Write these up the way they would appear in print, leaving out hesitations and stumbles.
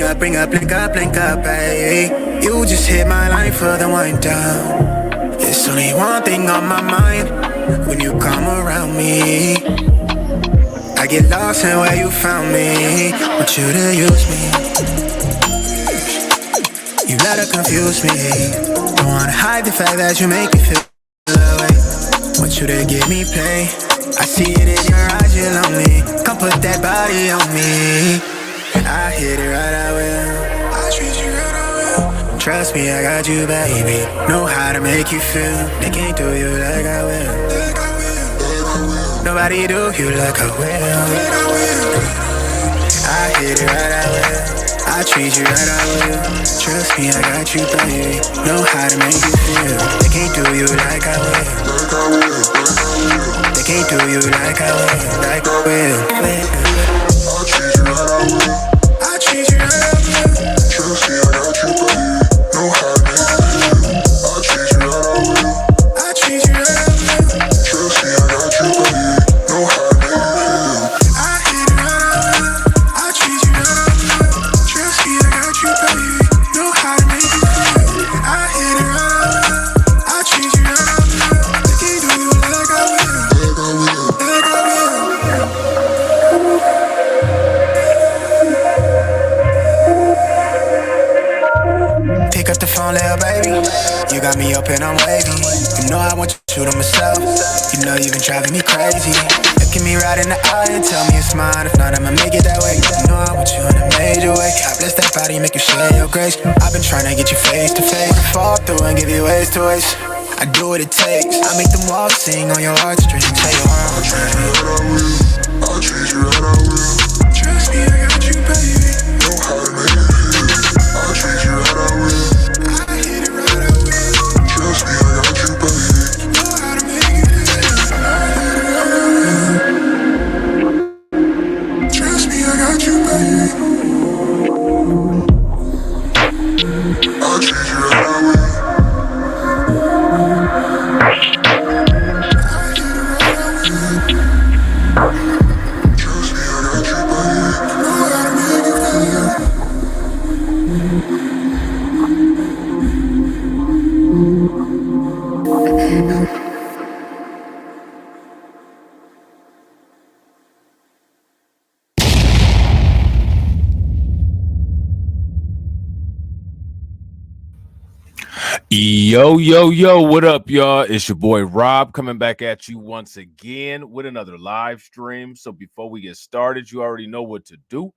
link up, hey. You just hit my line for the wind down. There's only one thing on my mind when you come around me. I get lost in where you found me. Want you to use me. You let her confuse me. Don't wanna hide the fact that you make me feel that way. Want you to give me play. I see it in your eyes, you're lonely. Come put that body on me. I hit it right, I will. I treat you right, I will. Trust me, I got you, baby. Know how to make you feel. They can't do you like I will. Nobody do you like I will. I hit it right, I will. I treat you right, I will. Trust me, I got you, baby. Know how to make you feel. They can't do you like I will. They can't do you like I will. Like I will. I treat you right, I will. I treat you right, I will. Trust me, I got you, baby. Know how to make you feel. I treat you right, I will. I treat you right, I will. Trust me, I got you, baby. Know how to make you feel. I hit it right, I will. I treat you right, I will. Trust me, I got you, baby. Know how to make you feel. I hit it right, I will. I treat you right, I will. They can't do you like I will. Like I will. Pick up the phone, little baby. You got me up and I'm wavy. You know I want you to myself. You know you've been driving me crazy. Looking me right in the eye and tell me it's mine. If not, I'ma make it that way. You know I want you in a major way. I bless that body, make you share your grace. I've been trying to get you face to face. Fall through and give you ways to waste. I do what it takes. I make them walls sing on your heartstrings. Say your arm. I'll treat you right, I will. I'll treat you right, I will. Trust me, I got you, baby. Know how to make it feel. I'll treat you right, I will. I hit it right, I will. Trust me, I got you, baby. Know how to make it feel. I hit it right, I will. Trust me, I got you, baby. I'll treat you right, I will. Yo, what up, y'all? It's your boy Rob coming back at you once again with another live stream. So before we get started, you already know what to do.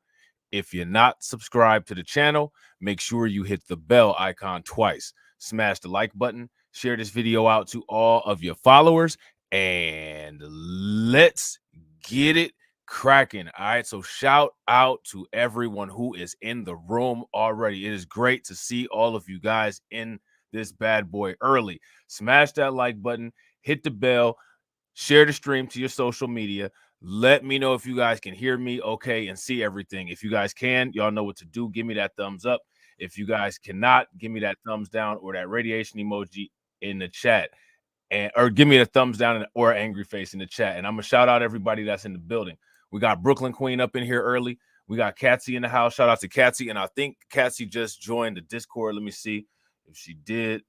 If you're not subscribed to the channel, make sure you hit the bell icon twice. Smash the like button, share this video out to all of your followers, and let's get it cracking. All right, so shout out to everyone who is in the room already. It is great to see all of you guys in this bad boy early. Smash that like button, hit the bell, share the stream to your social media. Let me know if you guys can hear me okay and see everything. If you guys can, y'all know what to do. Give me that thumbs up. If you guys cannot, give me that thumbs down or that radiation emoji in the chat, or give me a thumbs down or angry face in the chat. And I'm gonna shout out everybody that's in the building. We got Brooklyn Queen up in here early. We got Catsy in the house. Shout out to Catsy. And I think Catsy just joined the Discord. Let me see if she did.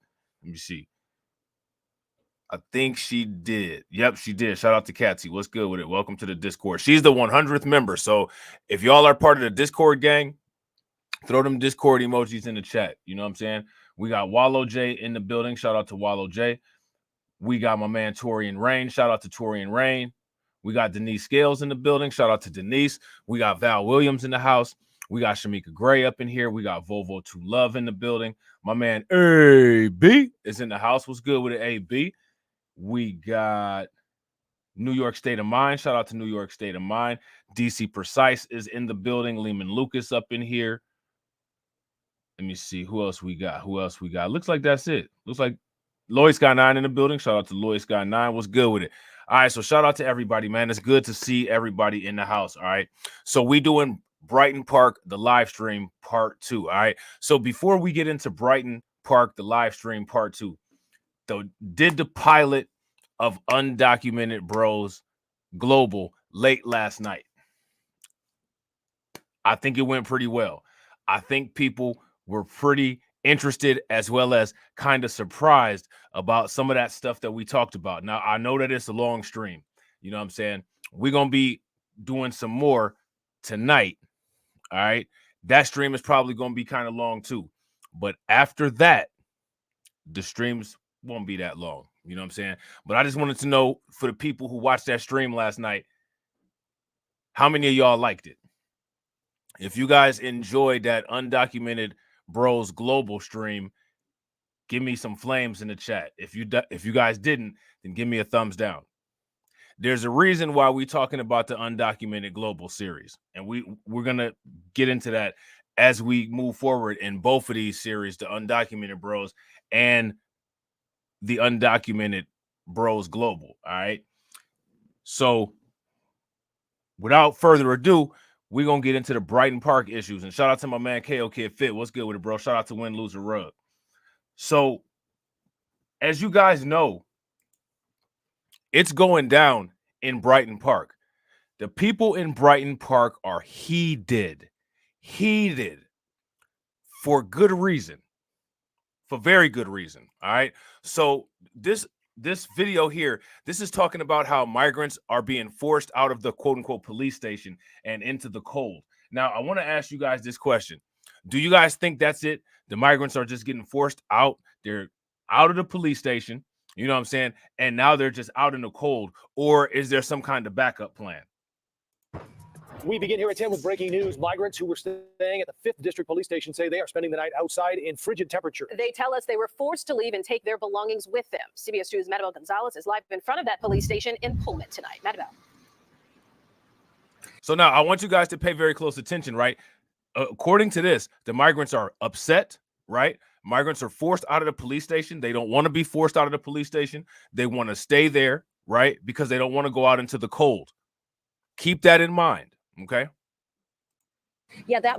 Let me see. I think she did. Yep, she did. Shout out to Catsy. What's good with it? Welcome to the Discord. She's the 100th member. So if y'all are part of the Discord gang, throw them Discord emojis in the chat. You know what I'm saying? We got Wallow J in the building. Shout out to Wallow J. We got my man Torian Rain. Shout out to Torian Rain. We got Denise Scales in the building. Shout out to Denise. We got Val Williams in the house. We got Shamika Gray up in here. We got Volvo to Love in the building. My man AB is in the house. What's good with it, AB? We got New York State of Mind. Shout out to New York State of Mind. DC Precise is in the building. Lehman Lucas up in here. Let me see who else we got. Looks like that's it. Looks like Lloyd Sky 9 in the building. Shout out to Lloyd Sky 9. What's good with it? All right, so shout out to everybody, man. It's good to see everybody in the house. All right, so we doing Brighton Park, the live stream part 2. All right, so before we get into Brighton Park, the live stream part 2, did the pilot of Undocumented Bros Global late last night. I think it went pretty well. I think people were pretty interested as well as kind of surprised about some of that stuff that we talked about. Now, I know that it's a long stream. You know what I'm saying? We're going to be doing some more tonight. All right. That stream is probably going to be kind of long too. But after that, the streams won't be that long. You know what I'm saying? But I just wanted to know, for the people who watched that stream last night, how many of y'all liked it? If you guys enjoyed that Undocumented Bros Global stream, give me some flames in the chat. If you guys didn't, then give me a thumbs down. There's a reason why we're talking about the Undocumented Global series, and we're gonna get into that as we move forward in both of these series, the Undocumented Bros and the Undocumented Bros Global. All right. So without further ado, we're gonna get into the Brighton Park issues. And shout out to my man KO Kid Fit. What's good with it, bro? Shout out to Win Loser Rug. So, as you guys know, it's going down in Brighton Park. The people in Brighton Park are heated for good reason, for very good reason. All right. So this video here, this is talking about how migrants are being forced out of the quote unquote police station and into the cold. Now, I want to ask you guys this question. Do you guys think that's it? The migrants are just getting forced out. They're out of the police station. You know what I'm saying? And now they're just out in the cold. Or is there some kind of backup plan? We begin here at 10 with breaking news. Migrants who were staying at the 5th District Police Station say they are spending the night outside in frigid temperature. They tell us they were forced to leave and take their belongings with them. CBS 2's Maribel Gonzalez is live in front of that police station in Pullman tonight. Maribel. So now I want you guys to pay very close attention, right? According to this, the migrants are upset, right? Migrants are forced out of the police station. They don't want to be forced out of the police station. They want to stay there, right? Because they don't want to go out into the cold. Keep that in mind. Okay. Yeah, that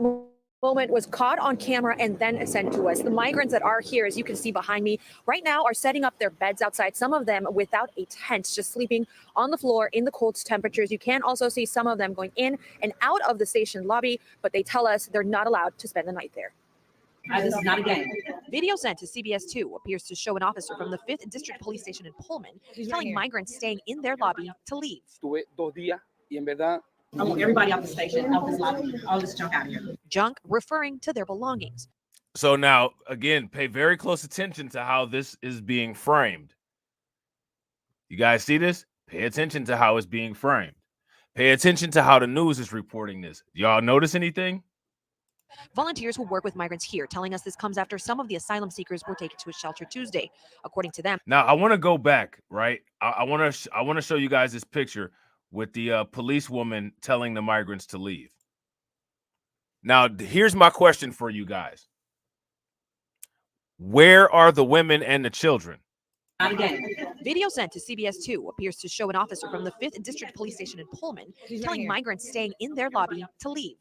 moment was caught on camera and then sent to us. The migrants that are here, as you can see behind me right now, are setting up their beds outside, some of them without a tent, just sleeping on the floor in the cold temperatures. You can also see some of them going in and out of the station lobby, but they tell us they're not allowed to spend the night there. This is not a game. Video sent to CBS 2 appears to show an officer from the 5th District Police Station in Pullman telling migrants staying in their lobby to leave. I want everybody out the station, out this lobby, all this junk out of here. Junk referring to their belongings. So now, again, pay very close attention to how this is being framed. You guys see this? Pay attention to how it's being framed. Pay attention to how the news is reporting this. Y'all notice anything? Volunteers who work with migrants here telling us this comes after some of the asylum seekers were taken to a shelter Tuesday. According to them. Now, I want to go back, right? I want to show you guys this picture with the policewoman telling the migrants to leave. Now, here's my question for you guys. Where are the women and the children? Not a game. Video sent to CBS 2 appears to show an officer from the 5th District Police Station in Pullman telling migrants staying in their lobby to leave.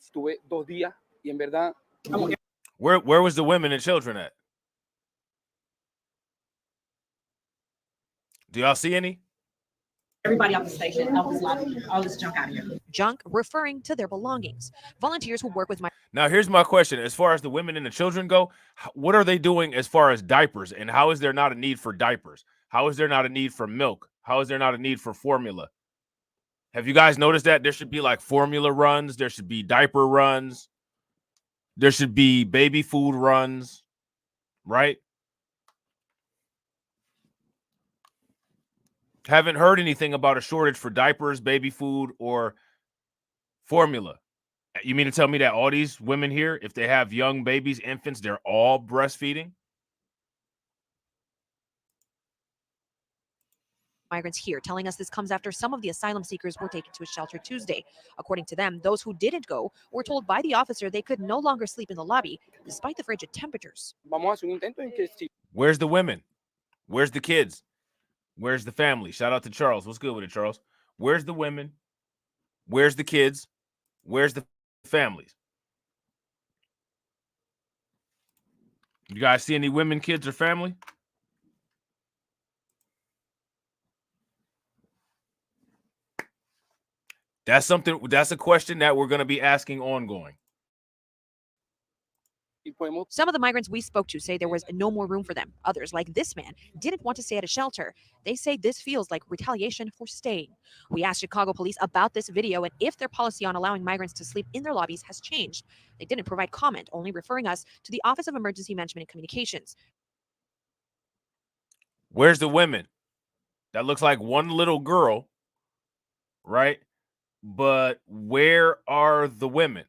Where was the women and children at? Do y'all see any? Everybody out the station, out this lobby, all this junk out of here. Junk referring to their belongings. Volunteers who work with Now, here's my question. As far as the women and the children go, what are they doing as far as diapers? And how is there not a need for diapers? How is there not a need for milk? How is there not a need for formula? Have you guys noticed that? There should be like formula runs. There should be diaper runs. There should be baby food runs, right? Haven't heard anything about a shortage for diapers, baby food, or formula. You mean to tell me that all these women here, if they have young babies, infants, they're all breastfeeding? migrants here telling us this comes after some of the asylum seekers were taken to a shelter Tuesday. According to them, those who didn't go were told by the officer they could no longer sleep in the lobby despite the frigid temperatures. Where's the women? Where's the kids? Where's the family? Shout out to Charles. What's good with it, Charles? Where's the women? Where's the kids? Where's the families? You guys see any women, kids, or family? That's a question that we're going to be asking ongoing. Some of the migrants we spoke to say there was no more room for them. Others, like this man, didn't want to stay at a shelter. They say this feels like retaliation for staying. We asked Chicago police about this video and if their policy on allowing migrants to sleep in their lobbies has changed. They didn't provide comment, only referring us to the Office of Emergency Management and Communications. Where's the women? That looks like one little girl, right? But where are the women?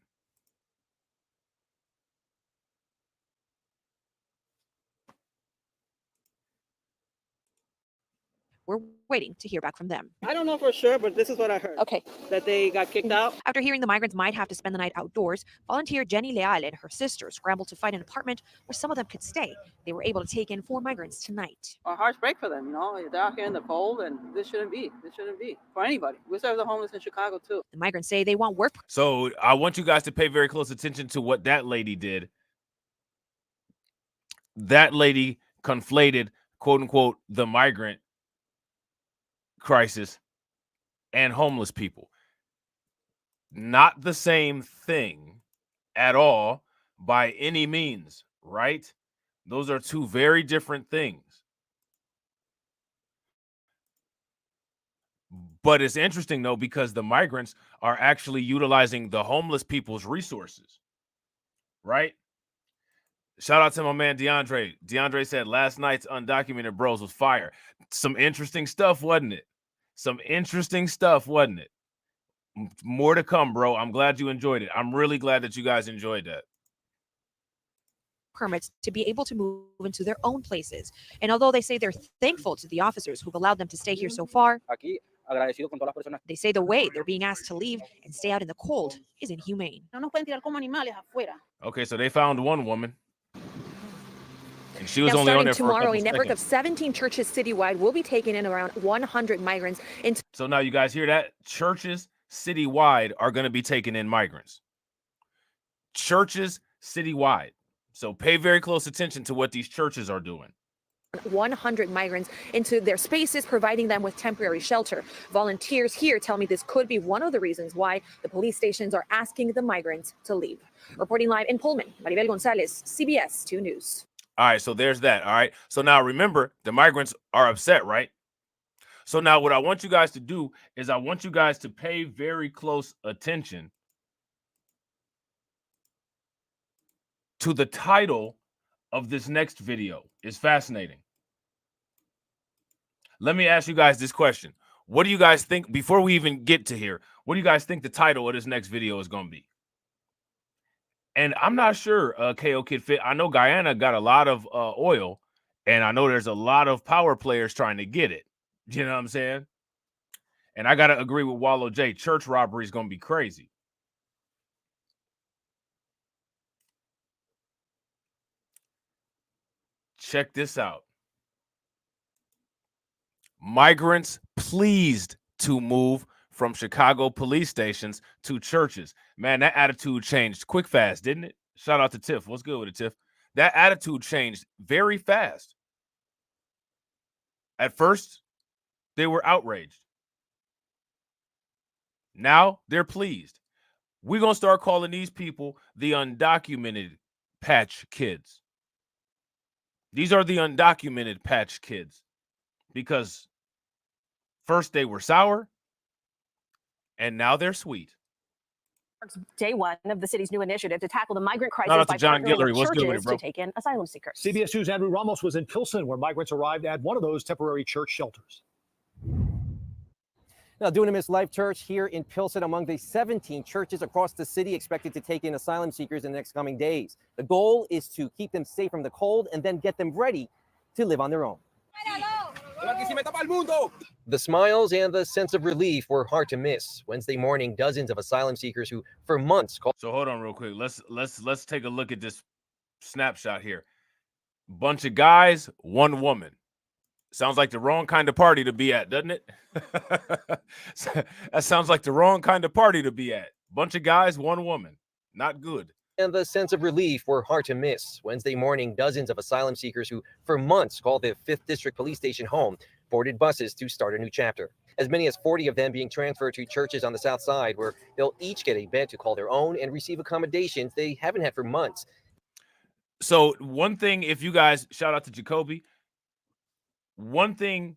We're waiting to hear back from them. I don't know for sure, but this is what I heard. Okay. That they got kicked out. After hearing the migrants might have to spend the night outdoors, volunteer Jenny Leal and her sister scrambled to find an apartment where some of them could stay. They were able to take in 4 migrants tonight. A harsh break for them, they're out here in the cold, and this shouldn't be for anybody. We serve the homeless in Chicago too. The migrants say they want work. So I want you guys to pay very close attention to what that lady did. That lady conflated, quote unquote, the migrant crisis and homeless people. Not the same thing at all by any means, right? Those are two very different things. But it's interesting, though, because the migrants are actually utilizing the homeless people's resources, right? Shout out to my man DeAndre. DeAndre said last night's Undocumented Bros was fire. Some interesting stuff, wasn't it? Some interesting stuff, wasn't it? More to come, bro. I'm glad you enjoyed it. I'm really glad that you guys enjoyed that. Permits to be able to move into their own places. And although they say they're thankful to the officers who've allowed them to stay here so far, they say the way they're being asked to leave and stay out in the cold is inhumane. Okay, so they found one woman. And she was Now, only on starting there for tomorrow, a a network seconds. of 17 churches citywide will be taking in around 100 migrants into. So now you guys hear that? Churches citywide are going to be taking in migrants. Churches citywide. So pay very close attention to what these churches are doing. 100 migrants into their spaces, providing them with temporary shelter. Volunteers here tell me this could be one of the reasons why the police stations are asking the migrants to leave. Reporting live in Pullman, Maribel Gonzalez, CBS 2 News. All right, so there's that. All right. So now remember, the migrants are upset, right? So now what I want you guys to do is I want you guys to pay very close attention to the title of this next video. It's fascinating. Let me ask you guys this question. What do you guys think, before we even get to here, what do you guys think the title of this next video is going to be? And I'm not sure, KO Kid Fit. I know Guyana got a lot of oil, and I know there's a lot of power players trying to get it. You know what I'm saying? And I got to agree with Wallow J. Church robbery is going to be crazy. Check this out. Migrants pleased to move from Chicago police stations to churches. Man, that attitude changed quick fast, didn't it? Shout out to Tiff. What's good with it, Tiff? That attitude changed very fast. At first, they were outraged. Now they're pleased. We're going to start calling these people the undocumented patch kids. These are the undocumented patch kids because first they were sour and now they're sweet. Day one of the city's new initiative to tackle the migrant crisis Shout out to by John partnering Guillory. with What's good with churches it, bro? to take in asylum seekers. CBS 2's Andrew Ramos was in Pilsen, where migrants arrived at one of those temporary church shelters. Now, Dunamis Life Church here in Pilsen, among the 17 churches across the city expected to take in asylum seekers in the next coming days. The goal is to keep them safe from the cold and then get them ready to live on their own. The smiles and the sense of relief were hard to miss. Wednesday morning, dozens of asylum seekers who for months called. So hold on real quick. Let's take a look at this snapshot here. Bunch of guys, one woman. Sounds like the wrong kind of party to be at, doesn't it? That sounds like the wrong kind of party to be at. Bunch of guys, one woman. Not good. And the sense of relief were hard to miss. Wednesday morning, dozens of asylum seekers who for months called the 5th District Police Station home boarded buses to start a new chapter. As many as 40 of them being transferred to churches on the South Side, where they'll each get a bed to call their own and receive accommodations they haven't had for months. So one thing, if you guys, shout out to Jacoby, one thing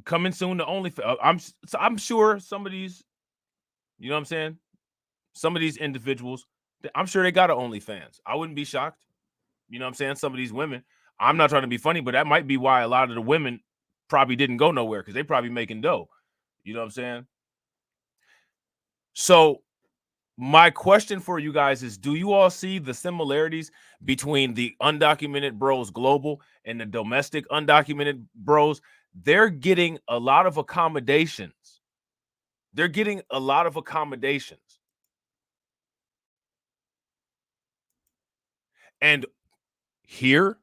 coming soon to OnlyFans. I'm sure some of these, you know what I'm saying? Some of these individuals, I'm sure they got an OnlyFans. I wouldn't be shocked. You know what I'm saying? Some of these women, I'm not trying to be funny, but that might be why a lot of the women probably didn't go nowhere, because they probably making dough. You know what I'm saying? So my question for you guys is, do you all see the similarities between the undocumented bros global and the domestic undocumented bros? They're getting a lot of accommodations. They're getting a lot of accommodations. And here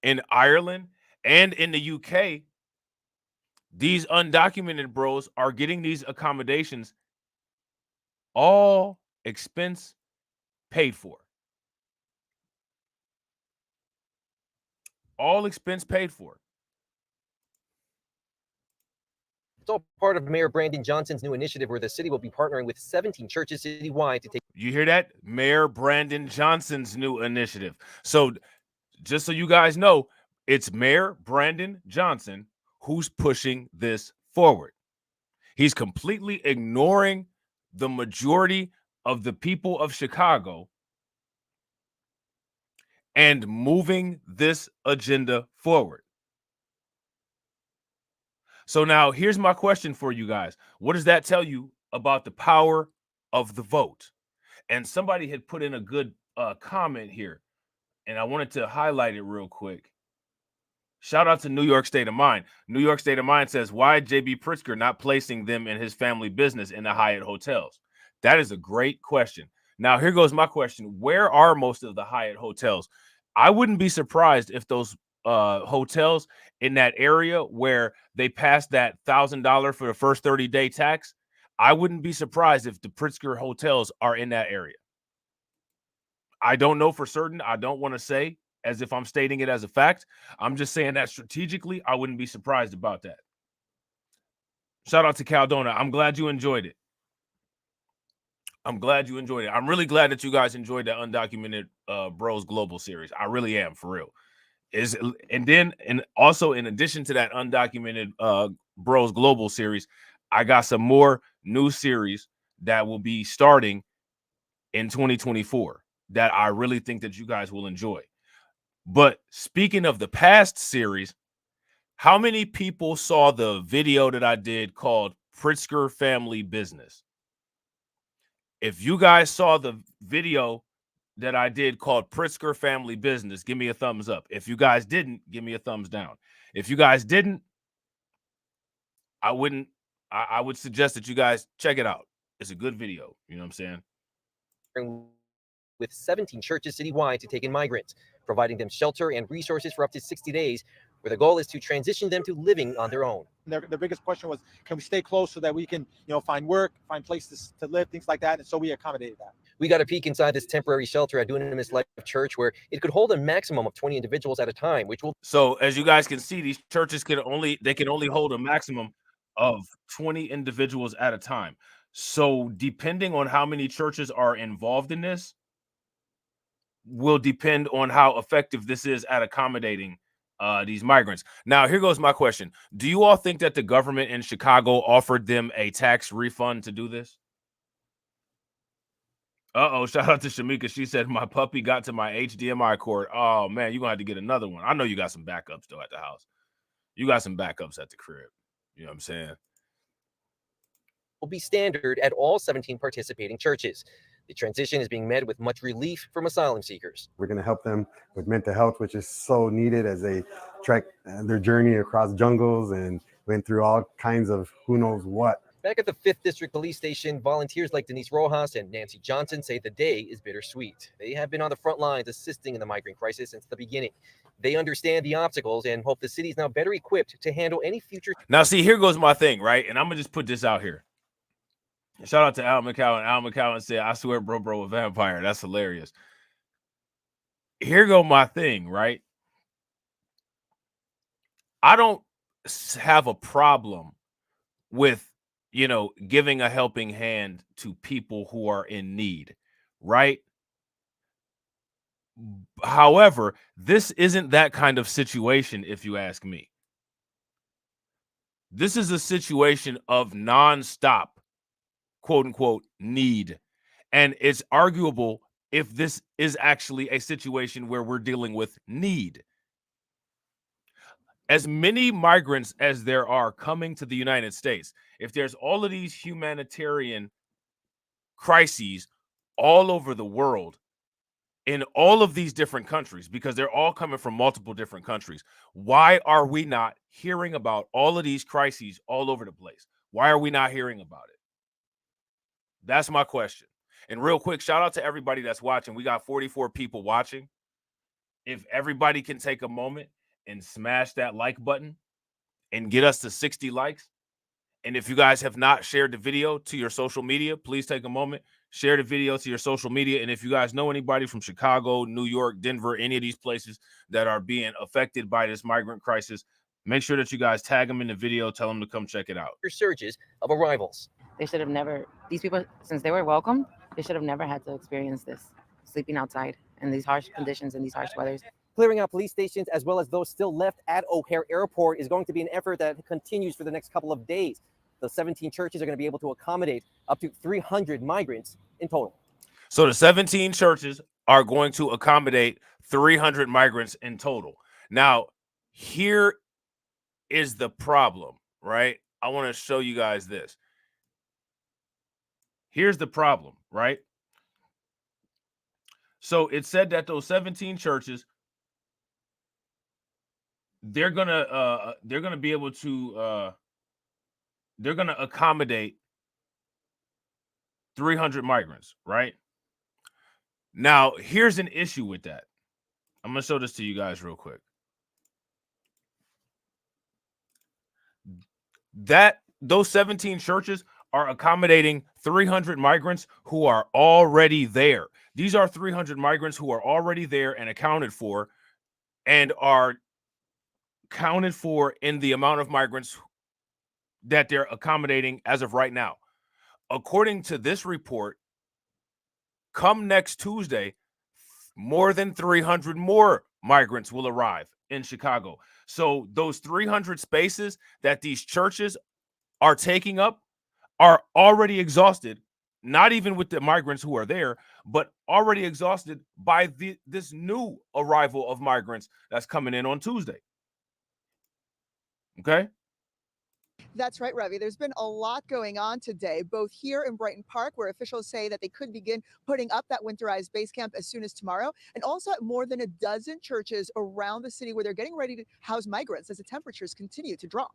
in Ireland and in the UK, these undocumented bros are getting these accommodations, all expense paid for. All expense paid for. It's all part of Mayor Brandon Johnson's new initiative where the city will be partnering with 17 churches citywide to take. You hear that? Mayor Brandon Johnson's new initiative. So just so you guys know, it's Mayor Brandon Johnson who's pushing this forward. He's completely ignoring the majority of the people of Chicago and moving this agenda forward. So now here's my question for you guys. What does that tell you about the power of the vote? And somebody had put in a good comment here, and I wanted to highlight it real quick. Shout out to New York State of Mind. New York State of Mind says, why J.B. Pritzker not placing them in his family business in the Hyatt hotels? That is a great question. Now, here goes my question. Where are most of the Hyatt hotels? I wouldn't be surprised if those hotels in that area where they passed that $1,000 for the first 30-day tax, I wouldn't be surprised if the Pritzker hotels are in that area. I don't know for certain. I don't want to say as if I'm stating it as a fact. I'm just saying that strategically, I wouldn't be surprised about that. Shout out to Caldona. I'm glad you enjoyed it. I'm glad you enjoyed it. I'm really glad that you guys enjoyed that Undocumented Bros Global series. I really am, for real. And also in addition to that Undocumented Bros Global series, I got some more new series that will be starting in 2024 that I really think that you guys will enjoy. But speaking of the past series, how many people saw the video that I did called Pritzker Family Business? If you guys saw the video that I did called Pritzker Family Business, give me a thumbs up. If you guys didn't, give me a thumbs down. If you guys didn't, I would suggest that you guys check it out. It's a good video. You know what I'm saying? With 17 churches citywide to take in migrants, providing them shelter and resources for up to 60 days, where the goal is to transition them to living on their own. Their biggest question was, can we stay close so that we can, find work, find places to live, things like that. And so we accommodated that. We got a peek inside this temporary shelter at Dunamis Life Church, where it could hold a maximum of 20 individuals at a time, which will. So as you guys can see, these churches can only hold a maximum of 20 individuals at a time. So depending on how many churches are involved in this will depend on how effective this is at accommodating these migrants. Now, here goes my question. Do you all think that the government in Chicago offered them a tax refund to do this? Uh-oh, shout out to Shamika. She said, my puppy got to my HDMI cord. Oh, man, you're going to have to get another one. I know you got some backups, though, at the house. You got some backups at the crib. You know what I'm saying? Will be standard at all 17 participating churches. The transition is being met with much relief from asylum seekers. We're going to help them with mental health, which is so needed as they trek their journey across jungles and went through all kinds of who knows what. Back at the 5th District Police Station, volunteers like Denise Rojas and Nancy Johnson say the day is bittersweet. They have been on the front lines assisting in the migrant crisis since the beginning. They understand the obstacles and hope the city is now better equipped to handle any future. Now, see, here goes my thing, right? And I'm going to just put this out here. Shout out to Al McCowan. Al McCowan said, I swear, bro, a vampire. That's hilarious. Here go my thing, right? I don't have a problem with, giving a helping hand to people who are in need, right? However, this isn't that kind of situation, if you ask me. This is a situation of nonstop, quote unquote, need. And it's arguable if this is actually a situation where we're dealing with need. As many migrants as there are coming to the United States, if there's all of these humanitarian crises all over the world, in all of these different countries, because they're all coming from multiple different countries, why are we not hearing about all of these crises all over the place? Why are we not hearing about it? That's my question. And real quick, shout out to everybody that's watching. We got 44 people watching. If everybody can take a moment and smash that like button and get us to 60 likes. And if you guys have not shared the video to your social media, please take a moment, share the video to your social media. And if you guys know anybody from Chicago, New York, Denver, any of these places that are being affected by this migrant crisis, make sure that you guys tag them in the video, tell them to come check it out. Surges of arrivals. They should have never, these people, since they were welcome, they should have never had to experience this, sleeping outside in these harsh conditions and these harsh weathers. Clearing out police stations as well as those still left at O'Hare Airport is going to be an effort that continues for the next couple of days. The 17 churches are going to be able to accommodate up to 300 migrants in total. So the 17 churches are going to accommodate 300 migrants in total. Now, here is the problem, right? I want to show you guys this. Here's the problem, right? So it said that those 17 churches, they're gonna be able to they're gonna accommodate 300 migrants, right? Now, here's an issue with that. I'm gonna show this to you guys real quick. That those 17 churches are accommodating 300 migrants who are already there. These are 300 migrants who are already there and accounted for, and are counted for in the amount of migrants that they're accommodating as of right now. According to this report, come next Tuesday, more than 300 more migrants will arrive in Chicago. So those 300 spaces that these churches are taking up are already exhausted, not even with the migrants who are there, but already exhausted by this new arrival of migrants that's coming in on Tuesday. Okay? That's right, Ravi. There's been a lot going on today, both here in Brighton Park, where officials say that they could begin putting up that winterized base camp as soon as tomorrow, and also at more than a dozen churches around the city where they're getting ready to house migrants as the temperatures continue to drop.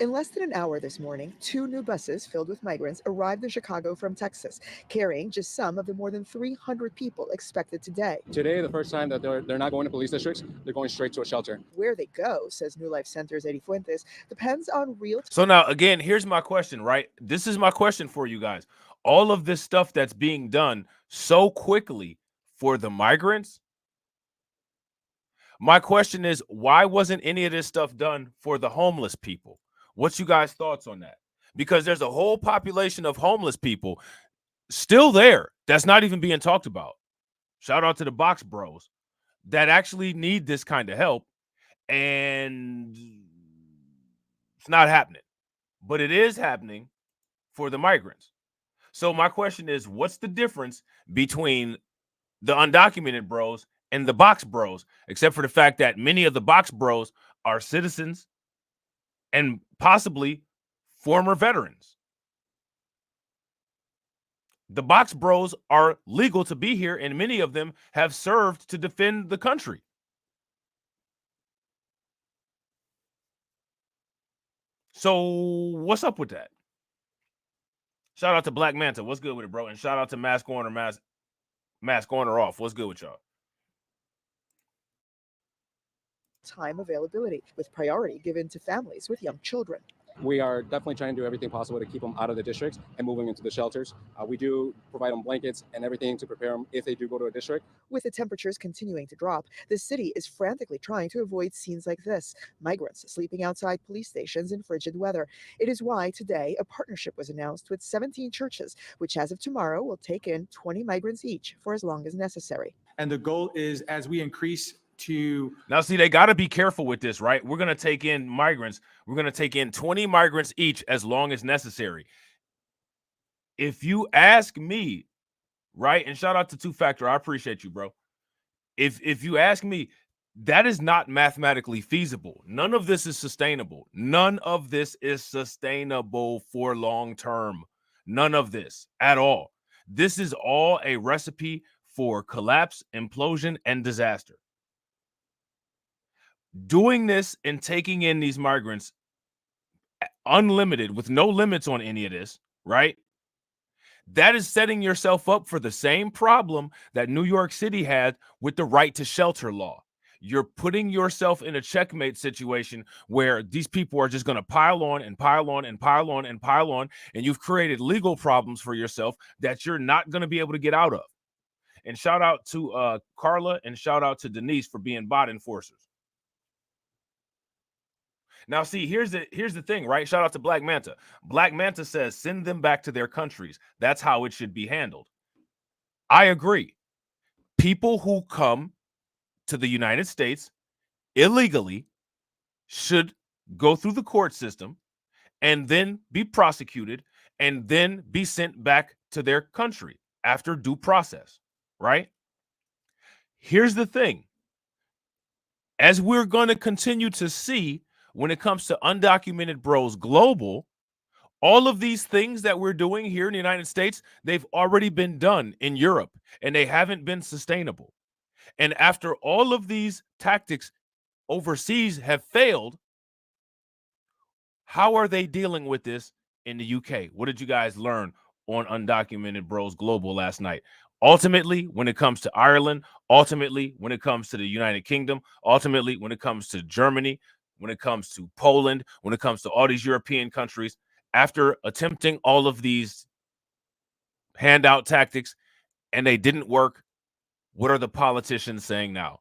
In less than an hour this morning, 2 new buses filled with migrants arrived in Chicago from Texas, carrying just some of the more than 300 people expected today. Today, the first time that they're not going to police districts, they're going straight to a shelter. Where they go, says New Life Center's Eddie Fuentes, depends on real. So now, again, here's my question, right? This is my question for you guys. All of this stuff that's being done so quickly for the migrants, my question is, why wasn't any of this stuff done for the homeless people? What's you guys' thoughts on that? Because there's a whole population of homeless people still there that's not even being talked about. Shout out to the Box Bros that actually need this kind of help, and it's not happening. But it is happening for the migrants. So my question is, what's the difference between the undocumented bros and the Box Bros, except for the fact that many of the Box Bros are citizens and possibly former veterans. The Box Bros are legal to be here, and many of them have served to defend the country. So what's up with that? Shout out to Black Manta. What's good with it, bro? And shout out to Mask On or Off. What's good with y'all? Time availability, with priority given to families with young children. We are definitely trying to do everything possible to keep them out of the districts and moving into the shelters. We do provide them blankets and everything to prepare them if they do go to a district. With the temperatures continuing to drop, the city is frantically trying to avoid scenes like this, migrants sleeping outside police stations in frigid weather. It is why today a partnership was announced with 17 churches, which as of tomorrow will take in 20 migrants each for as long as necessary. And the goal is, as we increase to now, see, they got to be careful with this, right? We're going to take in migrants. We're going to take in 20 migrants each as long as necessary. If you ask me, right, and shout out to Two Factor, I appreciate you, bro. If you ask me, that is not mathematically feasible. None of this is sustainable. None of this is sustainable for long term. None of this at all. This is all a recipe for collapse, implosion, and disaster. Doing this and taking in these migrants unlimited with no limits on any of this, right? That is setting yourself up for the same problem that New York City had with the right to shelter law. You're putting yourself in a checkmate situation where these people are just going to pile on and pile on and pile on and pile on, and you've created legal problems for yourself that you're not going to be able to get out of. And shout out to Carla and shout out to Denise for being bot enforcers. Now, see, here's the thing, right? Shout out to Black Manta. Black Manta says send them back to their countries. That's how it should be handled. I agree. People who come to the United States illegally should go through the court system and then be prosecuted and then be sent back to their country after due process, right? Here's the thing. As we're going to continue to see when it comes to undocumented bros global, all of these things that we're doing here in the United States, they've already been done in Europe, and they haven't been sustainable. And after all of these tactics overseas have failed, how are they dealing with this in the UK? What did you guys learn on Undocumented Bros Global last night? Ultimately, when it comes to Ireland, ultimately, when it comes to the United Kingdom, ultimately, when it comes to Germany, when it comes to Poland, when it comes to all these European countries, after attempting all of these handout tactics and they didn't work, what are the politicians saying now?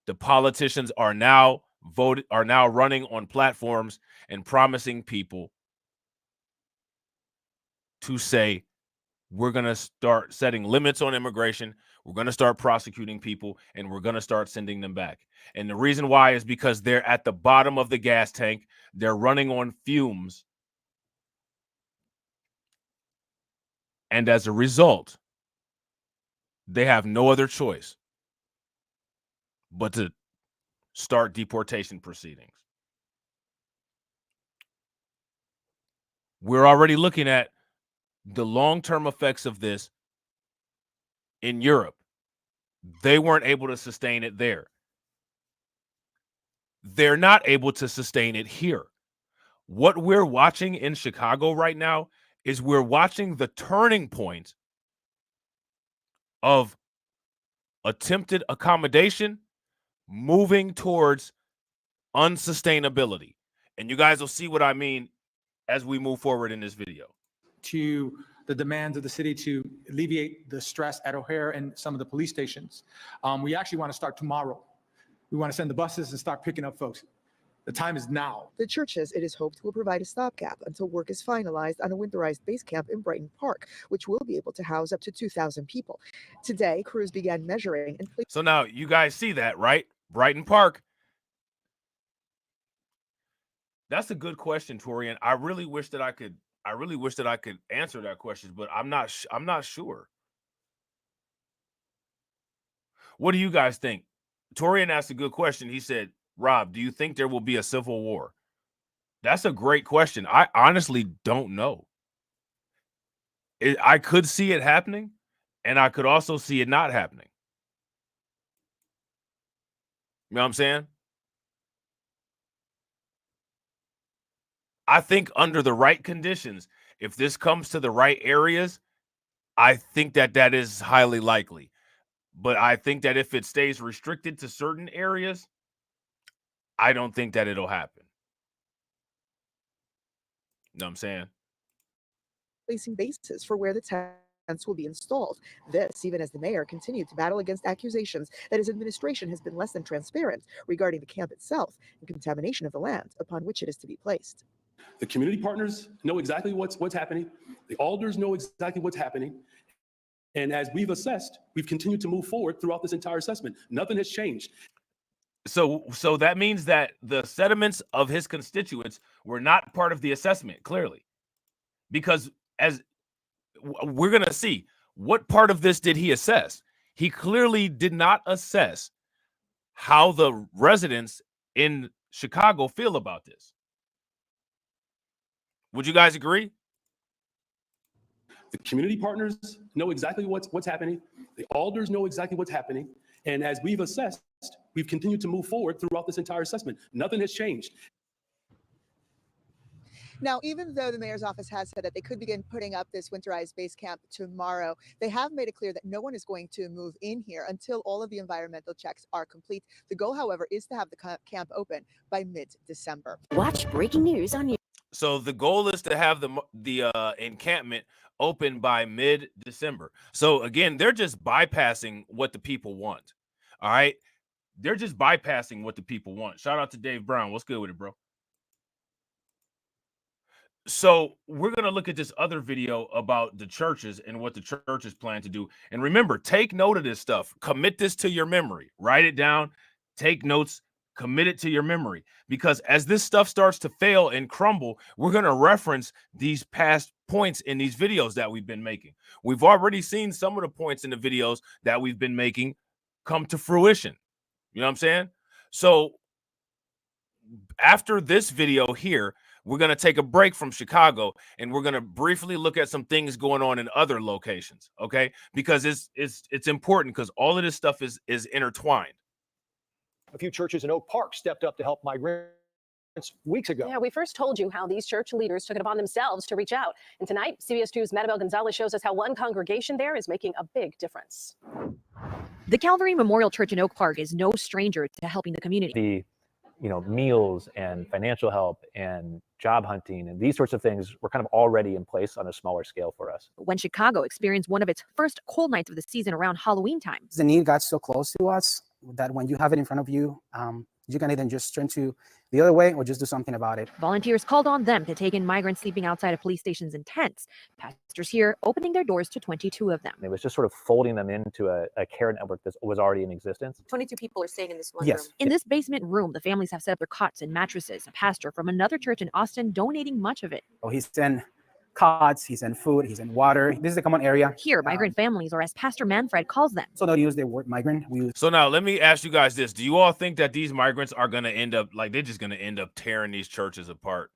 The politicians are now running on platforms and promising people to say, we're going to start setting limits on immigration. We're going to start prosecuting people, and we're going to start sending them back. And the reason why is because they're at the bottom of the gas tank. They're running on fumes. And as a result, they have no other choice but to start deportation proceedings. We're already looking at the long-term effects of this in Europe. They weren't able to sustain it there. They're not able to sustain it here. What we're watching in Chicago right now is we're watching the turning point of attempted accommodation moving towards unsustainability. And you guys will see what I mean as we move forward in this video. To the demands of the city to alleviate the stress at O'Hare and some of the police stations. We actually want to start tomorrow. We want to send the buses and start picking up folks. The time is now. The churches, it is hoped, will provide a stopgap until work is finalized on a winterized base camp in Brighton Park, which will be able to house up to 2,000 people. Today, crews began measuring and So now you guys see that, right? Brighton Park. That's a good question, Torian. I really wish that I could answer that question, but I'm not sure. What do you guys think? Torian asked a good question. He said, Rob, do you think there will be a civil war? That's a great question. I honestly don't know. I could see it happening, and I could also see it not happening. You know what I'm saying? I think under the right conditions, if this comes to the right areas, I think that is highly likely. But I think that if it stays restricted to certain areas, I don't think that it'll happen. You know what I'm saying? Placing bases for where the tents will be installed. This, even as the mayor continued to battle against accusations that his administration has been less than transparent regarding the camp itself and contamination of the land upon which it is to be placed. The community partners know exactly what's happening. The alders know exactly what's happening. And as we've assessed, we've continued to move forward throughout this entire assessment. Nothing has changed. So that means that the sentiments of his constituents were not part of the assessment, clearly, because as we're going to see, what part of this did he assess? He clearly did not assess how the residents in Chicago feel about this. Would you guys agree? The community partners know exactly what's happening. The alders know exactly what's happening. And as we've assessed, we've continued to move forward throughout this entire assessment. Nothing has changed. Now, even though the mayor's office has said that they could begin putting up this winterized base camp tomorrow, they have made it clear that no one is going to move in here until all of the environmental checks are complete. The goal, however, is to have the camp open by mid-December. Watch breaking news on So the goal is to have the encampment open by mid-December. So again, they're just bypassing what the people want. All right. They're just bypassing what the people want. Shout out to Dave Brown. What's good with it, bro? So we're going to look at this other video about the churches and what the churches plan to do. And remember, take note of this stuff. Commit this to your memory. Write it down. Take notes. Commit it to your memory. Because as this stuff starts to fail and crumble, we're going to reference these past points in these videos that we've been making. We've already seen some of the points in the videos that we've been making come to fruition. You know what I'm saying? So after this video here, we're going to take a break from Chicago and we're going to briefly look at some things going on in other locations, okay? Because it's important because all of this stuff is intertwined. A few churches in Oak Park stepped up to help migrants weeks ago. Yeah, we first told you how these church leaders took it upon themselves to reach out. And tonight, CBS 2's Maribel Gonzalez shows us how one congregation there is making a big difference. The Calvary Memorial Church in Oak Park is no stranger to helping the community. Meals and financial help and job hunting and these sorts of things were kind of already in place on a smaller scale for us. When Chicago experienced one of its first cold nights of the season around Halloween time. The need got so close to us that when you have it in front of you, you can either just turn to the other way or just do something about it. Volunteers called on them to take in migrants sleeping outside of police stations in tents. Pastors here opening their doors to 22 of them. It was just sort of folding them into a care network that was already in existence. 22 people are staying in this one Yes. room. In this basement room, the families have set up their cots and mattresses. A pastor from another church in Austin donating much of it. Oh, he's in cots, he's in food, he's in water. This is a common area. Here, migrant families, or as Pastor Manfred calls them. So they'll use the word migrant. So now let me ask you guys this. Do you all think that these migrants are going to end up, like, they're just going to end up tearing these churches apart?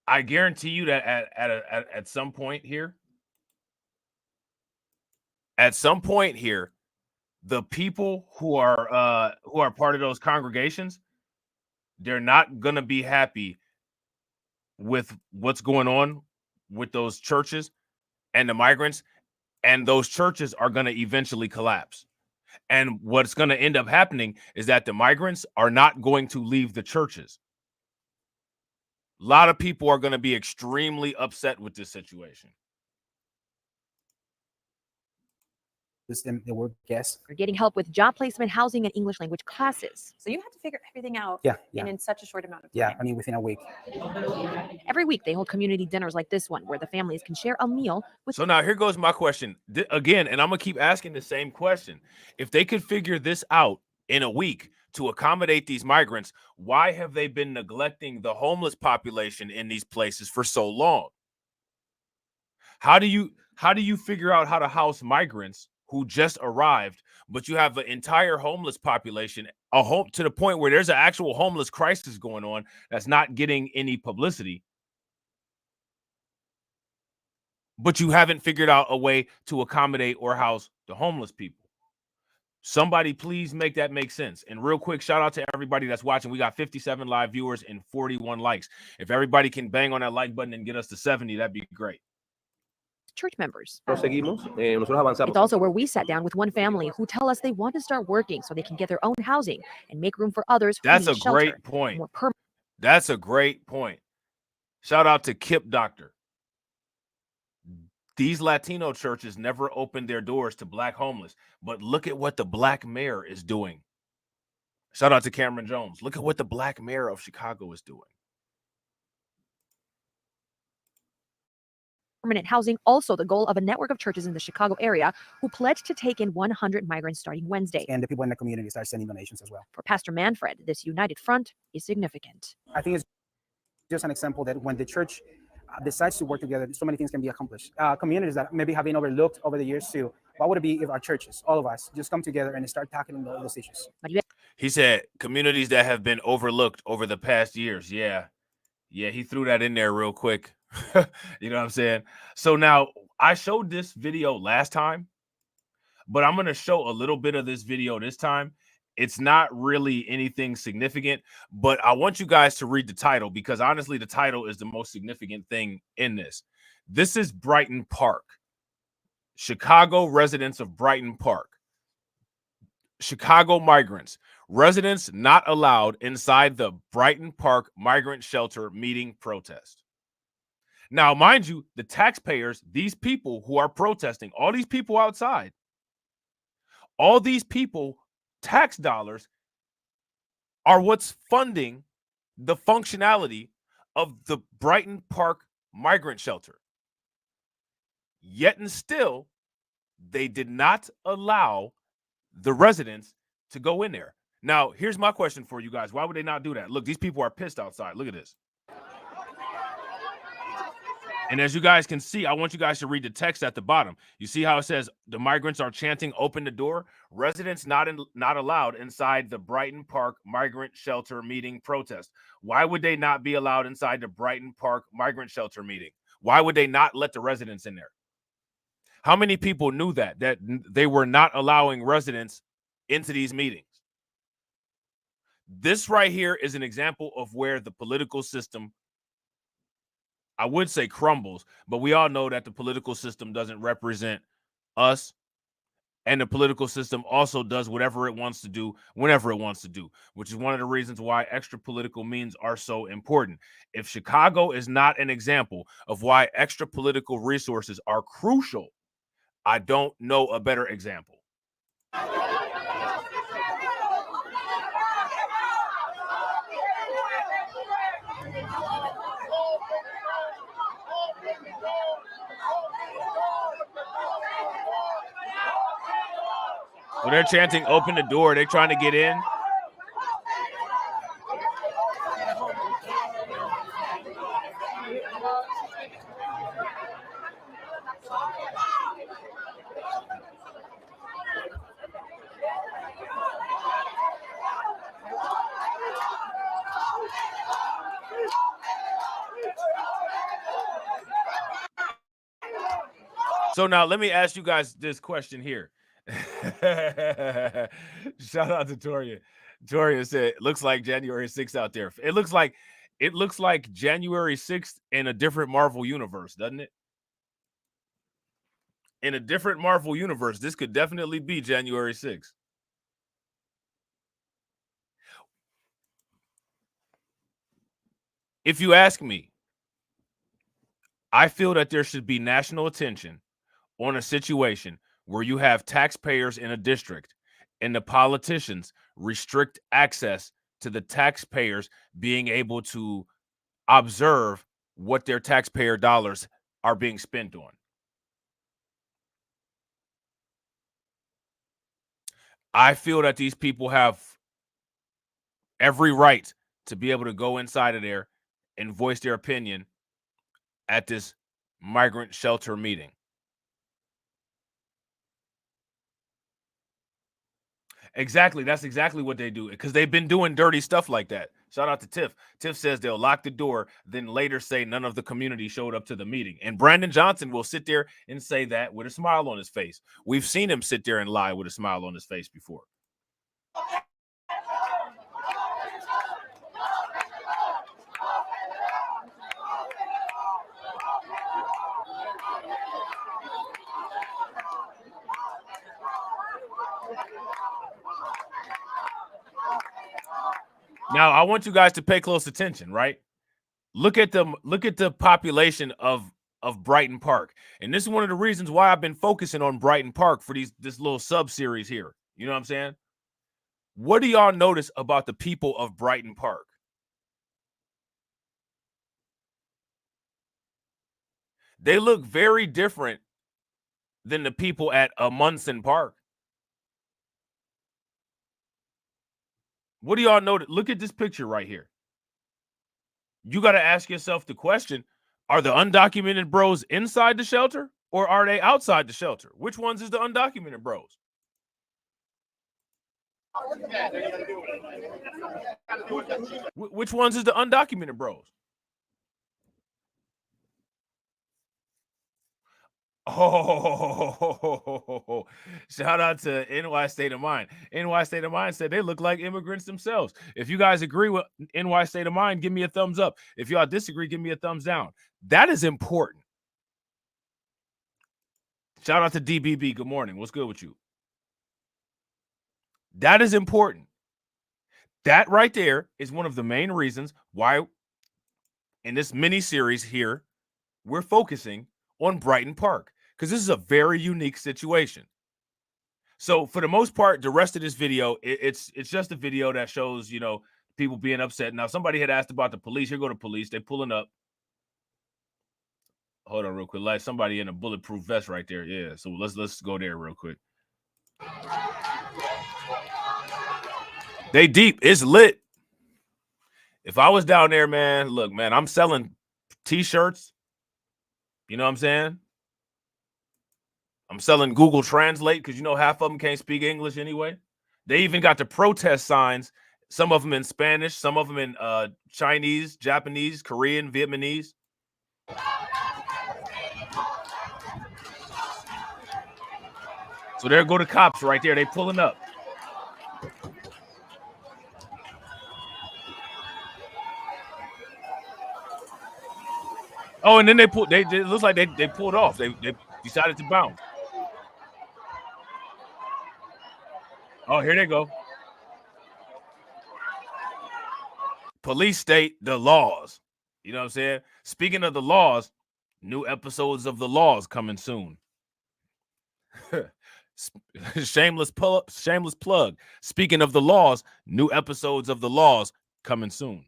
I guarantee you that at some point here, the people who are part of those congregations, they're not going to be happy with what's going on with those churches and the migrants, and those churches are going to eventually collapse. And what's going to end up happening is that the migrants are not going to leave the churches. A lot of people are going to be extremely upset with this situation. The word guest. They're getting help with job placement, housing, and English language classes. So you had to figure everything out Yeah. in such a short amount of time. Yeah, I mean, within a week. Every week, they hold community dinners like this one, where the families can share a meal with. So now here goes my question again, and I'm going to keep asking the same question. If they could figure this out in a week to accommodate these migrants, why have they been neglecting the homeless population in these places for so long? How do you figure out how to house migrants who just arrived, but you have an entire homeless population, to the point where there's an actual homeless crisis going on that's not getting any publicity, but you haven't figured out a way to accommodate or house the homeless people? Somebody please make that make sense. And real quick, shout out to everybody that's watching. We got 57 live viewers and 41 likes. If everybody can bang on that like button and get us to 70, that'd be great. Church members. It's It's also where we sat down with one family who tell us they want to start working so they can get their own housing and make room for others who That's need a shelter. great point. More permanent. That's a great point. Shout out to Kip Doctor. These Latino churches never opened their doors to black homeless, but look at what the black mayor is doing. Shout out to Cameron Jones. Look at what the black mayor of Chicago is doing. Permanent housing, also the goal of a network of churches in the Chicago area who pledged to take in 100 migrants starting Wednesday. And the people in the community start sending donations as well. For Pastor Manfred, this united front is significant. I think it's just an example that when the church decides to work together, so many things can be accomplished. Communities that maybe have been overlooked over the years too. What would it be if our churches, all of us, just come together and start tackling those issues? He said communities that have been overlooked over the past years. Yeah, he threw that in there real quick. You know what I'm saying? So now I showed this video last time, but I'm going to show a little bit of this video this time. It's not really anything significant, but I want you guys to read the title because honestly, the title is the most significant thing in this. This is Brighton Park. Chicago residents of Brighton Park. Chicago migrants. Residents not allowed inside the Brighton Park migrant shelter meeting protest. Now, mind you, the taxpayers, these people who are protesting, all these people outside, all these people, tax dollars are what's funding the functionality of the Brighton Park migrant shelter. Yet and still, they did not allow the residents to go in there. Now, here's my question for you guys. Why would they not do that? Look, these people are pissed outside. Look at this. And as you guys can see, I want you guys to read the text at the bottom. You see how it says the migrants are chanting, "Open the door." Residents not allowed inside the Brighton Park migrant shelter meeting protest. Why would they not be allowed inside the Brighton Park migrant shelter meeting? Why would they not let the residents in there? How many people knew that they were not allowing residents into these meetings? This right here is an example of where the political system, I would say, crumbles, but we all know that the political system doesn't represent us, and the political system also does whatever it wants to do whenever it wants to do, which is one of the reasons why extra political means are so important. If Chicago is not an example of why extra political resources are crucial, I don't know a better example. So they're chanting, "Open the door." They're trying to get in. So now let me ask you guys this question here. Shout out to Toria. Toria said, "Looks like January 6th out there." It looks like January 6th in a different Marvel universe, doesn't it? In a different Marvel universe, this could definitely be January 6th. If you ask me, I feel that there should be national attention on a situation where you have taxpayers in a district and the politicians restrict access to the taxpayers being able to observe what their taxpayer dollars are being spent on. I feel that these people have every right to be able to go inside of there and voice their opinion at this migrant shelter meeting. Exactly. That's exactly what they do, because they've been doing dirty stuff like that. Shout out to Tiff. Tiff says they'll lock the door, then later say none of the community showed up to the meeting. And Brandon Johnson will sit there and say that with a smile on his face. We've seen him sit there and lie with a smile on his face before. Now, I want you guys to pay close attention, right? Look at the population of Brighton Park. And this is one of the reasons why I've been focusing on Brighton Park for this little sub-series here. You know what I'm saying? What do y'all notice about the people of Brighton Park? They look very different than the people at Munson Park. What do y'all notice? Look at this picture right here. You got to ask yourself the question, are the undocumented bros inside the shelter or are they outside the shelter? Which ones is the undocumented bros? Which ones is the undocumented bros? Oh, shout out to NY State of Mind. NY State of Mind said they look like immigrants themselves. If you guys agree with NY State of Mind, give me a thumbs up. If y'all disagree, give me a thumbs down. That is important. Shout out to DBB. Good morning. What's good with you? That is important. That right there is one of the main reasons why in this mini series here, we're focusing on Brighton Park, because this is a very unique situation. So for the most part, the rest of this video, it's just a video that shows, you know, people being upset. Now, somebody had asked about the police. Here go the police. They're pulling up. Hold on real quick. Like somebody in a bulletproof vest right there. Yeah. So let's go there real quick. They deep. It's lit. If I was down there, man, look, man, I'm selling t-shirts. You know what I'm saying? I'm selling Google Translate because, you know, half of them can't speak English anyway. They even got the protest signs, some of them in Spanish, some of them in Chinese, Japanese, Korean, Vietnamese. So there go the cops right there. They pulling up. Oh, and then it looks like they pulled off. They decided to bounce. Oh, here they go. Police state the laws. You know what I'm saying? Speaking of the laws, new episodes of The Laws coming soon. Shameless plug. Speaking of the laws, new episodes of The Laws coming soon.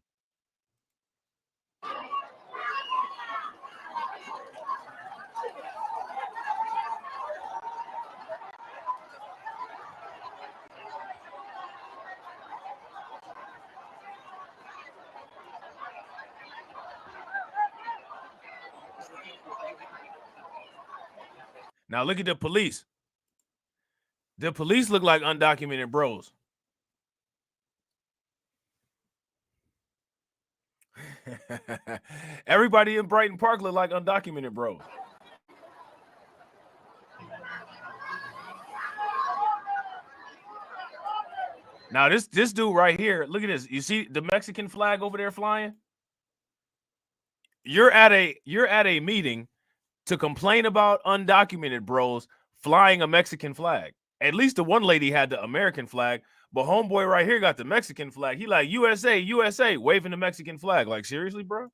Now look at the police. The police look like undocumented bros. Everybody in Brighton Park look like undocumented bros. Now this dude right here, look at this. You see the Mexican flag over there flying? You're at a meeting to complain about undocumented bros flying a Mexican flag. At least the one lady had the American flag, but homeboy right here got the Mexican flag. He like USA, USA, waving the Mexican flag. Like, seriously, bro?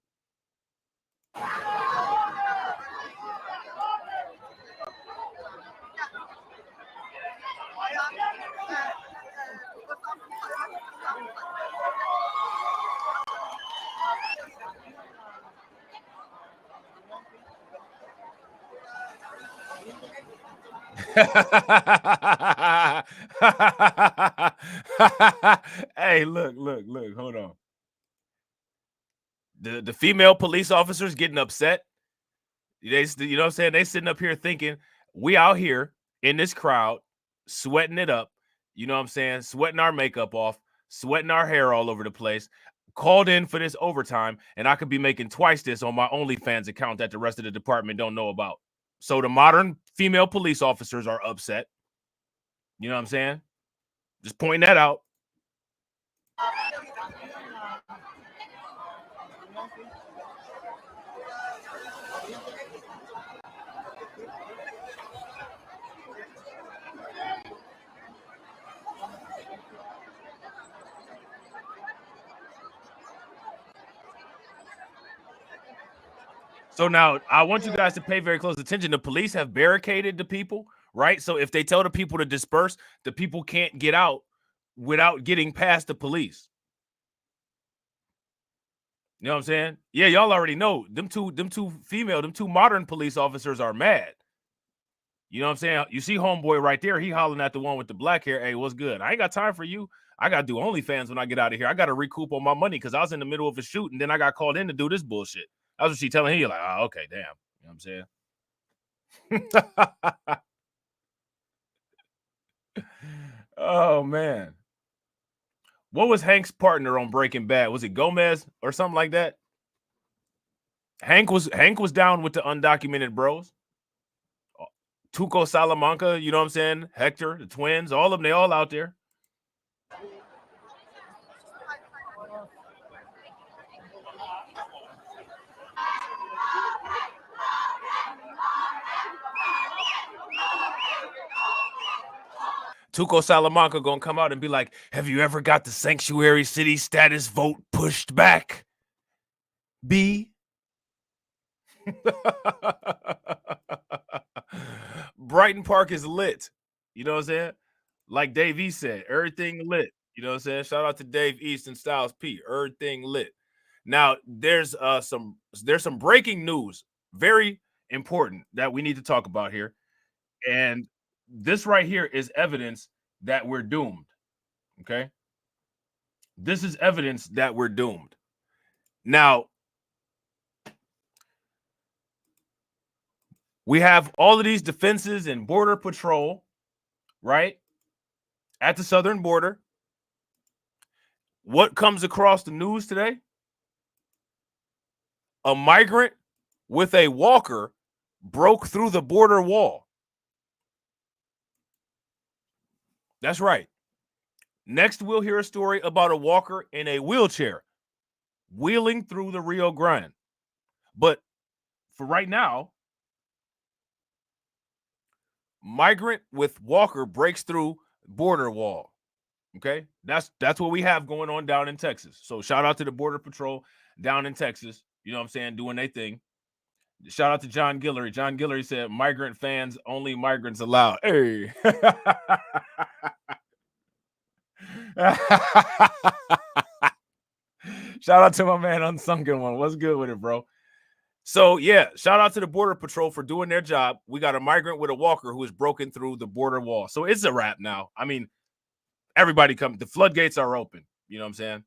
Hey, look, hold on. The female police officers getting upset. You know what I'm saying? They sitting up here thinking, we out here in this crowd, sweating it up. You know what I'm saying? Sweating our makeup off, sweating our hair all over the place. Called in for this overtime, and I could be making twice this on my OnlyFans account that the rest of the department don't know about. So the modern female police officers are upset. You know what I'm saying? Just pointing that out. So now I want you guys to pay very close attention. The police have barricaded the people, right? So if they tell the people to disperse, the people can't get out without getting past the police. You know what I'm saying? Yeah, y'all already know them two modern police officers are mad. You know what I'm saying? You see homeboy right there, he hollering at the one with the black hair. Hey, what's good? I ain't got time for you. I got to do OnlyFans when I get out of here. I got to recoup on my money because I was in the middle of a shoot and then I got called in to do this bullshit. That's what she telling him. You're like, oh, okay, damn. You know what I'm saying? Oh, man. What was Hank's partner on Breaking Bad? Was it Gomez or something like that? Hank was down with the undocumented bros. Tuco Salamanca, you know what I'm saying? Hector, the twins, all of them, they all out there. Tuco Salamanca gonna come out and be like, have you ever got the sanctuary city status vote pushed back? B. Brighton Park is lit. You know what I'm saying? Like Dave East said, everything lit. You know what I'm saying? Shout out to Dave East and Styles P. Everything lit. Now, there's some breaking news, very important, that we need to talk about here. And this right here is evidence that we're doomed. Okay? This is evidence that we're doomed. Now, we have all of these defenses and border patrol, right, at the southern border. What comes across the news today? A migrant with a walker broke through the border wall. That's right. Next, we'll hear a story about a walker in a wheelchair wheeling through the Rio Grande. But for right now, migrant with walker breaks through border wall. Okay, that's what we have going on down in Texas. So shout out to the Border Patrol down in Texas. You know what I'm saying, doing their thing. Shout out to John Guillory. John Guillory said, migrant fans, only migrants allowed. Hey. Shout out to my man Unsunken One. What's good with it, bro? So, yeah, shout out to the Border Patrol for doing their job. We got a migrant with a walker who has broken through the border wall. So it's a wrap now. I mean, everybody come. The floodgates are open. You know what I'm saying?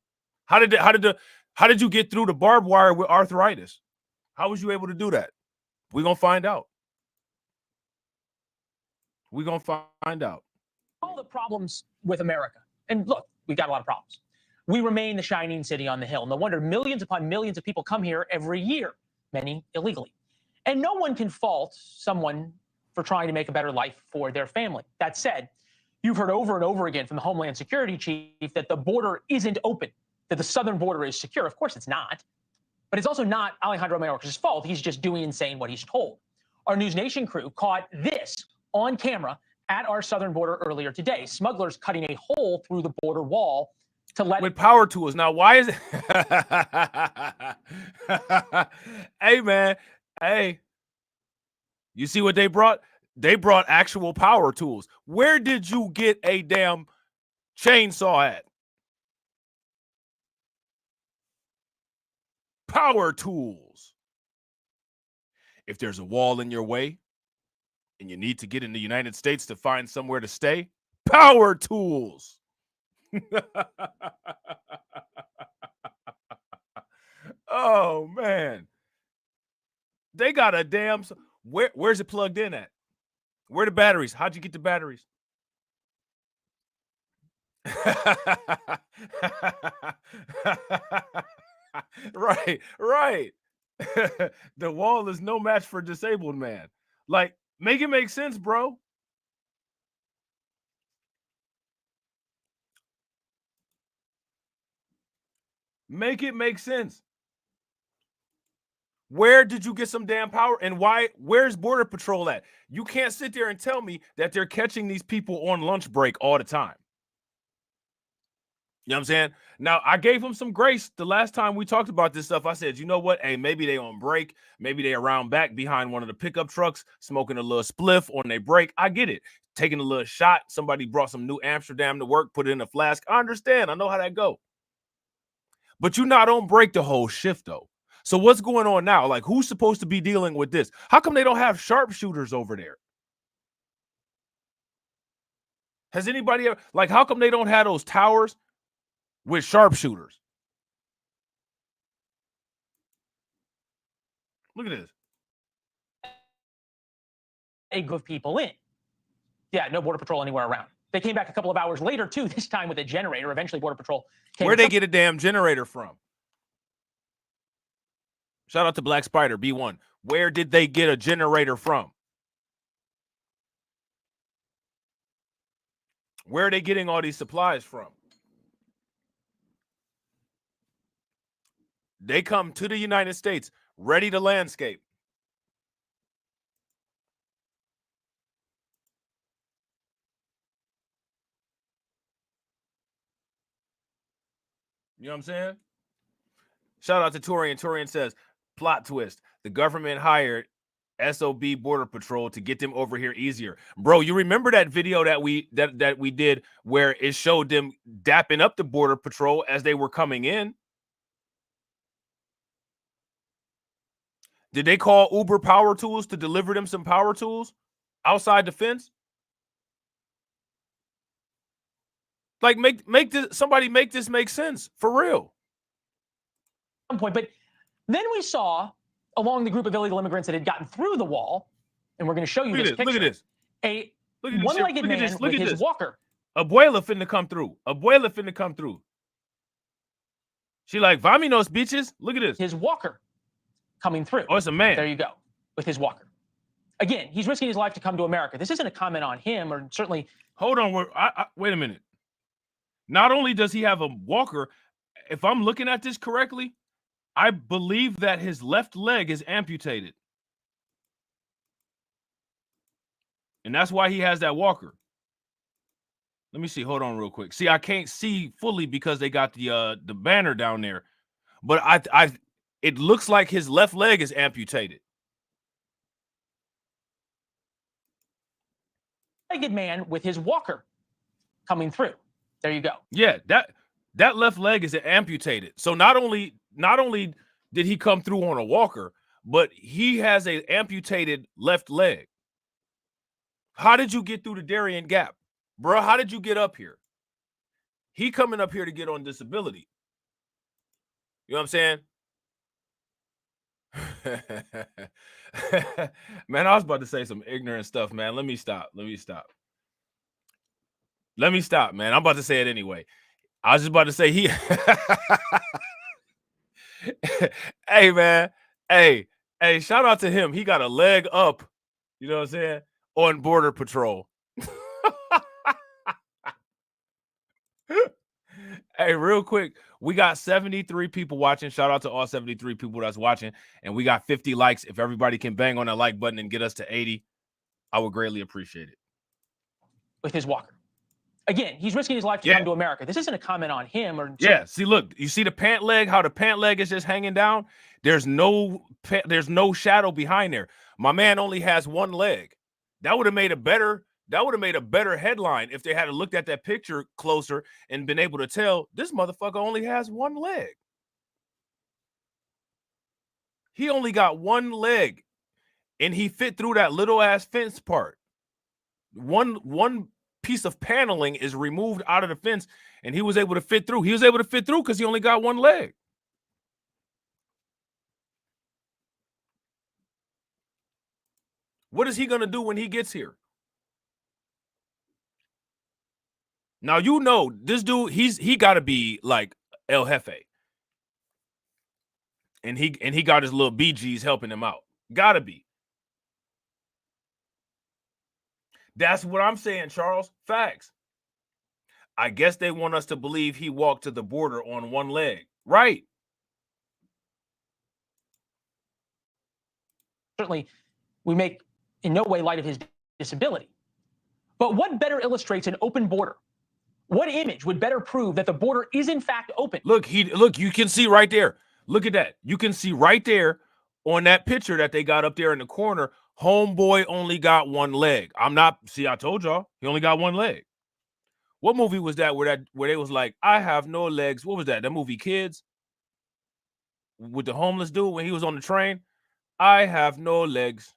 How did you get through the barbed wire with arthritis? How was you able to do that? We're going to find out. We're going to find out. All the problems with America. And look, we've got a lot of problems. We remain the shining city on the hill. No wonder millions upon millions of people come here every year, many illegally. And no one can fault someone for trying to make a better life for their family. That said, you've heard over and over again from the Homeland Security Chief that the border isn't open, that the southern border is secure. Of course it's not. But it's also not Alejandro Mayorkas' fault. He's just doing and saying what he's told. Our News Nation crew caught this on camera at our southern border earlier today. Smugglers cutting a hole through the border wall to let with power tools. Now, why is it? Hey, man. Hey, you see what they brought? They brought actual power tools. Where did you get a damn chainsaw at? Power tools. If there's a wall in your way and you need to get in the United States to find somewhere to stay, power tools. Oh, man. They got a damn... Where's it plugged in at? Where are the batteries? How'd you get the batteries? Right. The wall is no match for disabled man. Like, make it make sense, bro. Make it make sense. Where did you get some damn power? And why? Where's Border Patrol at? You can't sit there and tell me that they're catching these people on lunch break all the time. You know what I'm saying? Now, I gave them some grace the last time we talked about this stuff. I said, you know what? Hey, maybe they on break. Maybe they around back behind one of the pickup trucks, smoking a little spliff on their break. I get it. taking a little shot. Somebody brought some New Amsterdam to work, put it in a flask. I understand. I know how that go. But you're not on break the whole shift, though. So what's going on now? Like, who's supposed to be dealing with this? How come they don't have sharpshooters over there? Has anybody ever, like, how come they don't have those towers with sharpshooters? Look at this. A group of people in. Yeah, no Border Patrol anywhere around. They came back a couple of hours later, too, this time with a generator. Eventually, Border Patrol came. Where'd they get a damn generator from? Shout out to Black Spider, B1. Where did they get a generator from? Where are they getting all these supplies from? They come to the United States ready to landscape. You know what I'm saying? Shout out to Torian. Torian says, plot twist. The government hired SOB Border Patrol to get them over here easier. Bro, you remember that video that we did where it showed them dapping up the Border Patrol as they were coming in? Did they call Uber Power Tools to deliver them some power tools outside the fence? Like, make this, somebody make this make sense for real. At some point, but then we saw along the group of illegal immigrants that had gotten through the wall, and we're going to show you this picture. Look at this. A one-legged man with his walker. Abuela finna come through. Abuela finna come through. She like, Vaminos, bitches. Look at this. His walker coming through. Oh, it's a man. There you go, with his walker. Again, he's risking his life to come to America. This isn't a comment on him, or certainly. Hold on. Wait a minute. Not only does he have a walker, if I'm looking at this correctly, I believe that his left leg is amputated. And that's why he has that walker. Let me see. Hold on real quick. See, I can't see fully because they got the banner down there. But it looks like his left leg is amputated. Legged man with his walker coming through. There you go. Yeah, that left leg is amputated. So not only did he come through on a walker, but he has an amputated left leg. How did you get through the Darien Gap? Bro, how did you get up here? He coming up here to get on disability. You know what I'm saying? Man, I was about to say some ignorant stuff, man. Let me stop, man. I'm about to say it anyway. I was just about to say he hey, man. Hey, shout out to him. He got a leg up, you know what I'm saying, on Border Patrol. Hey, real quick, we got 73 people watching. Shout out to all 73 people that's watching. And we got 50 likes. If everybody can bang on that like button and get us to 80, I would greatly appreciate it. With his walker. Again, he's risking his life to come to America. This isn't a comment on him. Yeah, see, look, you see the pant leg, how the pant leg is just hanging down? There's no shadow behind there. My man only has one leg. That would have made a better headline if they had looked at that picture closer and been able to tell this motherfucker only has one leg. He only got one leg, and he fit through that little ass fence part. One piece of paneling is removed out of the fence, and he was able to fit through. He was able to fit through because he only got one leg. What is he going to do when he gets here? Now, you know, this dude, he got to be like El Jefe. And he got his little BGs helping him out. Got to be. That's what I'm saying, Charles. Facts. I guess they want us to believe he walked to the border on one leg. Right. Certainly, we make in no way light of his disability. But what better illustrates an open border? What image would better prove that the border is in fact open? Look, you can see right there. Look at that. You can see right there on that picture that they got up there in the corner Homeboy only got one leg. I told y'all, he only got one leg. What movie was that where they was like, I have no legs? What was that? That movie Kids? With the homeless dude when he was on the train? I have no legs.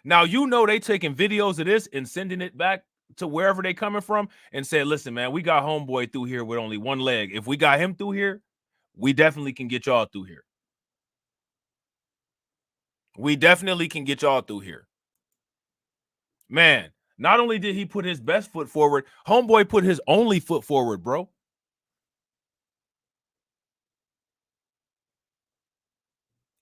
Now, you know, they taking videos of this and sending it back to wherever they coming from and said, listen, man, we got homeboy through here with only one leg. If we got him through here, we definitely can get y'all through here. We definitely can get y'all through here. Man, not only did he put his best foot forward, homeboy put his only foot forward, bro.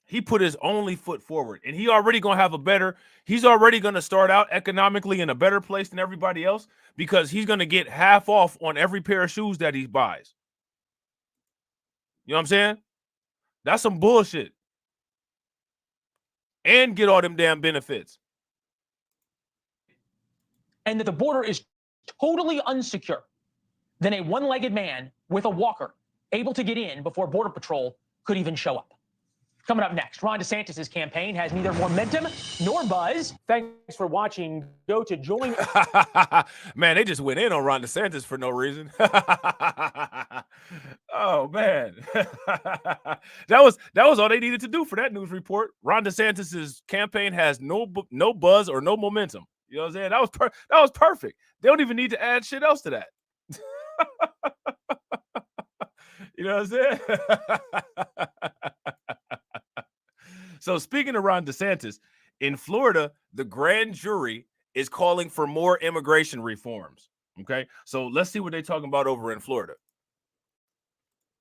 He put his only foot forward, and he's already going to start out economically in a better place than everybody else because he's going to get half off on every pair of shoes that he buys. You know what I'm saying? That's some bullshit. And get all them damn benefits. And that the border is totally unsecure, then a one-legged man with a walker able to get in before Border Patrol could even show up. Coming up next, Ron DeSantis' campaign has neither momentum nor buzz. Thanks for watching. Go to join. Man, they just went in on Ron DeSantis for no reason. Oh, man. that was all they needed to do for that news report. Ron DeSantis' campaign has no buzz or no momentum. You know what I'm saying? That was perfect. They don't even need to add shit else to that. You know what I'm saying? So speaking of Ron DeSantis, in Florida, the grand jury is calling for more immigration reforms. Okay, so let's see what they're talking about over in Florida.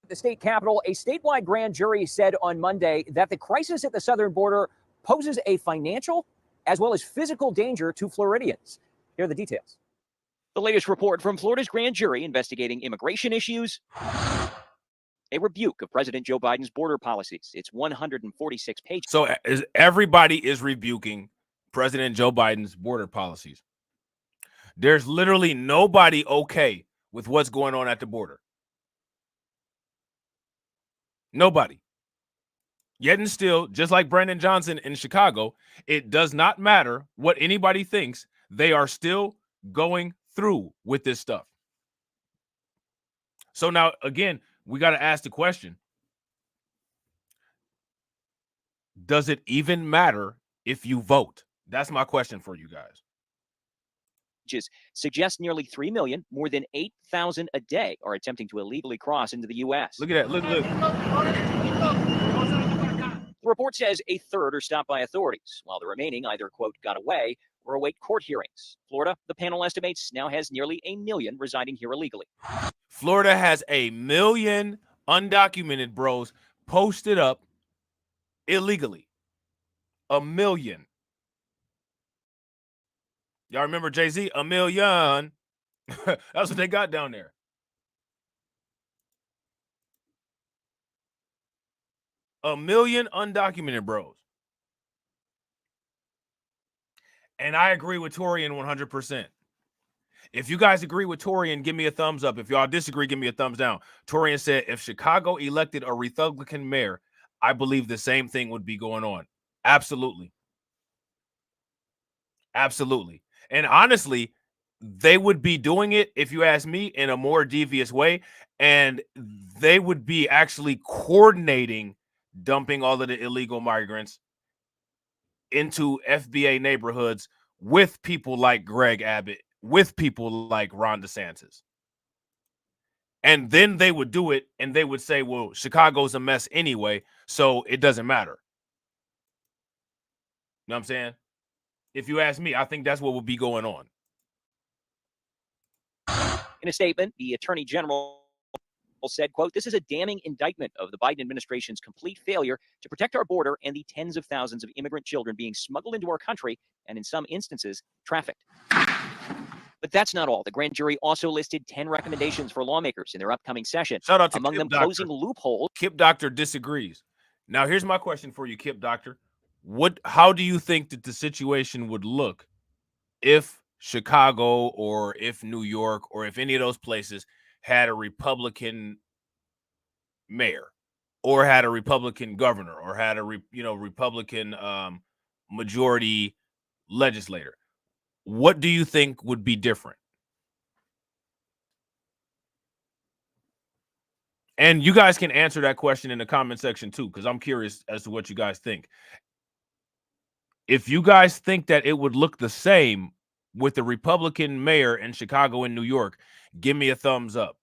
The state capitol, a statewide grand jury said on Monday that the crisis at the southern border poses a financial as well as physical danger to Floridians. Here are the details. The latest report from Florida's grand jury investigating immigration issues. A rebuke of President Joe Biden's border policies. It's 146 pages. So everybody is rebuking President Joe Biden's border policies. There's literally nobody okay with what's going on at the border. Nobody. Yet and still, just like Brandon Johnson in Chicago, it does not matter what anybody thinks. They are still going through with this stuff. So now, again, we got to ask the question, does it even matter if you vote? That's my question for you guys. Suggests nearly 3 million, more than 8,000 a day, are attempting to illegally cross into the U.S. Look at that. Look. The report says a third are stopped by authorities, while the remaining either, quote, got away or await court hearings. Florida, the panel estimates, now has nearly 1 million residing here illegally. Florida has 1 million undocumented bros posted up illegally. 1 million. Y'all remember Jay-Z? 1 million. That's what they got down there. 1 million undocumented bros. And I agree with Torian 100%. If you guys agree with Torian, give me a thumbs up. If y'all disagree, give me a thumbs down. Torian said, if Chicago elected a Republican mayor, I believe the same thing would be going on. Absolutely. Absolutely. And honestly, they would be doing it, if you ask me, in a more devious way. And they would be actually coordinating dumping all of the illegal migrants into FBA neighborhoods with people like Greg Abbott, with people like Ron DeSantis. And then they would do it and they would say, well, Chicago's a mess anyway, so it doesn't matter. You know what I'm saying? If you ask me, I think that's what would be going on. In a statement, the Attorney General said, quote, this is a damning indictment of the Biden administration's complete failure to protect our border and the tens of thousands of immigrant children being smuggled into our country and in some instances trafficked. But that's not all. The grand jury also listed 10 recommendations for lawmakers in their upcoming session. Shout out to among Kip them Doctor. closing loopholes. Kip Doctor disagrees. Now, here's my question for you, Kip Doctor. How do you think that the situation would look if Chicago or if New York or if any of those places had a Republican mayor or had a Republican governor or had a Republican majority legislator. What do you think would be different? And you guys can answer that question in the comment section too, because I'm curious as to what you guys think. If you guys think that it would look the same with the Republican mayor in Chicago and New York, give me a thumbs up.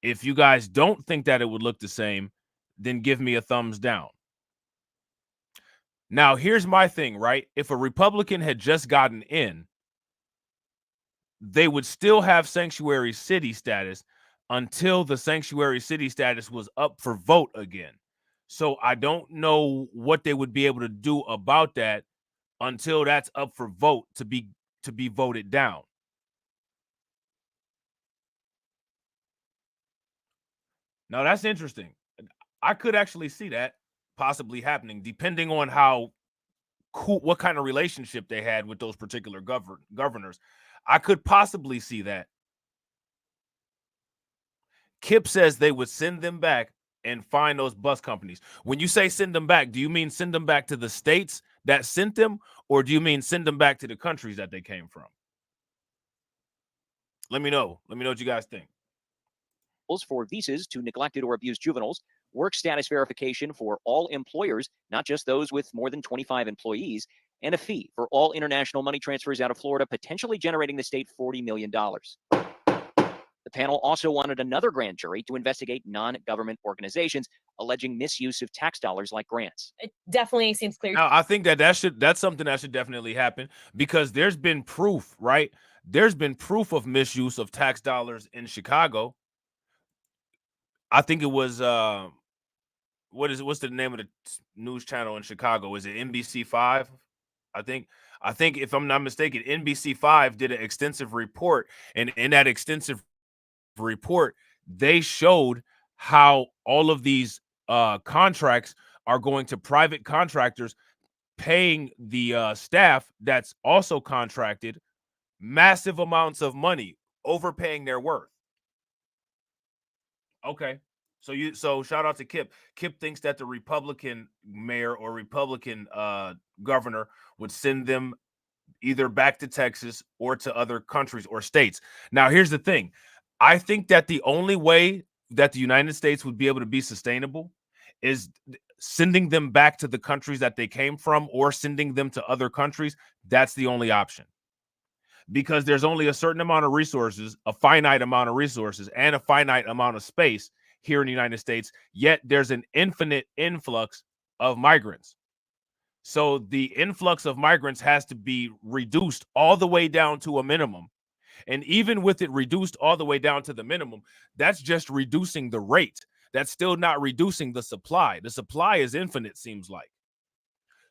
If you guys don't think that it would look the same, then give me a thumbs down. Now, here's my thing, right? If a Republican had just gotten in, they would still have sanctuary city status until the sanctuary city status was up for vote again. So I don't know what they would be able to do about that until that's up for vote to be voted down. Now that's interesting. I could actually see that possibly happening, depending on how cool, what kind of relationship they had with those particular governors. I could possibly see that. Kip says they would send them back and find those bus companies. When you say send them back, do you mean send them back to the states that sent them, or do you mean send them back to the countries that they came from? Let me know. Let me know what you guys think. For visas to neglected or abused juveniles, work status verification for all employers, not just those with more than 25 employees, and a fee for all international money transfers out of Florida, potentially generating the state $40 million. The panel also wanted another grand jury to investigate non-government organizations alleging misuse of tax dollars like grants. It definitely seems clear. Now, I think that's something that should definitely happen, because there's been proof, right? There's been proof of misuse of tax dollars in Chicago. I think it was what's the name of the news channel in Chicago? Is it NBC5? I think if I'm not mistaken, NBC5 did an extensive report, and in that extensive report, they showed how all of these contracts are going to private contractors, paying the staff that's also contracted massive amounts of money, overpaying their worth. Okay. So shout out to Kip. Kip thinks that the Republican mayor or Republican governor would send them either back to Texas or to other countries or states. Now, here's the thing. I think that the only way that the United States would be able to be sustainable is sending them back to the countries that they came from, or sending them to other countries. That's the only option, because there's only a certain amount of resources, a finite amount of resources, and a finite amount of space here in the United States, yet there's an infinite influx of migrants. So the influx of migrants has to be reduced all the way down to a minimum. And even with it reduced all the way down to the minimum, that's just reducing the rate. That's still not reducing the supply. The supply is infinite, seems like.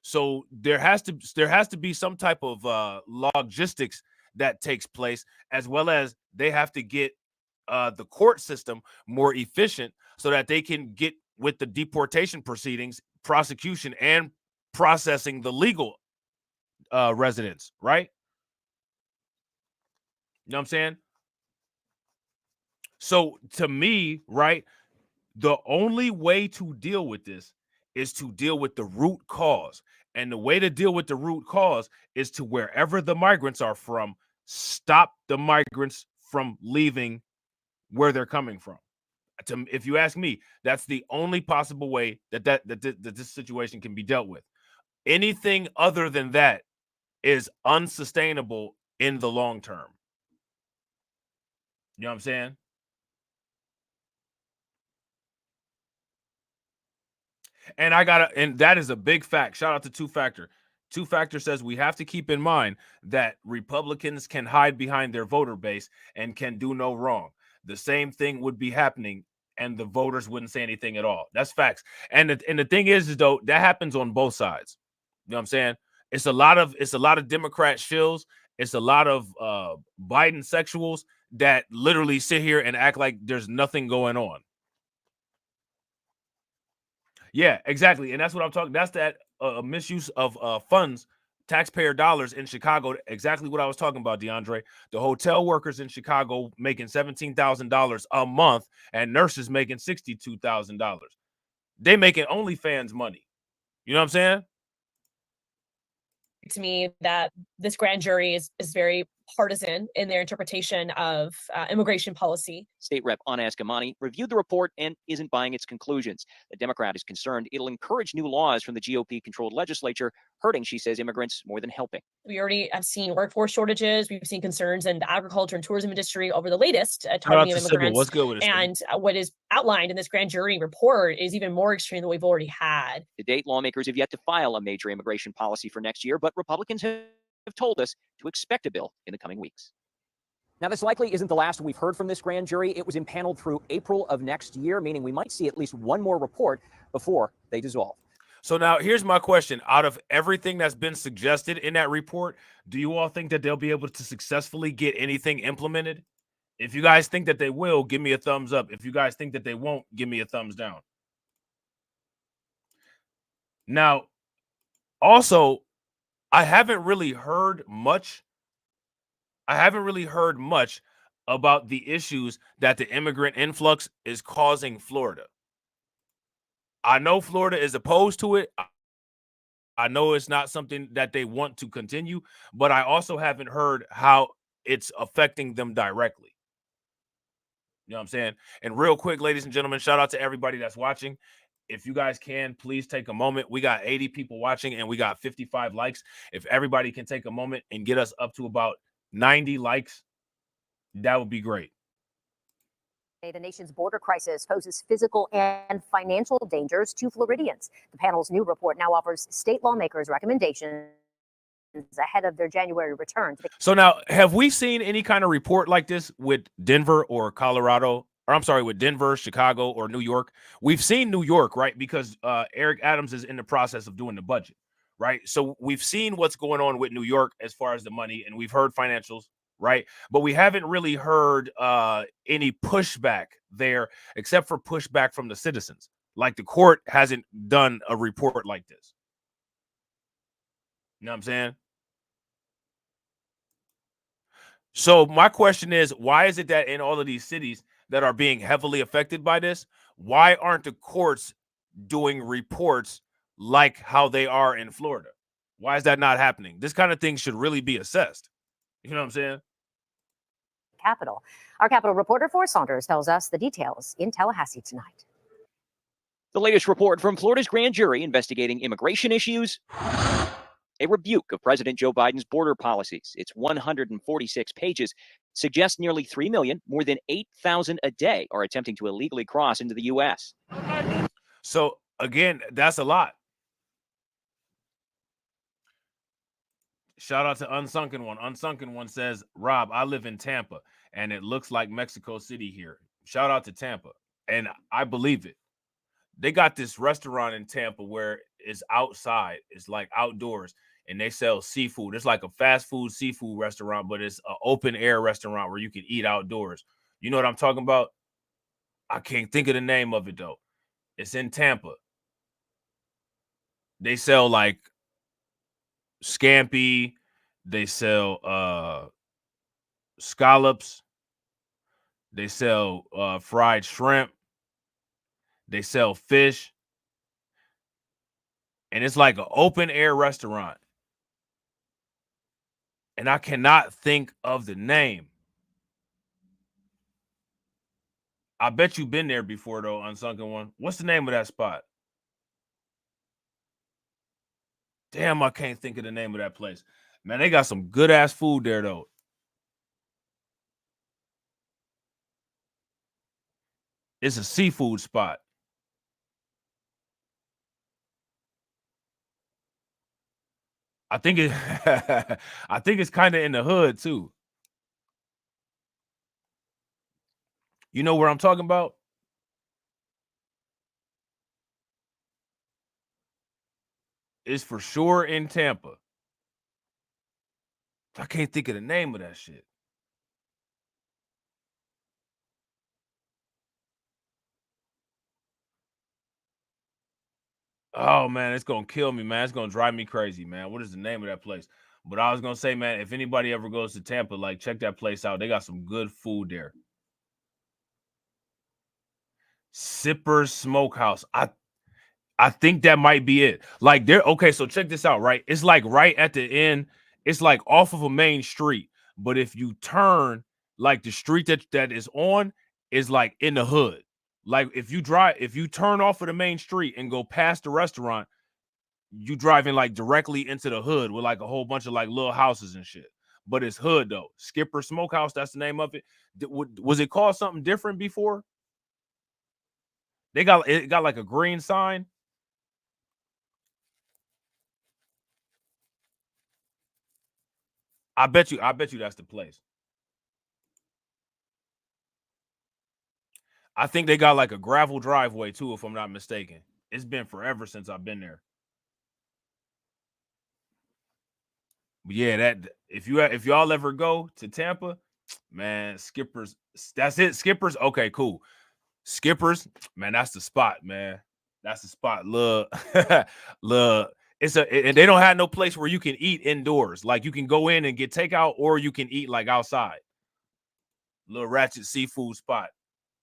So there has to be some type of logistics that takes place, as well as they have to get the court system more efficient so that they can get with the deportation proceedings, prosecution, and processing the legal residents, right? You know what I'm saying? So to me, right, the only way to deal with this is to deal with the root cause. And the way to deal with the root cause is to, wherever the migrants are from, stop the migrants from leaving where they're coming from. If you ask me, that's the only possible way that this situation can be dealt with. Anything other than that is unsustainable in the long term. You know what I'm saying? And that is a big fact. Shout out to Two Factor. Two Factor says we have to keep in mind that Republicans can hide behind their voter base and can do no wrong. The same thing would be happening, and the voters wouldn't say anything at all. That's facts. And the thing is though, that happens on both sides. You know what I'm saying? It's a lot of Democrat shills. It's a lot of Biden sexuals that literally sit here and act like there's nothing going on. Yeah, exactly. And that's what I'm talking. That's that misuse of funds, taxpayer dollars in Chicago. Exactly what I was talking about, DeAndre. The hotel workers in Chicago making $17,000 a month, and nurses making $62,000. They making OnlyFans money. You know what I'm saying? to me that this grand jury is very partisan in their interpretation of immigration policy. State Rep Anna Eskamani reviewed the report and isn't buying its conclusions. The Democrat is concerned it'll encourage new laws from the GOP-controlled legislature, hurting, she says, immigrants more than helping. We already have seen workforce shortages. We've seen concerns in the agriculture and tourism industry over the latest targeting of immigrants. What's good with it? And what is outlined in this grand jury report is even more extreme than we've already had. To date, lawmakers have yet to file a major immigration policy for next year, but Republicans have told us to expect a bill in the coming weeks. Now, this likely isn't the last we've heard from this grand jury. It was impaneled through April of next year, meaning we might see at least one more report before they dissolve. So now here's my question. Out of everything that's been suggested in that report, do you all think that they'll be able to successfully get anything implemented? If you guys think that they will, give me a thumbs up. If you guys think that they won't, give me a thumbs down. Now, also, I haven't really heard much about the issues that the immigrant influx is causing Florida. I know Florida is opposed to it. I know it's not something that they want to continue, but I also haven't heard how it's affecting them directly. You know what I'm saying? And real quick, ladies and gentlemen, shout out to everybody that's watching. If you guys can, please take a moment. We got 80 people watching and we got 55 likes. If everybody can take a moment and get us up to about 90 likes, that would be great. The nation's border crisis poses physical and financial dangers to Floridians. The panel's new report now offers state lawmakers recommendations ahead of their January return. So now, have we seen any kind of report like this with Denver or Colorado? Or I'm sorry, with Denver, Chicago, or New York? We've seen New York, right? Because Eric Adams is in the process of doing the budget, right? So we've seen what's going on with New York as far as the money, and we've heard financials, right? But we haven't really heard any pushback there, except for pushback from the citizens. Like the court hasn't done a report like this. You know what I'm saying? So my question is, why is it that in all of these cities that are being heavily affected by this, why aren't the courts doing reports like how they are in Florida? Why is that not happening? This kind of thing should really be assessed. You know what I'm saying? Capitol. Our Capitol reporter Forrest Saunders tells us the details in Tallahassee tonight. The latest report from Florida's grand jury investigating immigration issues. A rebuke of President Joe Biden's border policies. It's 146 pages. Suggests nearly 3 million, more than 8,000 a day, are attempting to illegally cross into the U.S. So, again, that's a lot. Shout out to Unsunken One. Unsunken One says, Rob, I live in Tampa, and it looks like Mexico City here. Shout out to Tampa. And I believe it. They got this restaurant in Tampa where it's outside. It's like outdoors. And they sell seafood. It's like a fast food seafood restaurant, but it's an open air restaurant where you can eat outdoors. You know what I'm talking about? I can't think of the name of it, though. It's in Tampa. They sell like scampi. They sell scallops. They sell fried shrimp. They sell fish. And it's like an open air restaurant. And I cannot think of the name. I bet you've been there before, though, Unsunken One. What's the name of that spot? Damn, I can't think of the name of that place. Man, they got some good-ass food there, though. It's a seafood spot. I think it's kind of in the hood too. You know where I'm talking about? It's for sure in Tampa. I can't think of the name of that shit. Oh, man, it's going to kill me, man. It's going to drive me crazy, man. What is the name of that place? But I was going to say, man, if anybody ever goes to Tampa, like, check that place out. They got some good food there. Sipper's Smokehouse. I think that might be it. Like they're okay. So check this out, right? It's like right at the end. It's like off of a main street, but if you turn, like the street that is on is like in the hood. Like if you turn off of the main street and go past the restaurant, you driving like directly into the hood with like a whole bunch of like little houses and shit. But it's hood though. Skipper Smokehouse, that's the name of it. Was it called something different before? It got like a green sign. I bet you that's the place. I think they got like a gravel driveway too, if I'm not mistaken. It's been forever since I've been there. But yeah, that if y'all ever go to Tampa, man, Skippers, that's it. Skippers, okay, cool. Skippers, man, that's the spot, man. That's the spot. Look, look. And they don't have no place where you can eat indoors. Like you can go in and get takeout, or you can eat like outside. Little ratchet seafood spot.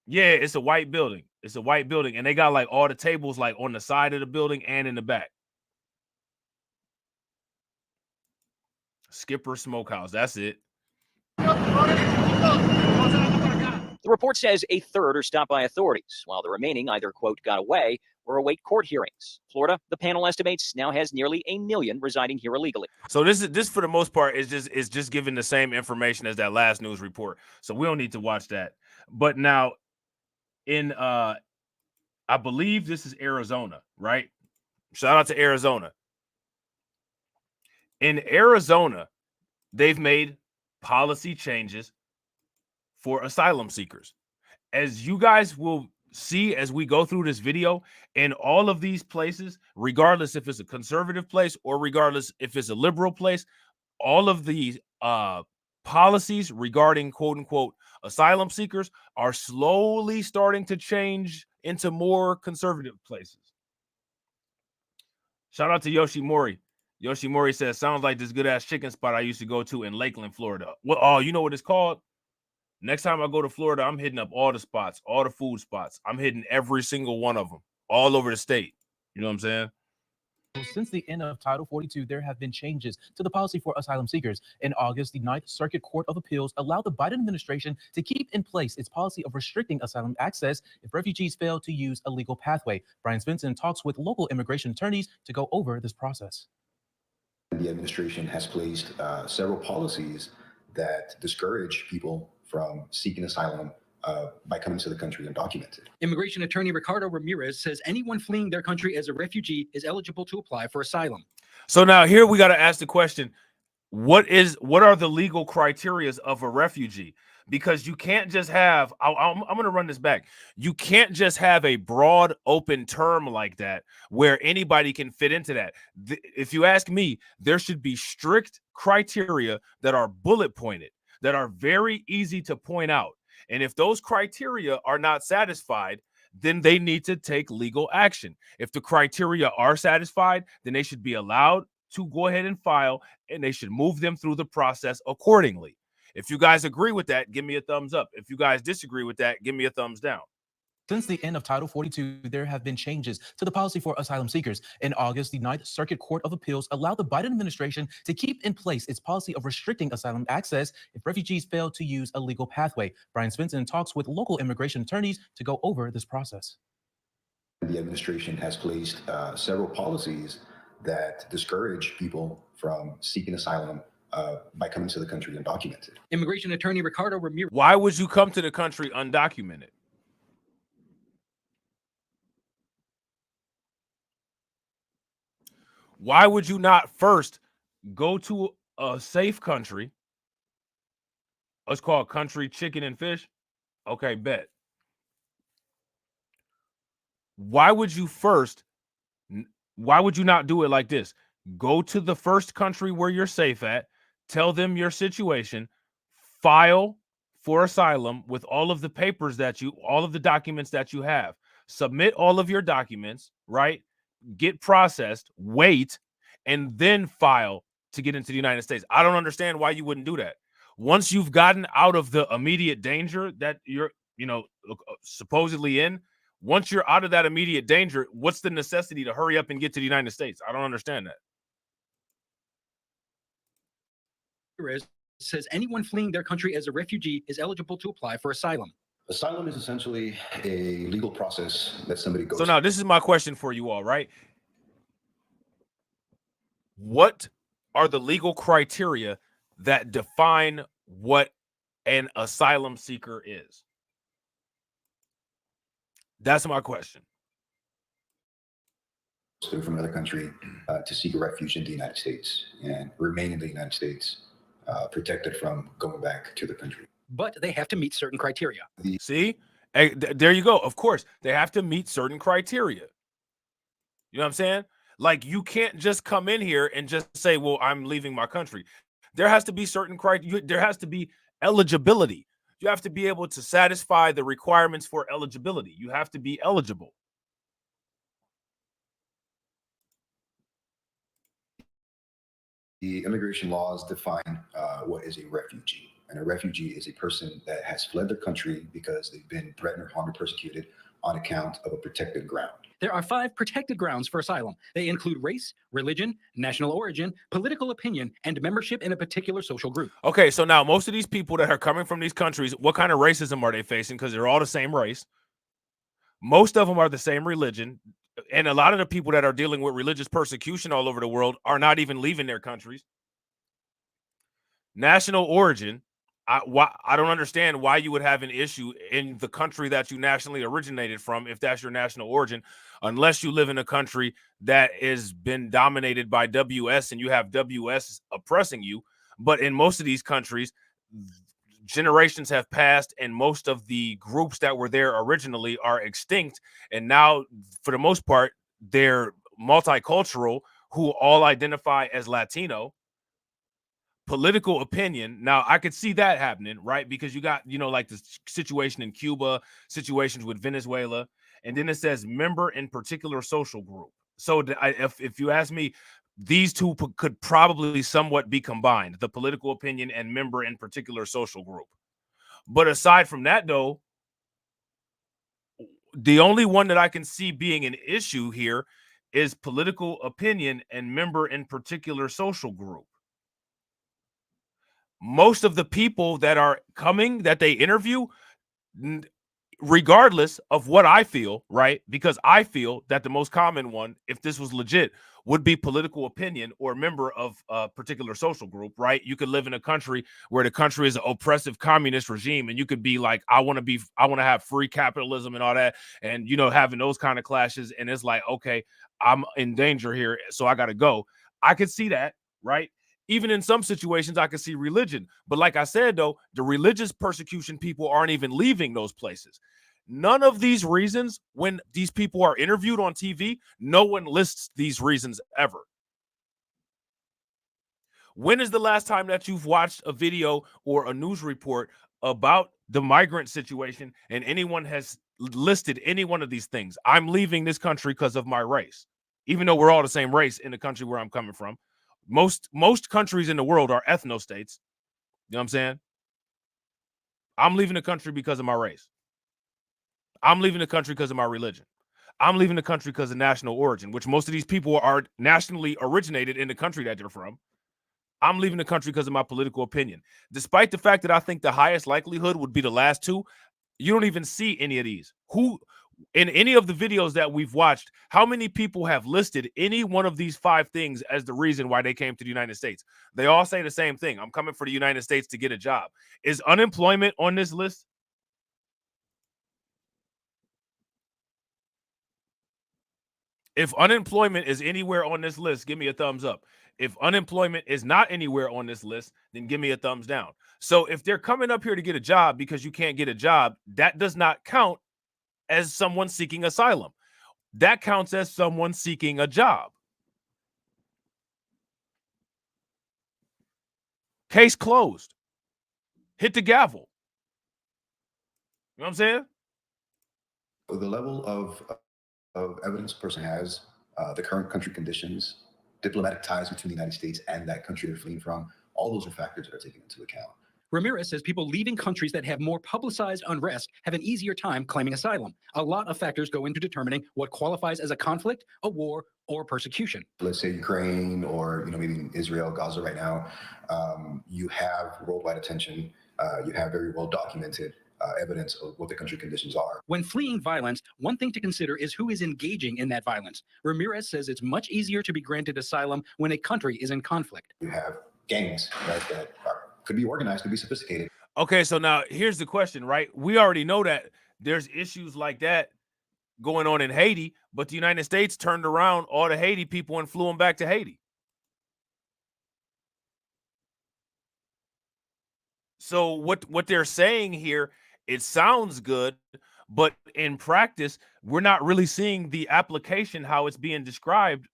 Yeah, it's a white building. It's a white building, and they got like all the tables like on the side of the building and in the back. Skipper Smokehouse. That's it. The report says a third are stopped by authorities, while the remaining either, quote, got away or await court hearings. Florida, the panel estimates, now has nearly 1 million residing here illegally. So this for the most part is just giving the same information as that last news report. So we don't need to watch that. But now in I believe this is Arizona, right? Shout out to Arizona. In Arizona, they've made policy changes for asylum seekers. As you guys will see as we go through this video, in all of these places, regardless if it's a conservative place or regardless if it's a liberal place, all of these policies regarding quote unquote asylum seekers are slowly starting to change into more conservative places. Shout out to Yoshimori. Yoshimori says, sounds like this good ass chicken spot I used to go to in Lakeland, Florida. Well, oh, you know what it's called? Next time I go to Florida, I'm hitting up all the spots, all the food spots. I'm hitting every single one of them all over the state. You know what I'm saying? Since the end of Title 42, there have been changes to the policy for asylum seekers. In August, the Ninth Circuit Court of Appeals allowed the Biden administration to keep in place its policy of restricting asylum access if refugees fail to use a legal pathway. Brian Svensson talks with local immigration attorneys to go over this process. The administration has placed several policies that discourage people from seeking asylum by coming to the country undocumented. Immigration attorney Ricardo Ramirez says anyone fleeing their country as a refugee is eligible to apply for asylum. So now here we got to ask the question, what are the legal criteria of a refugee? Because you can't just have, I'm going to run this back. You can't just have a broad open term like that where anybody can fit into that. If you ask me, there should be strict criteria that are bullet pointed, that are very easy to point out. And if those criteria are not satisfied, then they need to take legal action. If the criteria are satisfied, then they should be allowed to go ahead and file, and they should move them through the process accordingly. If you guys agree with that, give me a thumbs up. If you guys disagree with that, give me a thumbs down. Since the end of Title 42, there have been changes to the policy for asylum seekers. In August, the Ninth Circuit Court of Appeals allowed the Biden administration to keep in place its policy of restricting asylum access if refugees fail to use a legal pathway. Brian Svensson talks with local immigration attorneys to go over this process. The administration has placed several policies that discourage people from seeking asylum by coming to the country undocumented. Immigration attorney Ricardo Ramirez. Why would you come to the country undocumented? Why would you not first go to a safe country? It's called country chicken and fish. Okay, bet. Why would you not do it like this? Go to the first country where you're safe at, tell them your situation, file for asylum with all of the papers all of the documents that you have, submit all of your documents, right? Get processed, wait, and then file to get into the United States. I don't understand why you wouldn't do that. Once you've gotten out of the immediate danger that you're, supposedly in, Once you're out of that immediate danger, what's the necessity to hurry up and get to the United States? I don't understand that. Says anyone fleeing their country as a refugee is eligible to apply for asylum. Asylum is essentially a legal process that somebody goes So now this is my question for you all, right? What are the legal criteria that define what an asylum seeker is? That's my question. through from another country to seek refuge in the United States and remain in the United States, protected from going back to the country. But they have to meet certain criteria. See? Hey, there you go. Of course, they have to meet certain criteria. You know what I'm saying? Like, you can't just come in here and just say, well, I'm leaving my country. There has to be certain criteria. There has to be eligibility. You have to be able to satisfy the requirements for eligibility. You have to be eligible. The immigration laws define what is a refugee. And a refugee is a person that has fled their country because they've been threatened or harmed or persecuted on account of a protected ground. There are 5 protected grounds for asylum. They include race, religion, national origin, political opinion, and membership in a particular social group. Okay, so now most of these people that are coming from these countries, what kind of racism are they facing? Because they're all the same race. Most of them are the same religion. And a lot of the people that are dealing with religious persecution all over the world are not even leaving their countries. National origin. I don't understand why you would have an issue in the country that you nationally originated from if that's your national origin, unless you live in a country that has been dominated by WS and you have WS oppressing you. But in most of these countries, generations have passed and most of the groups that were there originally are extinct. And now, for the most part, they're multicultural, who all identify as Latino. Political opinion. Now, I could see that happening, right? Because you got, like the situation in Cuba, situations with Venezuela, and then it says member in particular social group. So if you ask me, these two could probably somewhat be combined, the political opinion and member in particular social group. But aside from that, though, the only one that I can see being an issue here is political opinion and member in particular social group. Most of the people that are coming that they interview, regardless of what I feel, right? Because I feel that the most common one, if this was legit, would be political opinion or member of a particular social group, right? You could live in a country where the country is an oppressive communist regime, and you could be like, I want to have free capitalism and all that, and having those kind of clashes, and it's like, okay, I'm in danger here, so I got to go. I could see that, right? Even in some situations, I can see religion. But like I said, though, the religious persecution people aren't even leaving those places. None of these reasons, when these people are interviewed on TV, no one lists these reasons ever. When is the last time that you've watched a video or a news report about the migrant situation and anyone has listed any one of these things? I'm leaving this country because of my race, even though we're all the same race in the country where I'm coming from. Most countries in the world are ethno-states. You know what I'm saying? I'm leaving the country because of my race. I'm leaving the country because of my religion. I'm leaving the country because of national origin, which most of these people are nationally originated in the country that they're from. I'm leaving the country because of my political opinion. Despite the fact that I think the highest likelihood would be the last two, you don't even see any of these. Who, in any of the videos that we've watched, how many people have listed any one of these 5 things as the reason why they came to the United States? They all say the same thing. I'm coming for the United States to get a job. Is unemployment on this list? If unemployment is anywhere on this list, give me a thumbs up. If unemployment is not anywhere on this list, then give me a thumbs down. So if they're coming up here to get a job because you can't get a job, that does not count as someone seeking asylum. That counts as someone seeking a job. Case closed. Hit the gavel. You know what I'm saying? The level of evidence a person has, the current country conditions, diplomatic ties between the United States and that country they're fleeing from, all those are factors that are taken into account. Ramirez says people leaving countries that have more publicized unrest have an easier time claiming asylum. A lot of factors go into determining what qualifies as a conflict, a war, or persecution. Let's say Ukraine or maybe Israel, Gaza right now, you have worldwide attention. You have very well documented evidence of what the country conditions are. When fleeing violence, one thing to consider is who is engaging in that violence. Ramirez says it's much easier to be granted asylum when a country is in conflict. You have gangs, right, that could be organized, could be sophisticated. Okay, so now here's the question, right? We already know that there's issues like that going on in Haiti, but the United States turned around all the Haiti people and flew them back to Haiti. So what they're saying here, it sounds good, but in practice, we're not really seeing the application how it's being described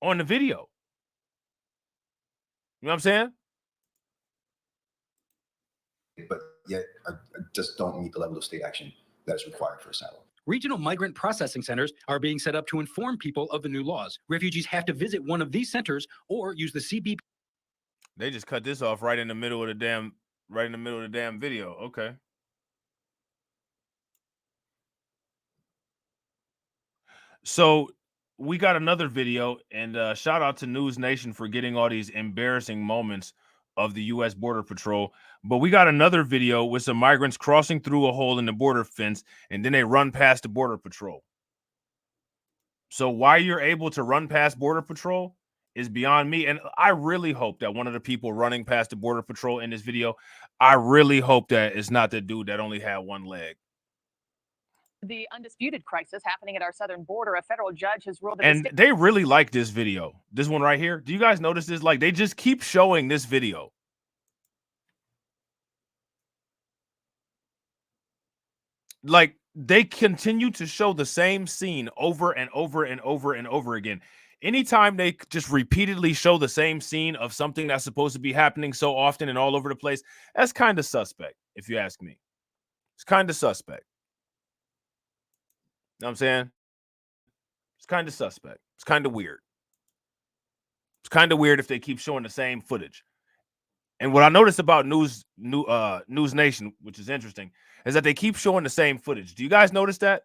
on the video. You know what I'm saying? But yet just don't meet the level of state action that is required for asylum. Regional migrant processing centers are being set up to inform people of the new laws. Refugees have to visit one of these centers or use the CBP. They just cut this off right in the middle of the damn video. Okay. So we got another video, and shout out to News Nation for getting all these embarrassing moments of the U.S. Border Patrol. But we got another video with some migrants crossing through a hole in the border fence, and then they run past the Border Patrol. So why you're able to run past Border Patrol is beyond me. And I really hope that one of the people running past the Border Patrol in this video, I really hope that it's not the dude that only had one leg. The undisputed crisis happening at our southern border, a federal judge has ruled that And they really like this video. This one right here. Do you guys notice this? Like, they just keep showing this video. Like, they continue to show the same scene over and over and over and over again. Anytime they just repeatedly show the same scene of something that's supposed to be happening so often and all over the place, that's kind of suspect, if you ask me. It's kind of suspect. You know what I'm saying? It's kind of suspect. It's kind of weird. It's kind of weird if they keep showing the same footage. And what I noticed about News Nation, which is interesting, is that they keep showing the same footage. Do you guys notice that?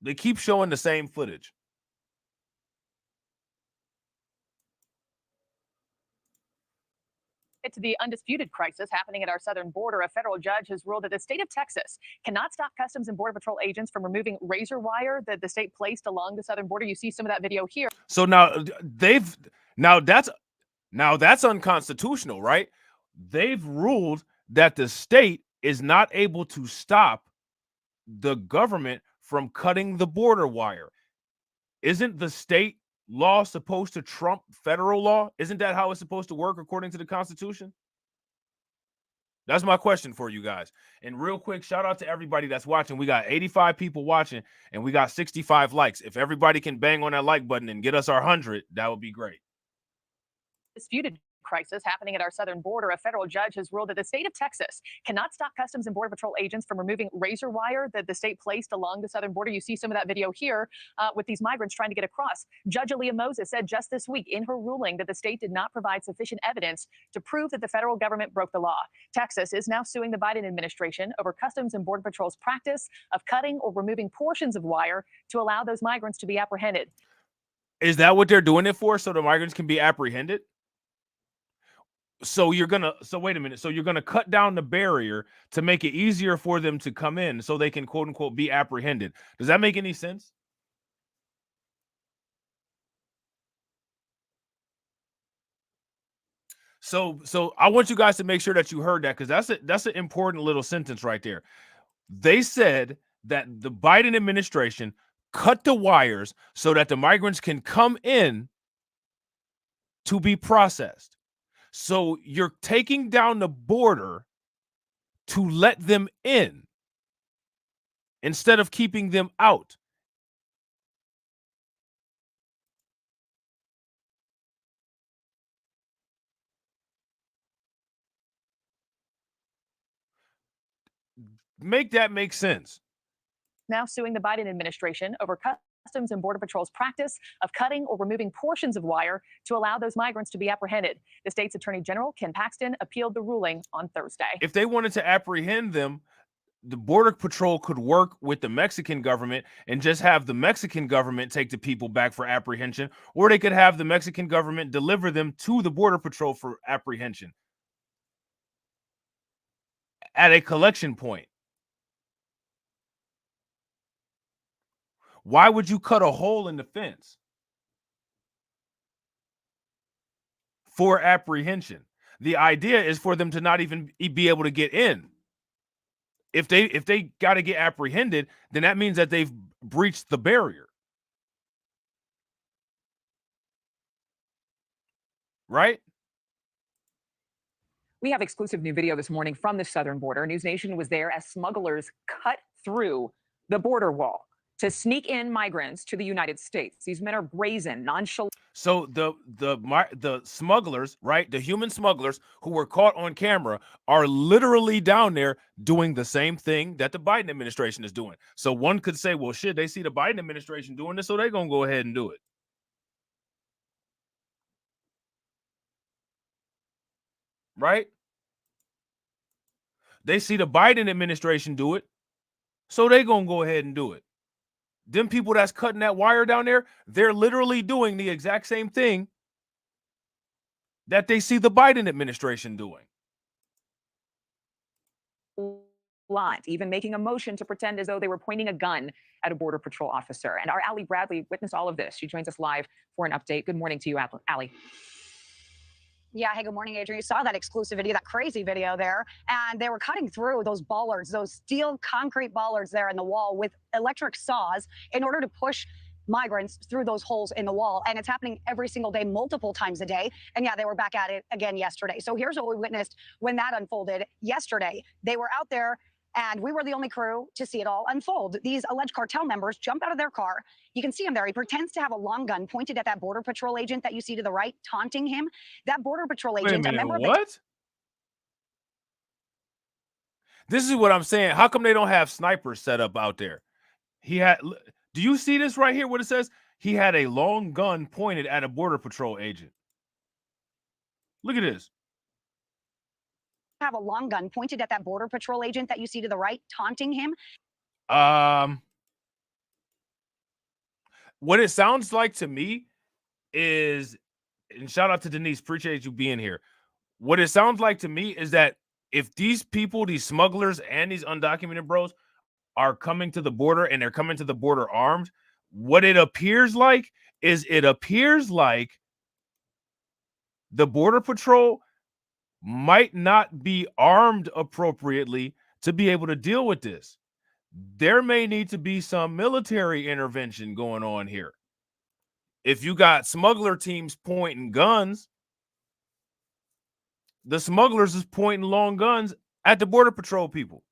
They keep showing the same footage. To the undisputed crisis happening at our southern border, a federal judge has ruled that the state of Texas cannot stop Customs and Border Patrol agents from removing razor wire that the state placed along the southern border. You see some of that video here. So now that's unconstitutional, right? They've ruled that the state is not able to stop the government from cutting the border wire. Isn't the state law supposed to trump federal law? Isn't that how it's supposed to work according to the Constitution? That's my question for you guys. And real quick, shout out to everybody that's watching. We got 85 people watching and we got 65 likes. If everybody can bang on that like button and get us our 100, that would be great. Disputed crisis happening at our southern border, a federal judge has ruled that the state of Texas cannot stop Customs and Border Patrol agents from removing razor wire that the state placed along the southern border. You see some of that video here with these migrants trying to get across. Judge Aaliyah Moses said just this week in her ruling that the state did not provide sufficient evidence to prove that the federal government broke the law. Texas is now suing the Biden administration over Customs and Border Patrol's practice of cutting or removing portions of wire to allow those migrants to be apprehended. Is that what they're doing it for? So the migrants can be apprehended? So wait a minute. So you're going to cut down the barrier to make it easier for them to come in so they can quote unquote be apprehended. Does that make any sense? So I want you guys to make sure that you heard that, because that's an important little sentence right there. They said that the Biden administration cut the wires so that the migrants can come in to be processed. So you're taking down the border to let them in instead of keeping them out. Make that make sense. Now suing the Biden administration over Customs and Border Patrol's practice of cutting or removing portions of wire to allow those migrants to be apprehended. The state's Attorney General, Ken Paxton, appealed the ruling on Thursday. If they wanted to apprehend them, the Border Patrol could work with the Mexican government and just have the Mexican government take the people back for apprehension, or they could have the Mexican government deliver them to the Border Patrol for apprehension at a collection point. Why would you cut a hole in the fence for apprehension? The idea is for them to not even be able to get in. If they got to get apprehended, then that means that they've breached the barrier. Right? We have exclusive new video this morning from the southern border. News Nation was there as smugglers cut through the border wall to sneak in migrants to the United States. These men are brazen, nonchalant. So the smugglers, right, the human smugglers who were caught on camera are literally down there doing the same thing that the Biden administration is doing. So one could say, well, shit, they see the Biden administration doing this, so they're going to go ahead and do it. Right? They see the Biden administration do it, so they're going to go ahead and do it. Them people that's cutting that wire down there, they're literally doing the exact same thing that they see the Biden administration doing. Even making a motion to pretend as though they were pointing a gun at a Border Patrol officer. And our Allie Bradley witnessed all of this. She joins us live for an update. Good morning to you, Allie. Yeah, hey, good morning, Adrian. You saw that exclusive video, that crazy video there, and they were cutting through those bollards, those steel concrete bollards there in the wall with electric saws in order to push migrants through those holes in the wall. And it's happening every single day, multiple times a day. And yeah, they were back at it again yesterday. So here's what we witnessed when that unfolded yesterday. They were out there, and we were the only crew to see it all unfold. These alleged cartel members jump out of their car. You can see him there. He pretends to have a long gun pointed at that Border Patrol agent that you see to the right, taunting him. That Border Patrol agent, Wait a a member minute, of the what? This is what I'm saying. How come they don't have snipers set up out there? Do you see this right here? What it says? He had a long gun pointed at a Border Patrol agent. Look at this. have a long gun pointed at that Border Patrol agent that you see to the right, taunting him. What it sounds like to me is, and shout out to Denise, appreciate you being here. What it sounds like to me is that if these people, these smugglers and these undocumented bros are coming to the border and they're coming to the border armed, what it appears like is the Border Patrol might not be armed appropriately to be able to deal with this. There may need to be some military intervention going on here. If you got smuggler teams pointing guns, the smugglers is pointing long guns at the Border Patrol people.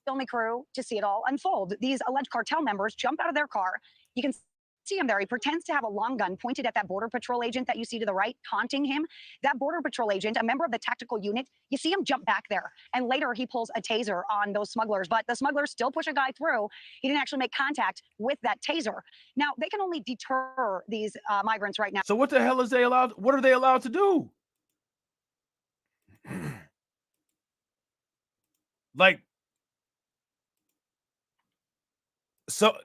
The only crew to see it all unfold. These alleged cartel members jump out of their car. You can see him there. He pretends to have a long gun pointed at that Border Patrol agent that you see to the right, taunting him. That Border Patrol agent, a member of the tactical unit, you see him jump back there. And later he pulls a taser on those smugglers, but the smugglers still push a guy through. He didn't actually make contact with that taser. Now, they can only deter these migrants right now. So what the hell is they allowed? What are they allowed to do? Like, so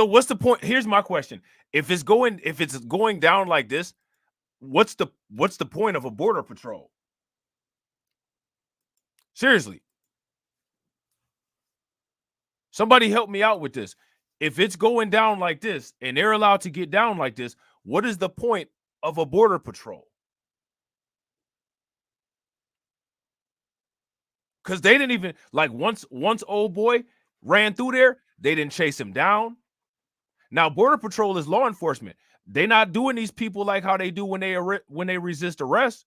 what's the point? Here's my question. If it's going down like this, what's the point of a Border Patrol? Seriously. Somebody help me out with this. If it's going down like this and they're allowed to get down like this, what is the point of a Border Patrol? Because they didn't even, like, once old boy ran through there, they didn't chase him down. Now, Border Patrol is law enforcement. They're not doing these people like how they do when they resist arrest.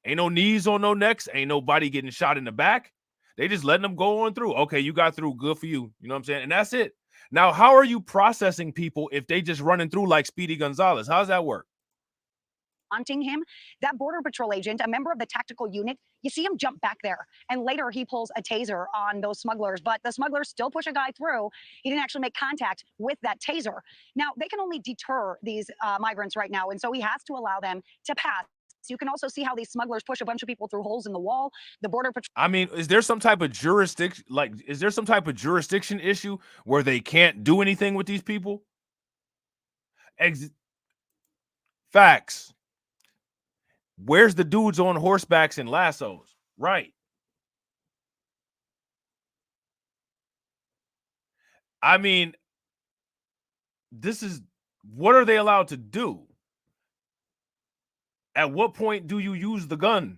Ain't no knees on no necks. Ain't nobody getting shot in the back. They just letting them go on through. Okay, you got through. Good for you. You know what I'm saying? And that's it. Now, how are you processing people if they just running through like Speedy Gonzalez? How's that work? taunting him. That Border Patrol agent, a member of the tactical unit, you see him jump back there. And later he pulls a taser on those smugglers, but the smugglers still push a guy through. He didn't actually make contact with that taser. Now, they can only deter these migrants right now, and so he has to allow them to pass. You can also see how these smugglers push a bunch of people through holes in the wall. The Border Patrol. I mean, is there some type of jurisdiction, is there some type of jurisdiction issue where they can't do anything with these people? Facts. Where's the dudes on horsebacks and lassos? Right. I mean, what are they allowed to do? At what point do you use the gun?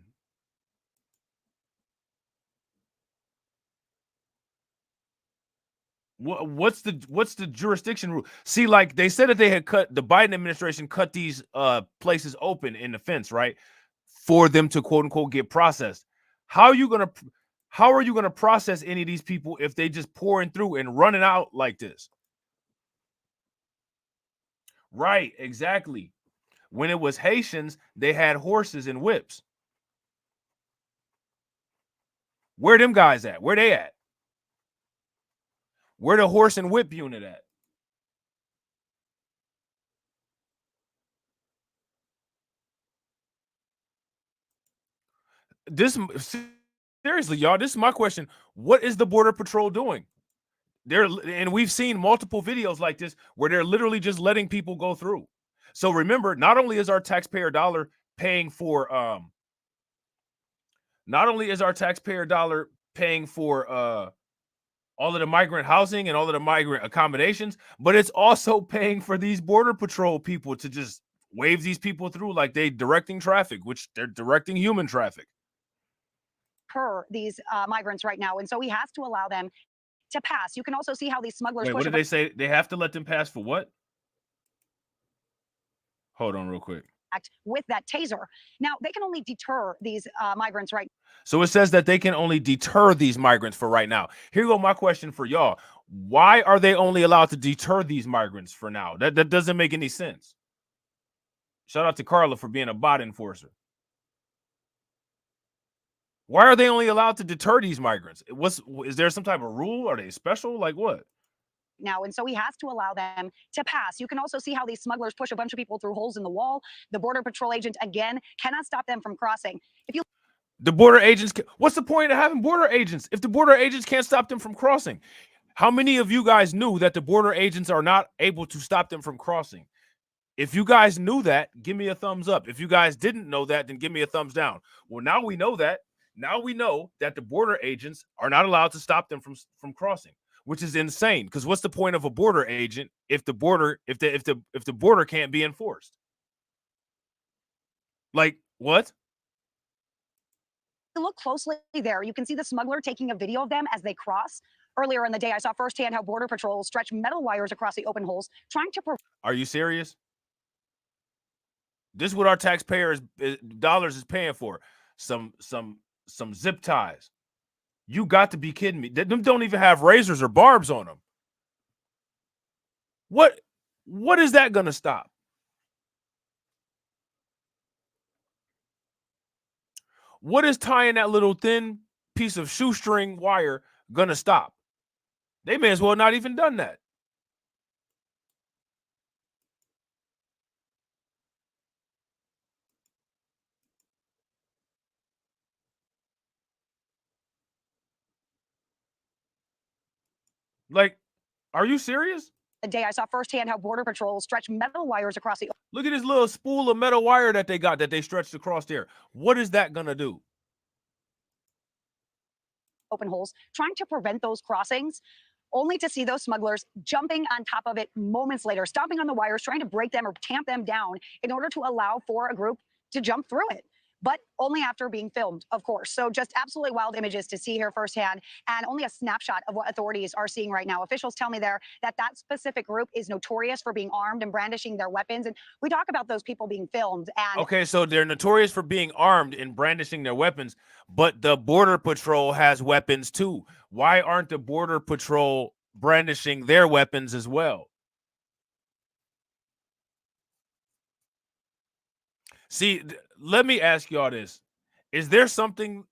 What's the jurisdiction rule? See, like they said that they had the Biden administration cut these places open in the fence, right? For them to quote unquote get processed. How are you gonna process any of these people if they just pouring through and running out like this? Right, exactly. When it was Haitians, they had horses and whips. Where them guys at? Where they at? Where the horse and whip unit at? Seriously, y'all, this is my question. What is the Border Patrol doing? And we've seen multiple videos like this where they're literally just letting people go through. So remember, not only is our taxpayer dollar paying for all of the migrant housing and all of the migrant accommodations, but it's also paying for these Border Patrol people to just wave these people through like they directing traffic, which they're directing human traffic. These migrants right now, and so he has to allow them to pass. You can also see how these smugglers. Wait, what did they say? They have to let them pass for what? Hold on real quick. With that taser. Now, they can only deter these migrants right. So it says that they can only deter these migrants for right now. Here go my question for y'all. Why are they only allowed to deter these migrants for now? That doesn't make any sense. Shout out to Carla for being a bot enforcer. Why are they only allowed to deter these migrants? Is there some type of rule? Are they special? Like what? Now, and so he has to allow them to pass. You can also see how these smugglers push a bunch of people through holes in the wall. The Border Patrol agent, again, cannot stop them from crossing. The border agents, what's the point of having border agents if the border agents can't stop them from crossing? How many of you guys knew that the border agents are not able to stop them from crossing? If you guys knew that, give me a thumbs up. If you guys didn't know that, then give me a thumbs down. Well, now we know that. Now we know that the border agents are not allowed to stop them from crossing, which is insane. Because what's the point of a border agent if the border can't be enforced? Like what? Look closely there. You can see the smuggler taking a video of them as they cross. Earlier in the day, I saw firsthand how Border Patrol stretched metal wires across the open holes, trying to. Are you serious? This is what our taxpayers dollars is paying for. Some zip ties. You got to be kidding me. Them don't even have razors or barbs on them. What is that going to stop? What is tying that little thin piece of shoestring wire going to stop? They may as well not even done that. Like, are you serious? The day I saw firsthand how Border Patrol stretched metal wires across the. Look at this little spool of metal wire that they stretched across there. What is that going to do? Open holes, trying to prevent those crossings, only to see those smugglers jumping on top of it moments later, stomping on the wires, trying to break them or tamp them down in order to allow for a group to jump through it. But only after being filmed, of course. So just absolutely wild images to see here firsthand, and only a snapshot of what authorities are seeing right now. Officials tell me there that specific group is notorious for being armed and brandishing their weapons. And we talk about those people being filmed. And okay, so they're notorious for being armed and brandishing their weapons, but the Border Patrol has weapons too. Why aren't the Border Patrol brandishing their weapons as well? See, let me ask y'all this. Is there something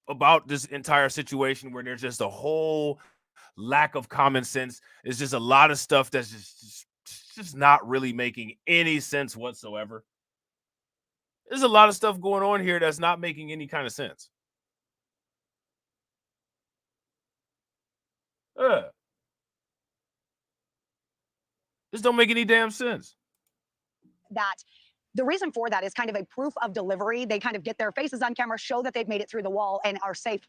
about this entire situation where there's just a whole lack of common sense? It's just a lot of stuff that's just not really making any sense whatsoever. There's a lot of stuff going on here that's not making any kind of sense. This don't make any damn sense. That the reason for that is kind of a proof of delivery. They kind of get their faces on camera, show that they've made it through the wall and are safe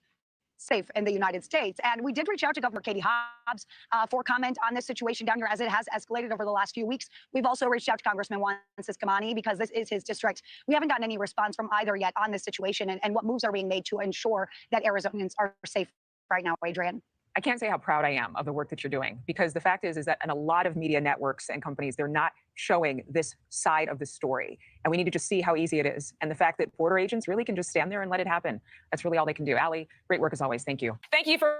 in the United States. And we did reach out to Governor Katie Hobbs for comment on this situation down here as it has escalated over the last few weeks. We've also reached out to Congressman Juan Ciscomani because this is his district. We haven't gotten any response from either yet on this situation and what moves are being made to ensure that Arizonans are safe right now, Adrian. I can't say how proud I am of the work that you're doing, because the fact is that in a lot of media networks and companies, they're not showing this side of the story. And we need to just see how easy it is. And the fact that border agents really can just stand there and let it happen. That's really all they can do. Allie, great work as always. Thank you. Thank you for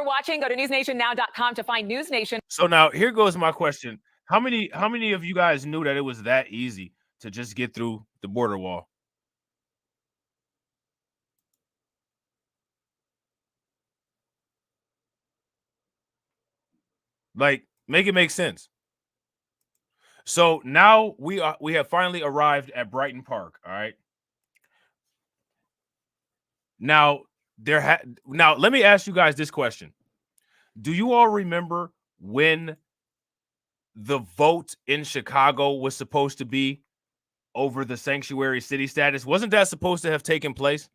watching. Go to newsnationnow.com to find News Nation. So now here goes my question. How many of you guys knew that it was that easy to just get through the border wall? Like, make it make sense. So now we have finally arrived at Brighton Park. All right. Now let me ask you guys this question. Do you all remember when the vote in Chicago was supposed to be over the sanctuary city status? Wasn't that supposed to have taken place?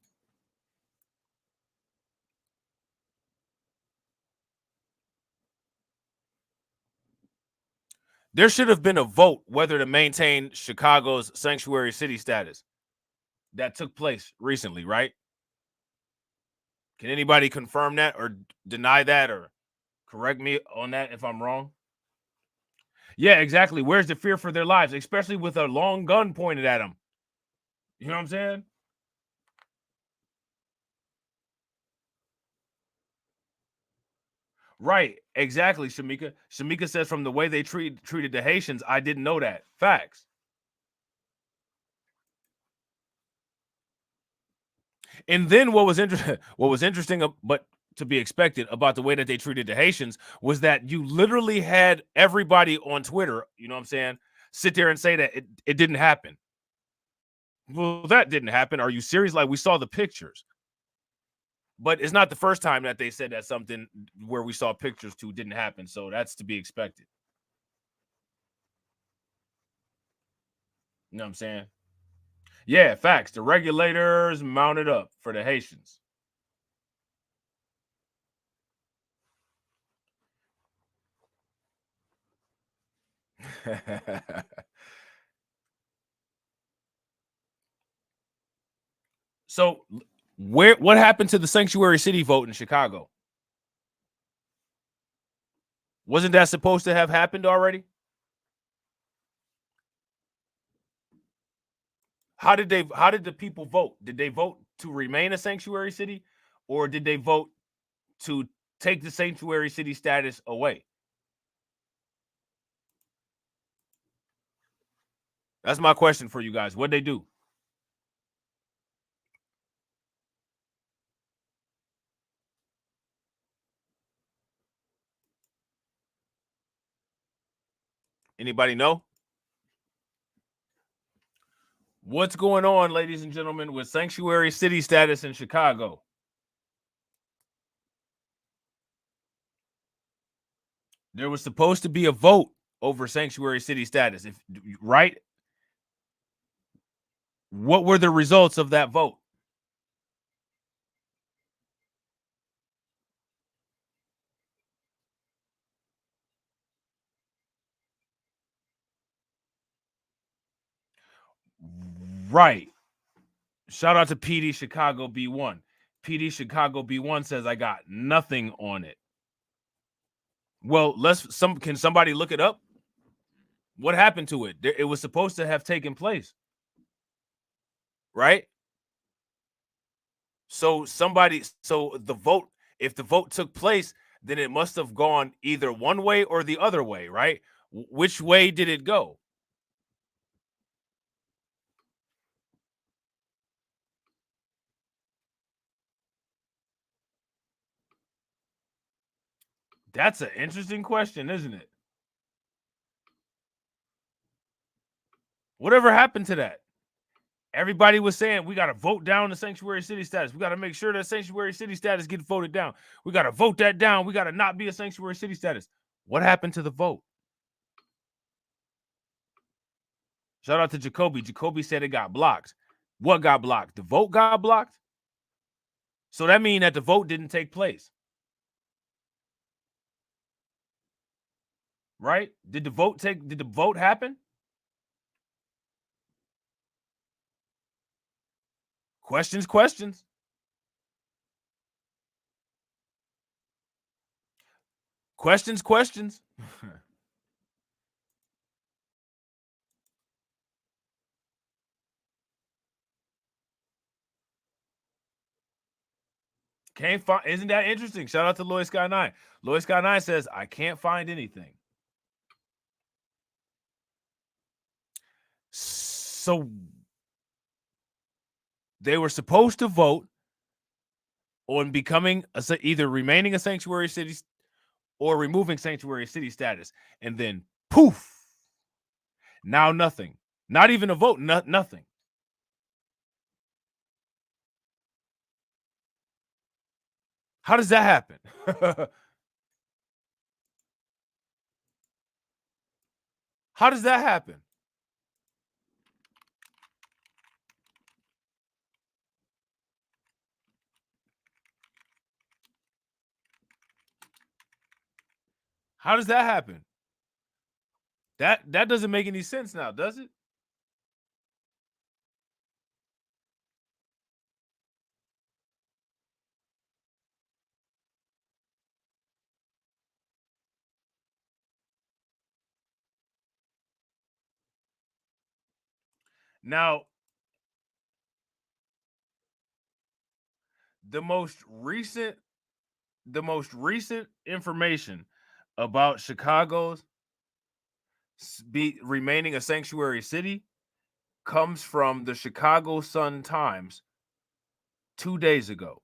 There should have been a vote whether to maintain Chicago's sanctuary city status. That took place recently, right? Can anybody confirm that or deny that or correct me on that if I'm wrong? Yeah, exactly. Where's the fear for their lives, especially with a long gun pointed at them? You know what I'm saying? Right, exactly, Shamika. Shamika says from the way they treated the Haitians, I didn't know that. Facts. And then what was interesting, but to be expected about the way that they treated the Haitians was that you literally had everybody on Twitter, you know what I'm saying, sit there and say that it didn't happen. Well, that didn't happen. Are you serious? Like, we saw the pictures. But it's not the first time that they said that something where we saw pictures to didn't happen. So that's to be expected. You know what I'm saying? Yeah, facts. The regulators mounted up for the Haitians. So what happened to the sanctuary city vote in Chicago? Wasn't that supposed to have happened already? How did the people vote? Did they vote to remain a sanctuary city, or did they vote to take the sanctuary city status away? That's my question for you guys. What'd they do? Anybody know? What's going on, ladies and gentlemen, with sanctuary city status in Chicago? There was supposed to be a vote over sanctuary city status, right? What were the results of that vote? Right. Shout out to PD Chicago B1. PD Chicago B1 says I got nothing on it. Well, can somebody look it up? What happened to it? It was supposed to have taken place. Right? So the vote, if the vote took place, then it must have gone either one way or the other way, right? Which way did it go? That's an interesting question, isn't it? Whatever happened to that? Everybody was saying we got to vote down the sanctuary city status. We got to make sure that sanctuary city status gets voted down. We got to vote that down. We got to not be a sanctuary city status. What happened to the vote? Shout out to Jacoby. Jacoby said it got blocked. What got blocked? The vote got blocked? So that means that the vote didn't take place. Right? Did the vote happen? Questions. Questions. Can't find. Isn't that interesting? Shout out to Lloyd Sky 9. Lloyd Sky 9 says, I can't find anything. So they were supposed to vote on becoming either remaining a sanctuary city or removing sanctuary city status. And then poof, now nothing. Not even a vote, nothing. How does that happen? How does that happen? How does that happen? That doesn't make any sense now, does it? Now, the most recent information about Chicago's remaining a sanctuary city comes from the Chicago Sun-Times 2 days ago.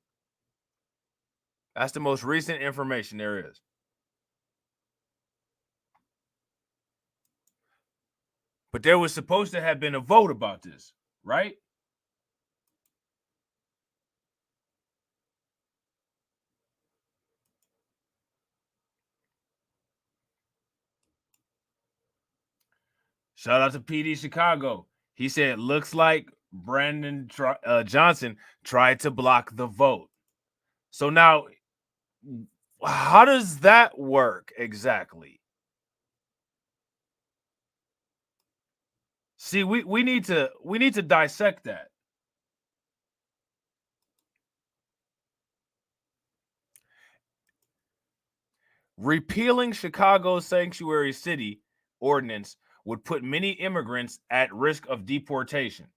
That's the most recent information there is. But there was supposed to have been a vote about this, right? Shout out to PD Chicago. He said, looks like Brandon Johnson tried to block the vote. So now, how does that work exactly? See, we need to dissect that. Repealing Chicago's sanctuary city ordinance would put many immigrants at risk of deportation.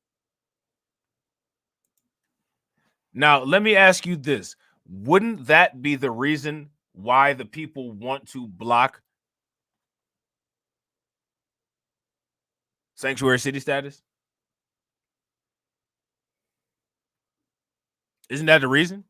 Now, let me ask you this. Wouldn't that be the reason why the people want to block sanctuary city status? Isn't that the reason?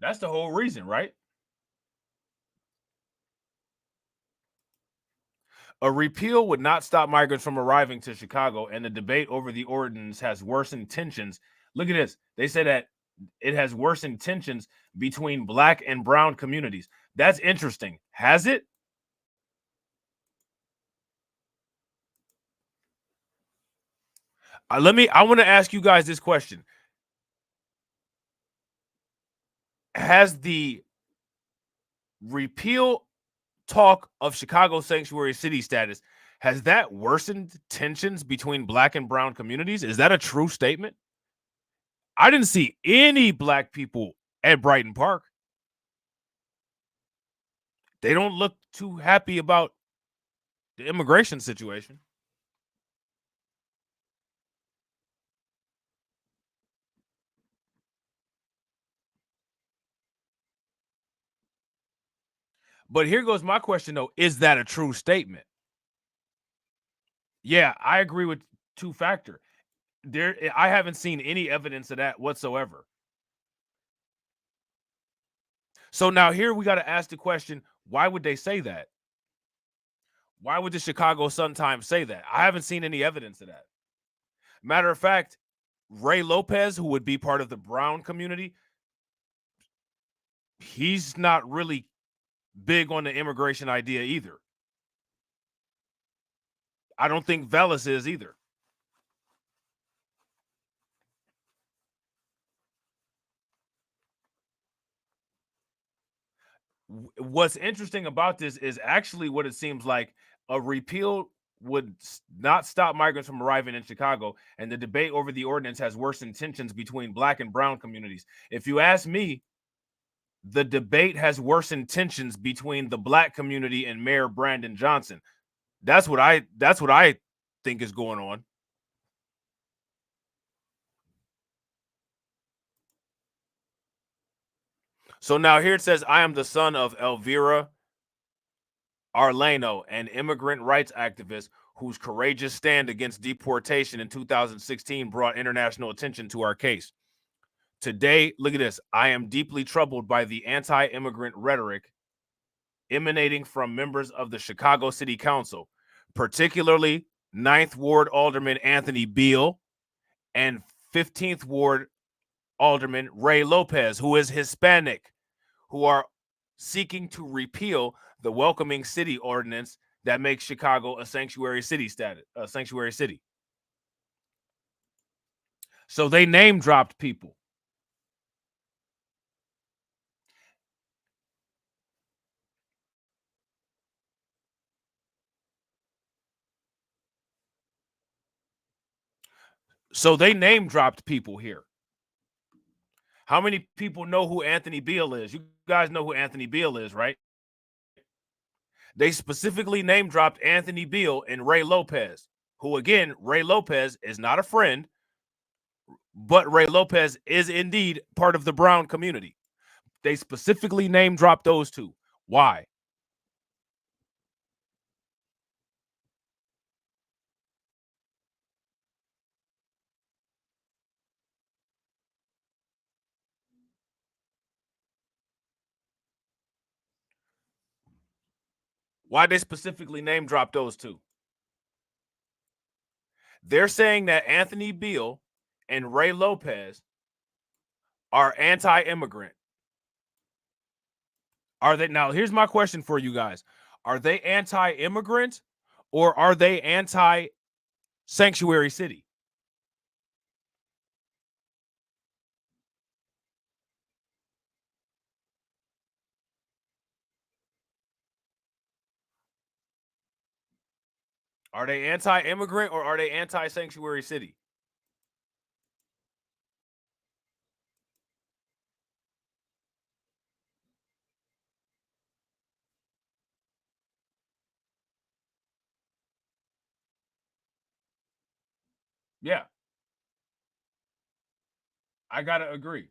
That's the whole reason, right? A repeal would not stop migrants from arriving to Chicago, and the debate over the ordinance has worsened tensions. Look at this. They say that it has worsened tensions between Black and brown communities. That's interesting. Has it? I want to ask you guys this question. Has the repeal talk of Chicago sanctuary city status, has that worsened tensions between Black and brown communities? Is that a true statement? I didn't see any Black people at Brighton Park. They don't look too happy about the immigration situation. But here goes my question, though. Is that a true statement? Yeah, I agree with two factor. I haven't seen any evidence of that whatsoever. So now here we got to ask the question, why would they say that? Why would the Chicago Sun-Times say that? I haven't seen any evidence of that. Matter of fact, Ray Lopez, who would be part of the Brown community, he's not really big on the immigration idea either. I don't think Velas is either. What's interesting about this is actually what it seems like a repeal would not stop migrants from arriving in Chicago, and the debate over the ordinance has worsened tensions between Black and Brown communities. If you ask me, the debate has worsened tensions between the Black community and Mayor Brandon Johnson. That's what I think is going on. So now here it says, I am the son of Elvira Arleno, an immigrant rights activist whose courageous stand against deportation in 2016 brought international attention to our case. Today, look at this. I am deeply troubled by the anti-immigrant rhetoric emanating from members of the Chicago City Council, particularly 9th Ward Alderman Anthony Beale and 15th Ward Alderman Ray Lopez, who is Hispanic, who are seeking to repeal the welcoming city ordinance that makes Chicago a sanctuary city So they name dropped people. So they name dropped people here. How many people know who Anthony Beale is? You guys know who Anthony Beale is, right? They specifically name dropped Anthony Beale and Ray Lopez, who, again, Ray Lopez is not a friend, but Ray Lopez is indeed part of the Brown community. They specifically name dropped those two. Why? Why they specifically name drop those two? They're saying that Anthony Beale and Ray Lopez are anti-immigrant. Are they? Now, here's my question for you guys. Are they anti-immigrant or are they anti-sanctuary city? Are they anti-immigrant or are they anti-sanctuary city? Yeah. I got to agree.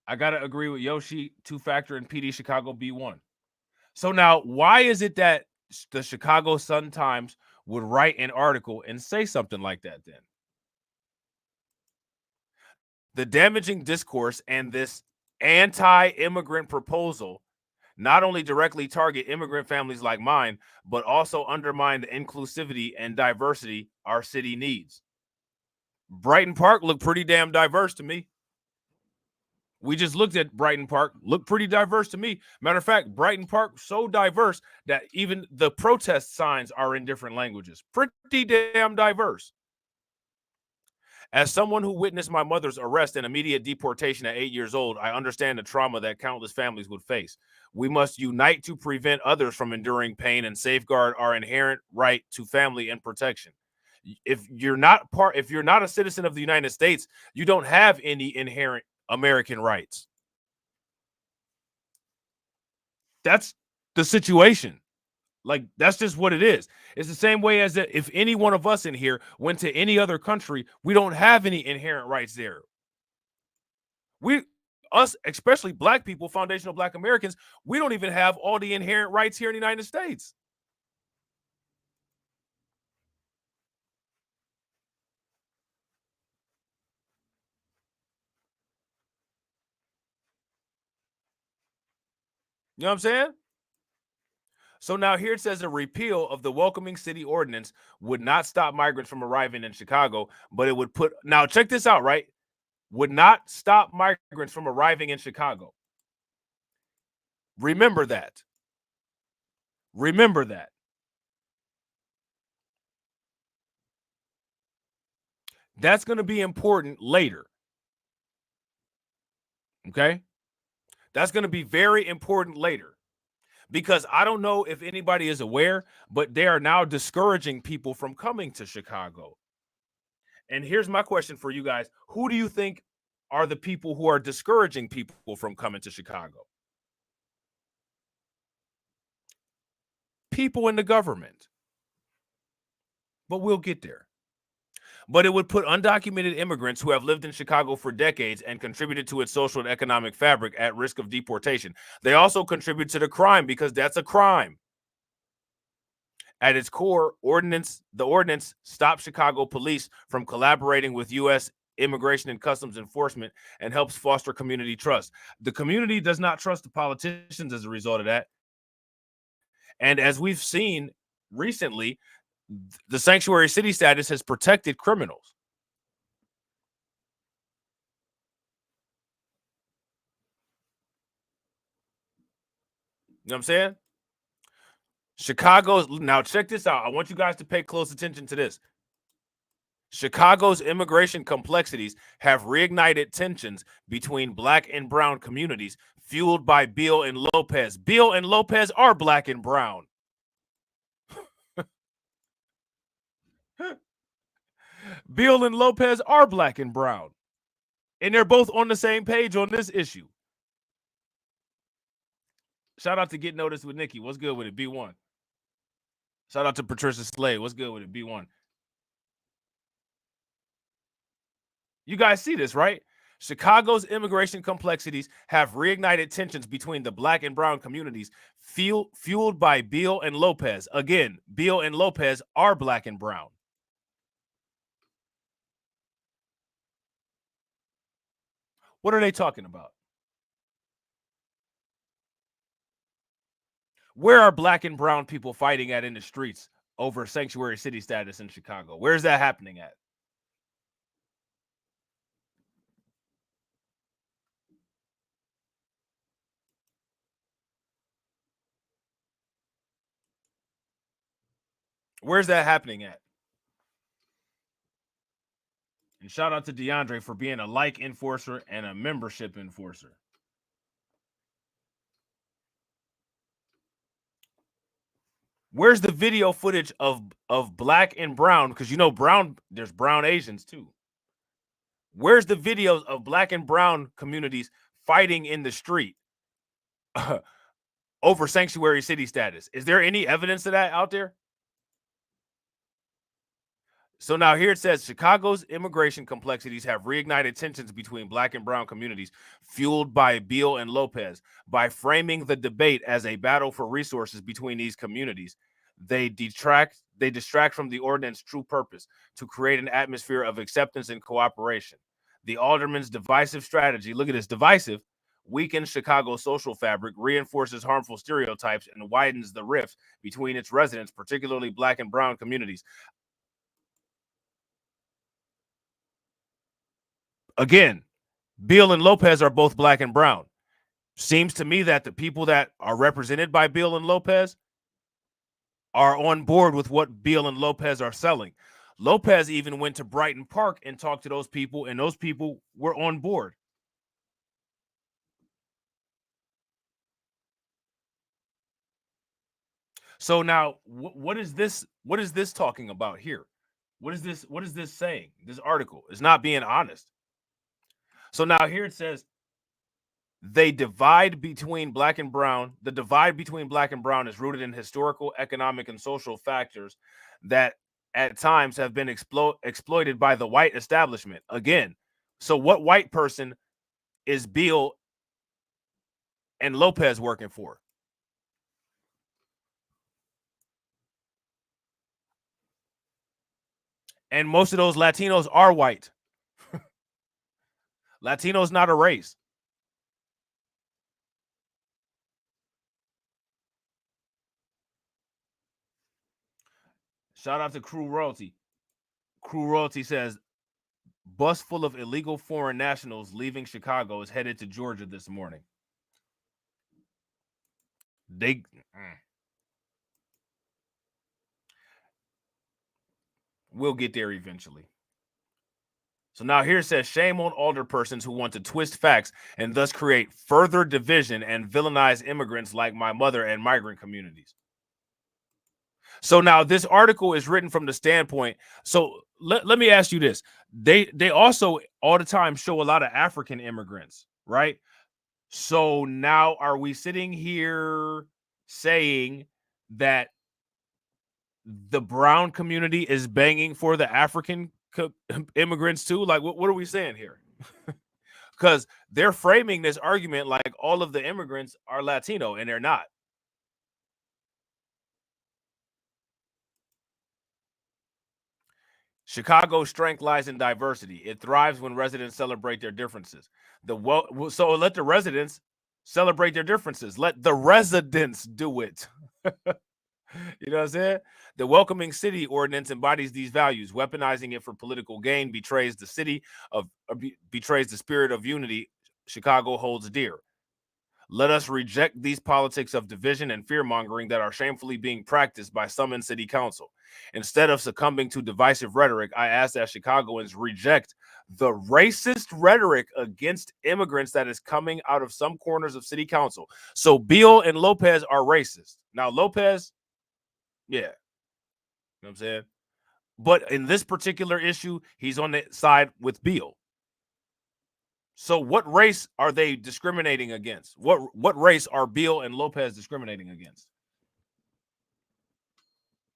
I got to agree with Yoshi, Two Factor, and PD Chicago B1. So now, why is it that the Chicago Sun-Times would write an article and say something like that then? The damaging discourse and this anti-immigrant proposal not only directly target immigrant families like mine, but also undermine the inclusivity and diversity our city needs. Brighton Park looked pretty damn diverse to me. We just looked at Brighton Park, looked pretty diverse to me. Matter of fact, Brighton Park so diverse that even the protest signs are in different languages. Pretty damn diverse. As someone who witnessed my mother's arrest and immediate deportation at 8 years old, I understand the trauma that countless families would face. We must unite to prevent others from enduring pain and safeguard our inherent right to family and protection. If you're not a citizen of the United States, you don't have any inherent American rights. That's the situation. Like, that's just what it is. It's the same way as that if any one of us in here went to any other country, we don't have any inherent rights there. Us, especially Black people, foundational Black Americans, we don't even have all the inherent rights here in the United States. You know what I'm saying? So now here it says a repeal of the welcoming city ordinance would not stop migrants from arriving in Chicago, but it would put, now check this out, right? Would not stop migrants from arriving in Chicago. Remember that. Remember that. That's going to be important later. Okay? That's going to be very important later. Because I don't know if anybody is aware, but they are now discouraging people from coming to Chicago. And here's my question for you guys. Who do you think are the people who are discouraging people from coming to Chicago? People in the government. But we'll get there. But it would put undocumented immigrants who have lived in Chicago for decades and contributed to its social and economic fabric at risk of deportation. They also contribute to the crime because that's a crime. At its core, the ordinance stops Chicago police from collaborating with U.S. Immigration and Customs Enforcement and helps foster community trust. The community does not trust the politicians as a result of that. And as we've seen recently, the sanctuary city status has protected criminals. You know what I'm saying? Chicago's, now check this out. I want you guys to pay close attention to this. Chicago's immigration complexities have reignited tensions between black and brown communities, fueled by Beal and Lopez. Beal and Lopez are black and brown. Beal and Lopez are black and brown. And they're both on the same page on this issue. Shout out to Get Noticed with Nikki. What's good with it? B1. Shout out to Patricia Slade. What's good with it? B1. You guys see this, right? Chicago's immigration complexities have reignited tensions between the black and brown communities, fueled by Beal and Lopez. Again, Beal and Lopez are black and brown. What are they talking about? Where are black and brown people fighting at in the streets over sanctuary city status in Chicago? Where's that happening at? Where's that happening at? And shout out to DeAndre for being a like enforcer and a membership enforcer. Where's the video footage of black and brown? Because you know brown, there's brown Asians too. Where's the videos of black and brown communities fighting in the street over sanctuary city status? Is there any evidence of that out there? So now here it says Chicago's immigration complexities have reignited tensions between black and brown communities, fueled by Beal and Lopez. By framing the debate as a battle for resources between these communities, they distract from the ordinance's true purpose, to create an atmosphere of acceptance and cooperation. The alderman's divisive strategy, look at this, divisive, weakens Chicago's social fabric, reinforces harmful stereotypes, and widens the rift between its residents, particularly black and brown communities. Again, Beal and Lopez are both black and brown. Seems to me that the people that are represented by Beal and Lopez are on board with what Beal and Lopez are selling. Lopez even went to Brighton Park and talked to those people, and those people were on board. So now, what is this? What is this talking about here? What is this? What is this saying? This article is not being honest. So now here it says they divide between black and brown. The divide between black and brown is rooted in historical, economic, and social factors that at times have been exploited by the white establishment. Again, so what white person is Beal and Lopez working for? And most of those Latinos are white. Latino is not a race. Shout out to Crew Royalty. Crew Royalty says, bus full of illegal foreign nationals leaving Chicago is headed to Georgia this morning. We'll get there eventually. So now here it says, shame on alderpersons who want to twist facts and thus create further division and villainize immigrants like my mother and migrant communities. So now this article is written from the standpoint. So let me ask you this. They also all the time show a lot of African immigrants, right? So now are we sitting here saying that the brown community is banging for the African immigrants too? Like, what are we saying here? Because they're framing this argument like all of the immigrants are Latino, and they're not. Chicago's strength lies in diversity. It thrives when residents celebrate their differences. So let the residents celebrate their differences. Let the residents do it. You know what I'm saying? The welcoming city ordinance embodies these values. Weaponizing it for political gain betrays the betrays the spirit of unity Chicago holds dear. Let us reject these politics of division and fear-mongering that are shamefully being practiced by some in city council. Instead of succumbing to divisive rhetoric, I ask that Chicagoans reject the racist rhetoric against immigrants that is coming out of some corners of city council. So Beal and Lopez are racist. Now, Lopez, yeah. You know what I'm saying? But in this particular issue, he's on the side with Beal. So what race are they discriminating against? What race are Beal and Lopez discriminating against?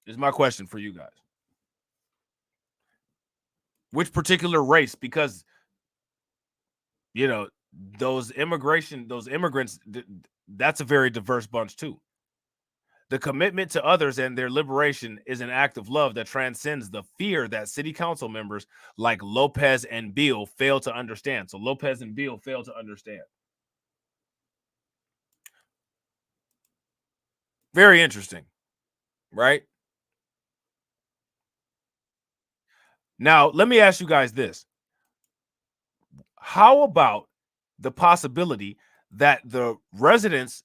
Is my question for you guys. Which particular race? Because, you know, those immigrants, that's a very diverse bunch too. The commitment to others and their liberation is an act of love that transcends the fear that city council members like Lopez and Beal fail to understand. So Lopez and Beal fail to understand. Very interesting, right? Now, let me ask you guys this. How about the possibility that the residents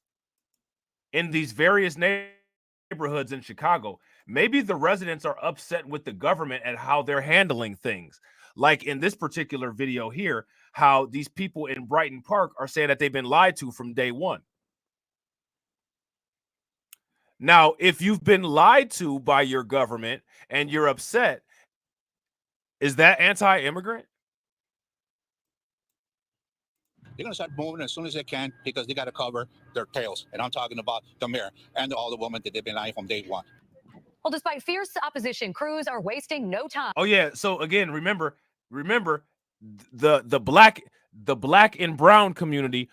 in these various neighborhoods in Chicago, maybe the residents are upset with the government and how they're handling things? Like in this particular video here, how these people in Brighton Park are saying that they've been lied to from day one. Now, if you've been lied to by your government and you're upset, is that anti-immigrant? They're going to start moving as soon as they can because they got to cover their tails. And I'm talking about the mayor and all the women that they've been lying from day one. Well, despite fierce opposition, crews are wasting no time. Oh yeah. So again, remember, the black and brown community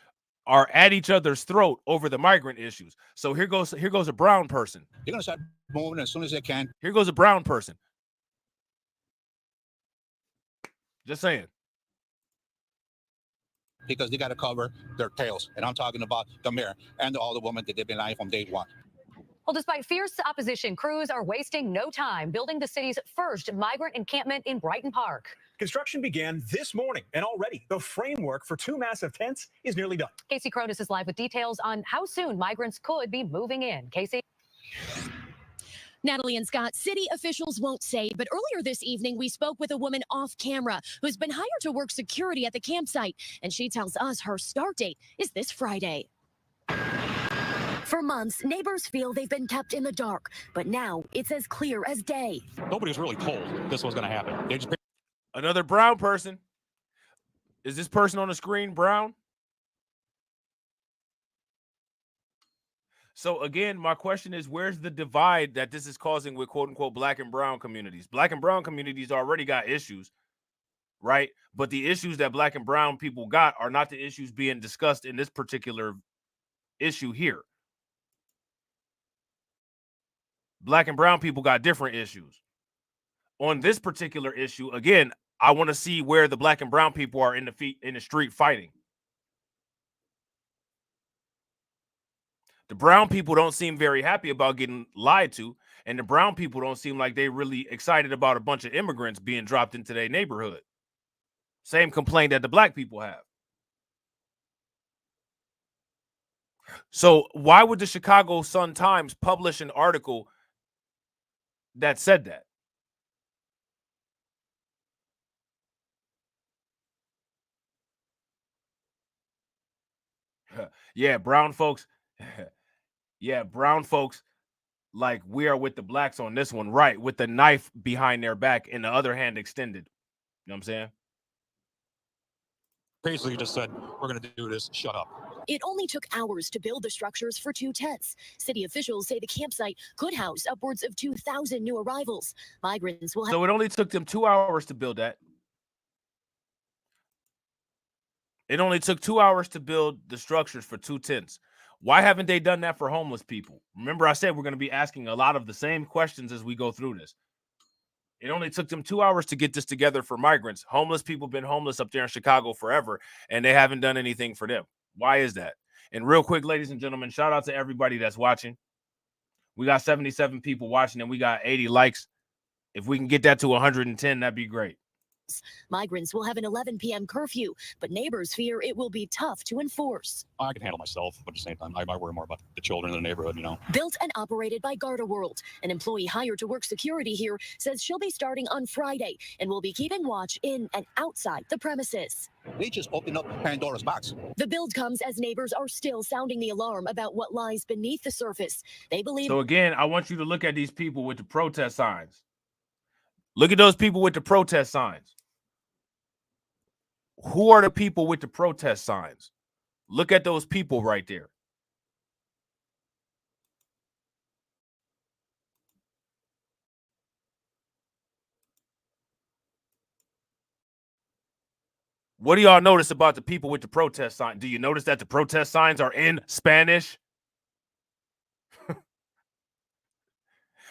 are at each other's throat over the migrant issues. So here goes a brown person. They're going to start moving as soon as they can. Here goes a brown person. Just saying. Because they got to cover their tails. And I'm talking about the mayor and all the women that they've been lying from day one. Well, despite fierce opposition, crews are wasting no time building the city's first migrant encampment in Brighton Park. Construction began this morning, and already the framework for 2 massive tents is nearly done. Casey Cronus is live with details on how soon migrants could be moving in. Casey? Natalie and Scott, city officials won't say, but earlier this evening, we spoke with a woman off camera who's been hired to work security at the campsite, and she tells us her start date is this Friday. For months, neighbors feel they've been kept in the dark, but now it's as clear as day. Nobody was really told this was going to happen. They just Another brown person. Is this person on the screen brown? So again, my question is, where's the divide that this is causing with quote unquote black and brown communities? Black and brown communities already got issues, right? But the issues that black and brown people got are not the issues being discussed in this particular issue here. Black and brown people got different issues. On this particular issue, again, I want to see where the black and brown people are in the street fighting. The brown people don't seem very happy about getting lied to, and the brown people don't seem like they really excited about a bunch of immigrants being dropped into their neighborhood. Same complaint that the black people have. So why would the Chicago Sun-Times publish an article that said that? Yeah, brown folks. Yeah, brown folks, like, we are with the blacks on this one, right? With the knife behind their back and the other hand extended. You know what I'm saying? Basically just said, we're going to do this, shut up. It only took hours to build the structures for 2 tents. City officials say the campsite could house upwards of 2,000 new arrivals. Migrants will have. So it only took them 2 hours to build that. It only took 2 hours to build the structures for 2 tents. Why haven't they done that for homeless people? Remember, I said we're going to be asking a lot of the same questions as we go through this. It only took them 2 hours to get this together for migrants. Homeless people have been homeless up there in Chicago forever, and they haven't done anything for them. Why is that? And real quick, ladies and gentlemen, shout out to everybody that's watching. We got 77 people watching, and we got 80 likes. If we can get that to 110, that'd be great. Migrants will have an 11 p.m. curfew, but neighbors fear it will be tough to enforce. I can handle myself, but at the same time, I worry more about the children in the neighborhood, you know. Built and operated by Garda World, an employee hired to work security here says she'll be starting on Friday and will be keeping watch in and outside the premises. They just opened up Pandora's box. The build comes as neighbors are still sounding the alarm about what lies beneath the surface. They believe. So again, I want you to look at these people with the protest signs. Look at those people with the protest signs. Who are the people with the protest signs? Look at those people right there. What do y'all notice about the people with the protest sign? Do you notice that the protest signs are in Spanish?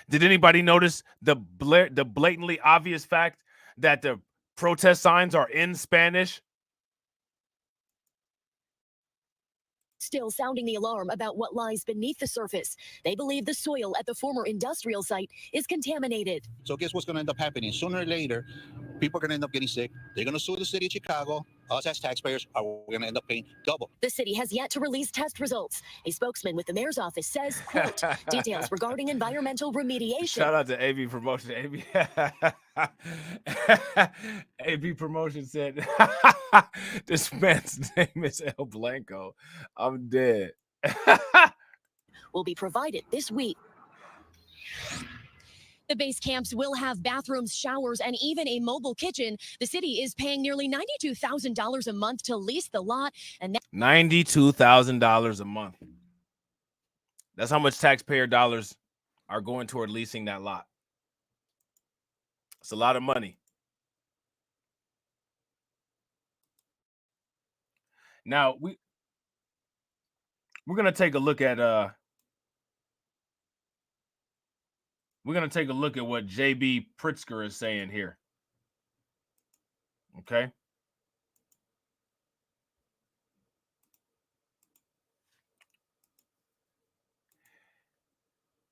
Did anybody notice the blatantly obvious fact that the protest signs are in Spanish? Still sounding the alarm about what lies beneath the surface. They believe the soil at the former industrial site is contaminated. So guess what's going to end up happening? Sooner or later, people are going to end up getting sick. They're going to sue the city of Chicago. Us as taxpayers are going to end up paying double. The city has yet to release test results. A spokesman with the mayor's office says, quote, details regarding environmental remediation. Shout out to AB Promotion. AB Promotion said, this man's name is El Blanco. I'm dead. Will be provided this week. The base camps will have bathrooms, showers, and even a mobile kitchen. The city is paying nearly $92,000 a month to lease the lot. And $92,000 a month. That's how much taxpayer dollars are going toward leasing that lot. It's a lot of money. Now, we're going to take a look at what JB Pritzker is saying here. Okay?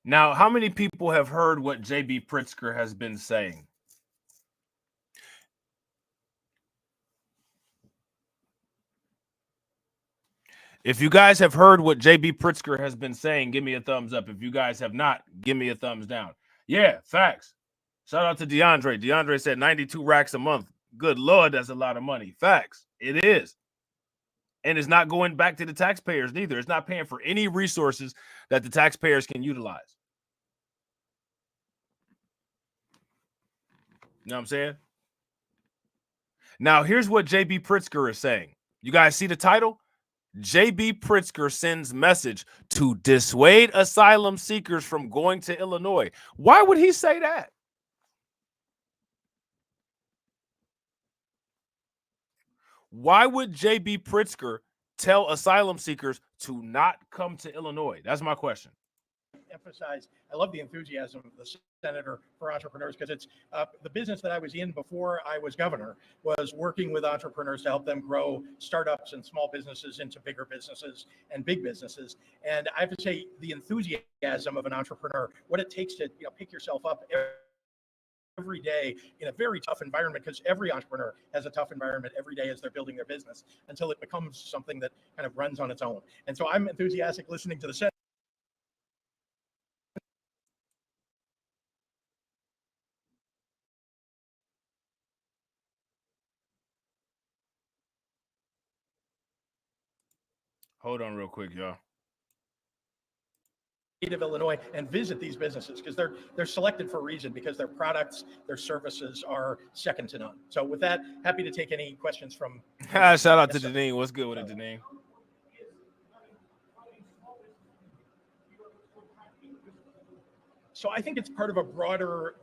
Now, how many people have heard what JB Pritzker has been saying? If you guys have heard what JB Pritzker has been saying, give me a thumbs up. If you guys have not, give me a thumbs down. Yeah, facts. Shout out to DeAndre. DeAndre said 92 racks a month. Good Lord, that's a lot of money. Facts. It is. And it's not going back to the taxpayers neither. It's not paying for any resources that the taxpayers can utilize. You know what I'm saying? Now, here's what JB Pritzker is saying. You guys see the title? JB Pritzker sends message to dissuade asylum seekers from going to Illinois. Why would he say that? Why would JB Pritzker tell asylum seekers to not come to Illinois? That's my question. emphasize, I love the enthusiasm of the senator for entrepreneurs, because it's the business that I was in before I was governor was working with entrepreneurs to help them grow startups and small businesses into bigger businesses and big businesses. And I have to say, the enthusiasm of an entrepreneur, what it takes to pick yourself up every day in a very tough environment, because every entrepreneur has a tough environment every day as they're building their business until it becomes something that kind of runs on its own. And so I'm enthusiastic listening to the senator. Hold on real quick, y'all. Of Illinois and visit these businesses, because they're selected for a reason, because their products, their services are second to none. So with that, happy to take any questions from. Shout out to Janine. What's good with it, Janine? So I think it's part of a broader,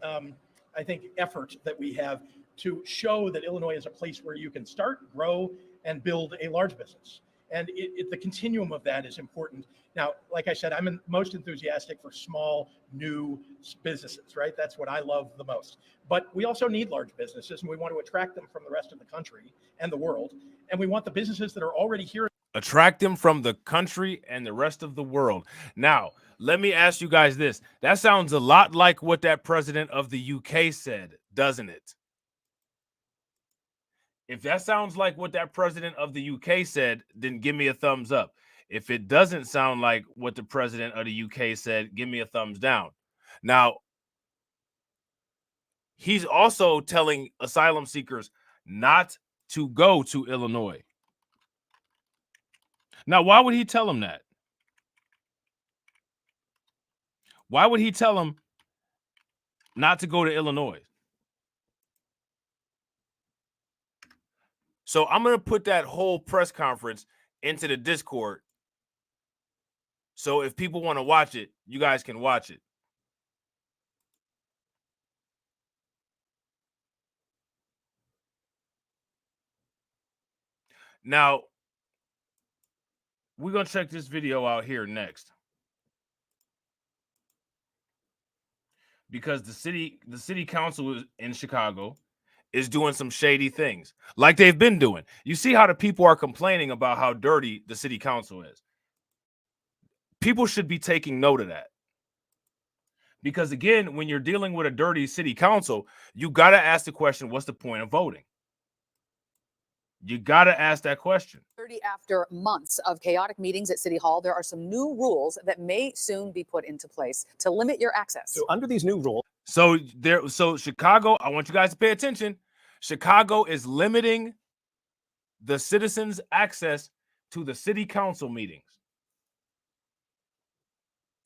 effort that we have to show that Illinois is a place where you can start, grow, and build a large business. And the continuum of that is important. Now, like I said, I'm most enthusiastic for small, new businesses, right? That's what I love the most. But we also need large businesses, and we want to attract them from the rest of the country and the world. And we want the businesses that are already here. Attract them from the country and the rest of the world. Now, let me ask you guys this. That sounds a lot like what that president of the UK said, doesn't it? If that sounds like what that president of the UK said, then give me a thumbs up. If it doesn't sound like what the president of the UK said, give me a thumbs down. Now, he's also telling asylum seekers not to go to Illinois. Now, why would he tell them that? Why would he tell them not to go to Illinois? So I'm going to put that whole press conference into the Discord. So if people want to watch it, you guys can watch it. Now, we're going to check this video out here next. Because the city council in Chicago is doing some shady things like they've been doing. You see how the people are complaining about how dirty the city council is. People should be taking note of that. Because again, when you're dealing with a dirty city council, you got to ask the question, what's the point of voting? You got to ask that question. 30 after months of chaotic meetings at City Hall, there are some new rules that may soon be put into place to limit your access. So under these new rules. So Chicago, I want you guys to pay attention. Chicago is limiting the citizens' access to the city council meetings.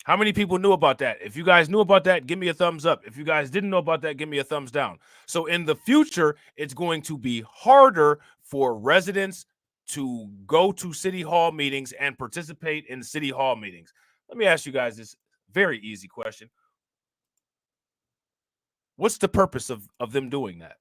How many people knew about that? If you guys knew about that, give me a thumbs up. If you guys didn't know about that, give me a thumbs down. So in the future, it's going to be harder for residents to go to city hall meetings and participate in city hall meetings. Let me ask you guys this very easy question. What's the purpose of them doing that?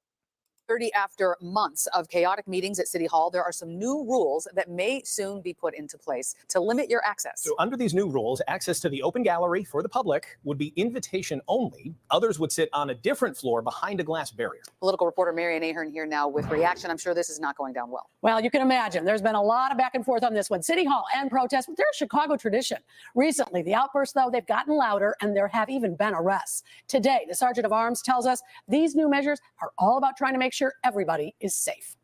30 after months of chaotic meetings at City Hall, there are some new rules that may soon be put into place to limit your access. So under these new rules, access to the open gallery for the public would be invitation only. Others would sit on a different floor behind a glass barrier. Political reporter Marian Ahern here now with reaction. I'm sure this is not going down well. Well, you can imagine there's been a lot of back and forth on this one. City Hall and protests, they're a Chicago tradition. Recently, the outbursts, though, they've gotten louder and there have even been arrests. Today, the Sergeant of Arms tells us these new measures are all about trying to make sure everybody is safe.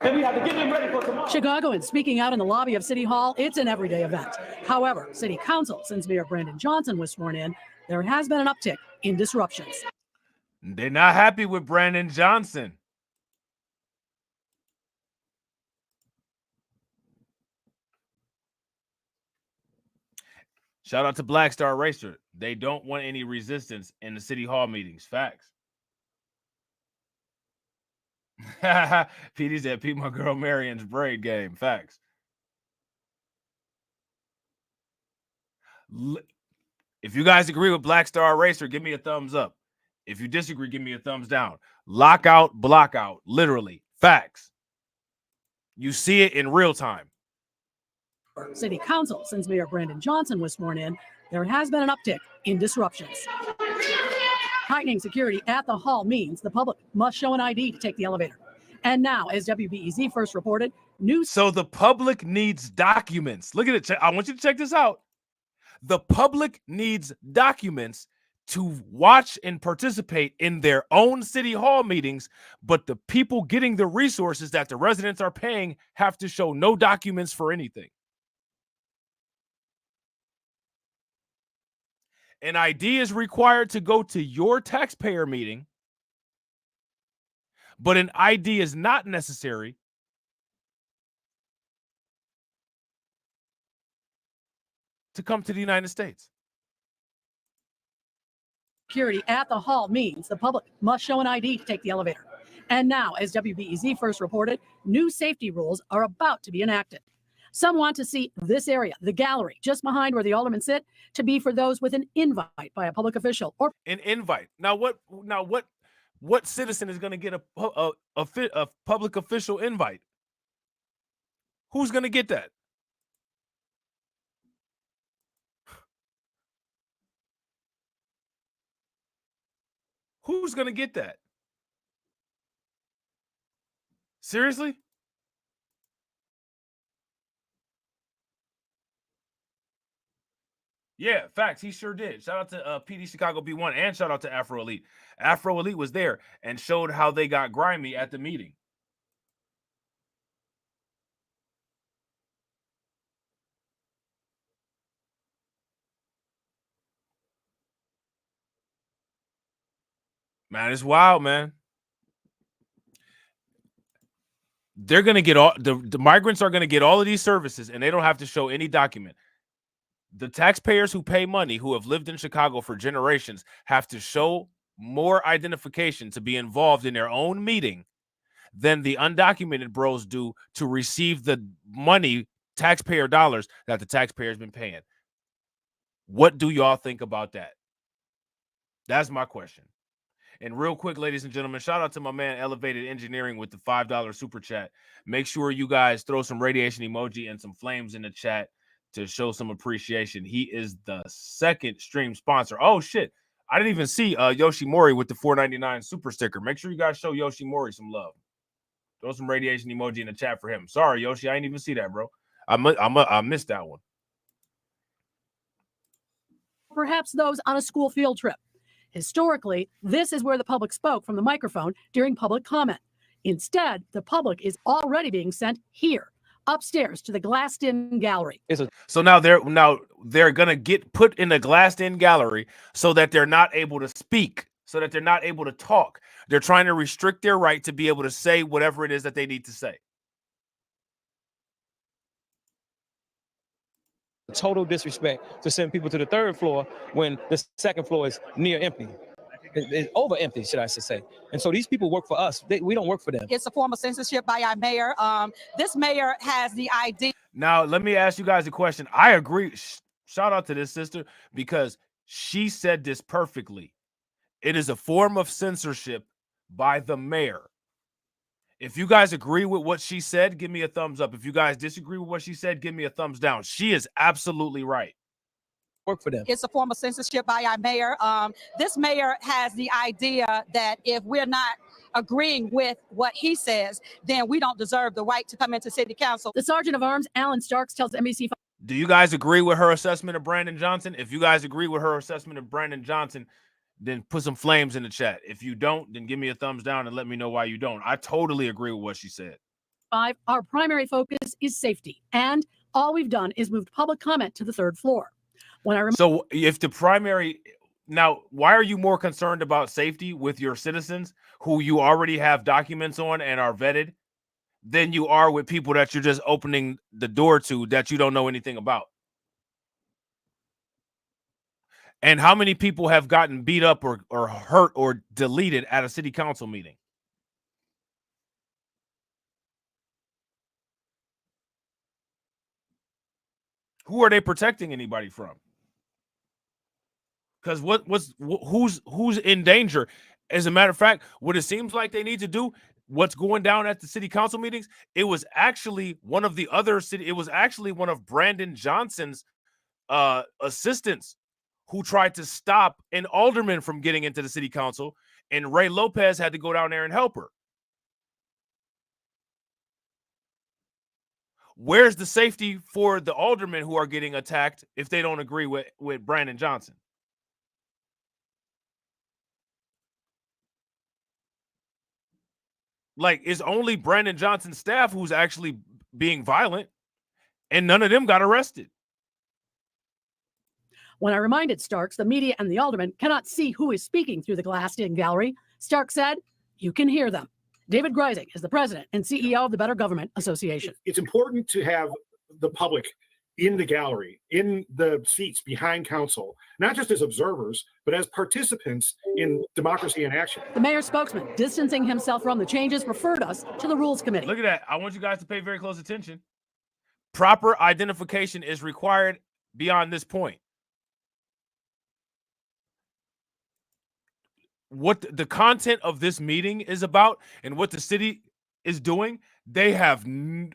And we have to get them ready for tomorrow. Chicagoans speaking out in the lobby of City Hall, it's an everyday event. However, City Council, since Mayor Brandon Johnson was sworn in, there has been an uptick in disruptions. They're not happy with Brandon Johnson. Shout out to Black Star Racer. They don't want any resistance in the City Hall meetings. Facts. PD said, "Pete, my girl Marion's braid game." Facts. If you guys agree with Black Star Racer, give me a thumbs up. If you disagree, give me a thumbs down. Lockout, blockout, literally. Facts. You see it in real time. City Council, since Mayor Brandon Johnson was sworn in, there has been an uptick in disruptions. Tightening security at the hall means the public must show an ID to take the elevator. And now, as WBEZ first reported, So the public needs documents. Look at it. I want you to check this out. The public needs documents to watch and participate in their own city hall meetings, but the people getting the resources that the residents are paying have to show no documents for anything. An ID is required to go to your taxpayer meeting, but an ID is not necessary to come to the United States. Security at the hall means the public must show an ID to take the elevator. And now, as WBEZ first reported, new safety rules are about to be enacted. Some want to see this area, the gallery, just behind where the aldermen sit, to be for those with an invite by a public official or an invite. Now, what citizen is going to get a public official invite? Who's going to get that? Who's going to get that? Seriously? Yeah, facts. He sure did. Shout out to PD Chicago B1 and shout out to Afro Elite. Afro Elite was there and showed how they got grimy at the meeting. Man, it's wild, man. They're going to get all the migrants are going to get all of these services and they don't have to show any document. The taxpayers who pay money, who have lived in Chicago for generations, have to show more identification to be involved in their own meeting than the undocumented bros do to receive the money, taxpayer dollars, that the taxpayer's been paying. What do y'all think about that? That's my question. And real quick, ladies and gentlemen, shout out to my man Elevated Engineering with the $5 super chat. Make sure you guys throw some radiation emoji and some flames in the chat to show some appreciation. He is the second stream sponsor. Oh, shit. I didn't even see Yoshimori with the $4.99 super sticker. Make sure you guys show Yoshimori some love. Throw some radiation emoji in the chat for him. Sorry, Yoshi. I didn't even see that, bro. I missed that one. perhaps those on a school field trip. Historically, this is where the public spoke from the microphone during public comment. Instead, the public is already being sent here, upstairs to the glassed-in gallery. So now they're gonna get put in a glassed-in gallery so that they're not able to speak, so that they're not able to talk. They're trying to restrict their right to be able to say whatever it is that they need to say. Total disrespect to send people to the third floor when the second floor is near empty. It's over empty, should I say. And so these people work for us. We don't work for them. It's a form of censorship by our mayor. This mayor has the idea. Now, let me ask you guys a question. I agree. Shout out to this sister because she said this perfectly. It is a form of censorship by the mayor. If you guys agree with what she said, give me a thumbs up. If you guys disagree with what she said, give me a thumbs down. She is absolutely right. Work for them. It's a form of censorship by our mayor. This mayor has the idea that if we're not agreeing with what he says, then we don't deserve the right to come into city council. The Sergeant of Arms, Alan Starks, tells NBC. Do you guys agree with her assessment of Brandon Johnson? If you guys agree with her assessment of Brandon Johnson, then put some flames in the chat. If you don't, then give me a thumbs down and let me know why you don't. I totally agree with what she said. Our primary focus is safety, and all we've done is moved public comment to the third floor. So if the primary, now, why are you more concerned about safety with your citizens who you already have documents on and are vetted than you are with people that you're just opening the door to that you don't know anything about? And how many people have gotten beat up or hurt or deleted at a city council meeting? Who are they protecting anybody from? Because who's in danger? As a matter of fact, what it seems like they need to do, what's going down at the city council meetings, it was actually one of the other city. It was actually one of Brandon Johnson's assistants who tried to stop an alderman from getting into the city council, and Ray Lopez had to go down there and help her. Where's the safety for the aldermen who are getting attacked if they don't agree with Brandon Johnson? Like, it's only Brandon Johnson's staff who's actually being violent, and none of them got arrested. When I reminded Starks the media and the aldermen cannot see who is speaking through the glassed-in gallery, Starks said, "You can hear them." David Greising is the president and CEO of the Better Government Association. It's important to have the public in the gallery, in the seats behind council, not just as observers, but as participants in democracy in action. The mayor's spokesman, distancing himself from the changes, referred us to the Rules Committee. Look at that. I want you guys to pay very close attention. Proper identification is required beyond this point. What the content of this meeting is about and what the city is doing, they have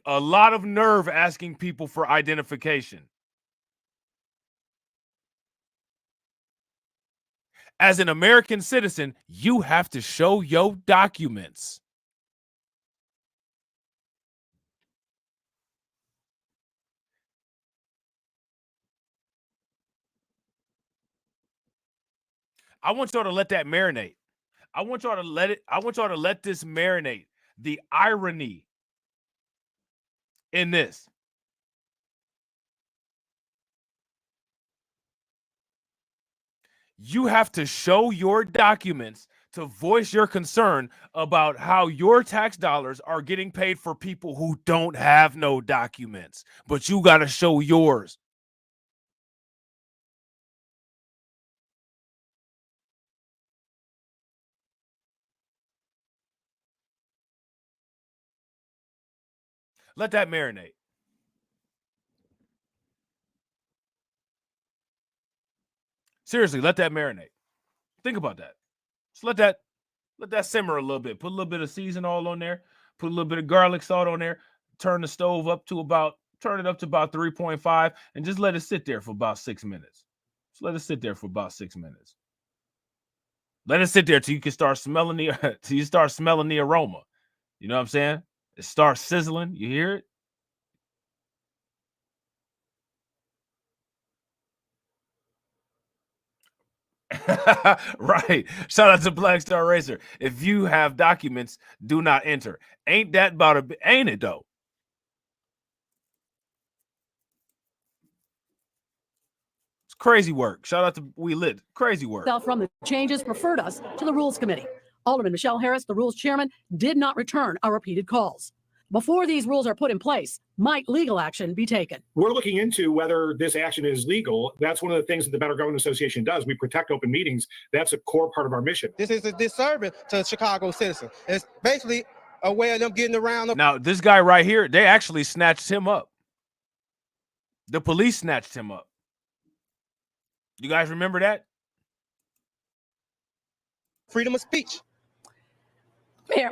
a lot of nerve asking people for identification. As an American citizen, you have to show your documents. I want y'all to let that marinate. I want y'all to let this marinate. The irony in this. You have to show your documents to voice your concern about how your tax dollars are getting paid for people who don't have no documents, but you got to show yours. Let that marinate. Seriously, let that marinate. Think about that. Just let that simmer a little bit. Put a little bit of season all on there. Put a little bit of garlic salt on there. Turn the stove up to about 3.5 and just let it sit there for about 6 minutes. Just let it sit there for about 6 minutes. Let it sit there till you can start smelling the aroma. You know what I'm saying? It starts sizzling. You hear it? Right. Shout out to Black Star Racer. If you have documents, do not enter. Ain't that about ain't it though? It's crazy work. Shout out to We Lit. Crazy work. From the changes, referred us to the Rules Committee. Alderman Michelle Harris, the Rules Chairman, did not return our repeated calls. Before these rules are put in place, might legal action be taken? We're looking into whether this action is legal. That's one of the things that the Better Government Association does. We protect open meetings. That's a core part of our mission. This is a disservice to Chicago citizens. It's basically a way of them getting around. Now, this guy right here, they actually snatched him up. The police snatched him up. You guys remember that? Freedom of speech.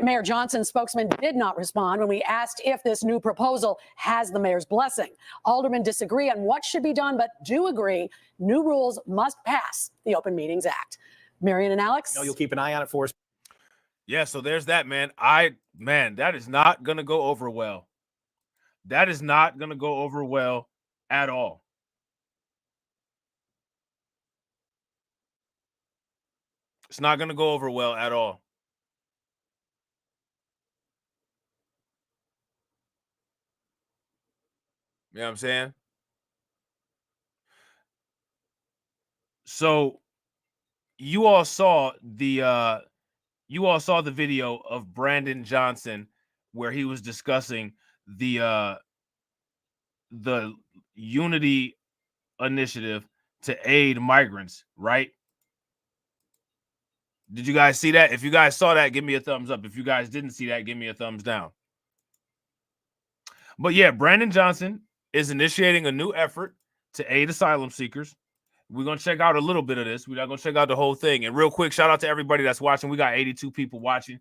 Mayor Johnson's spokesman did not respond when we asked if this new proposal has the mayor's blessing. Aldermen disagree on what should be done, but do agree new rules must pass the Open Meetings Act. Marion and Alex? You'll keep an eye on it for us. Yeah, so there's that, man. That is not going to go over well. That is not going to go over well at all. It's not going to go over well at all. You know what I'm saying? So you all saw the video of Brandon Johnson where he was discussing the Unity initiative to aid migrants, right? Did you guys see that? If you guys saw that, give me a thumbs up. If you guys didn't see that, give me a thumbs down. But yeah, Brandon Johnson is initiating a new effort to aid asylum seekers. We're going to check out a little bit of this. We're not going to check out the whole thing. And real quick, shout out to everybody that's watching. We got 82 people watching.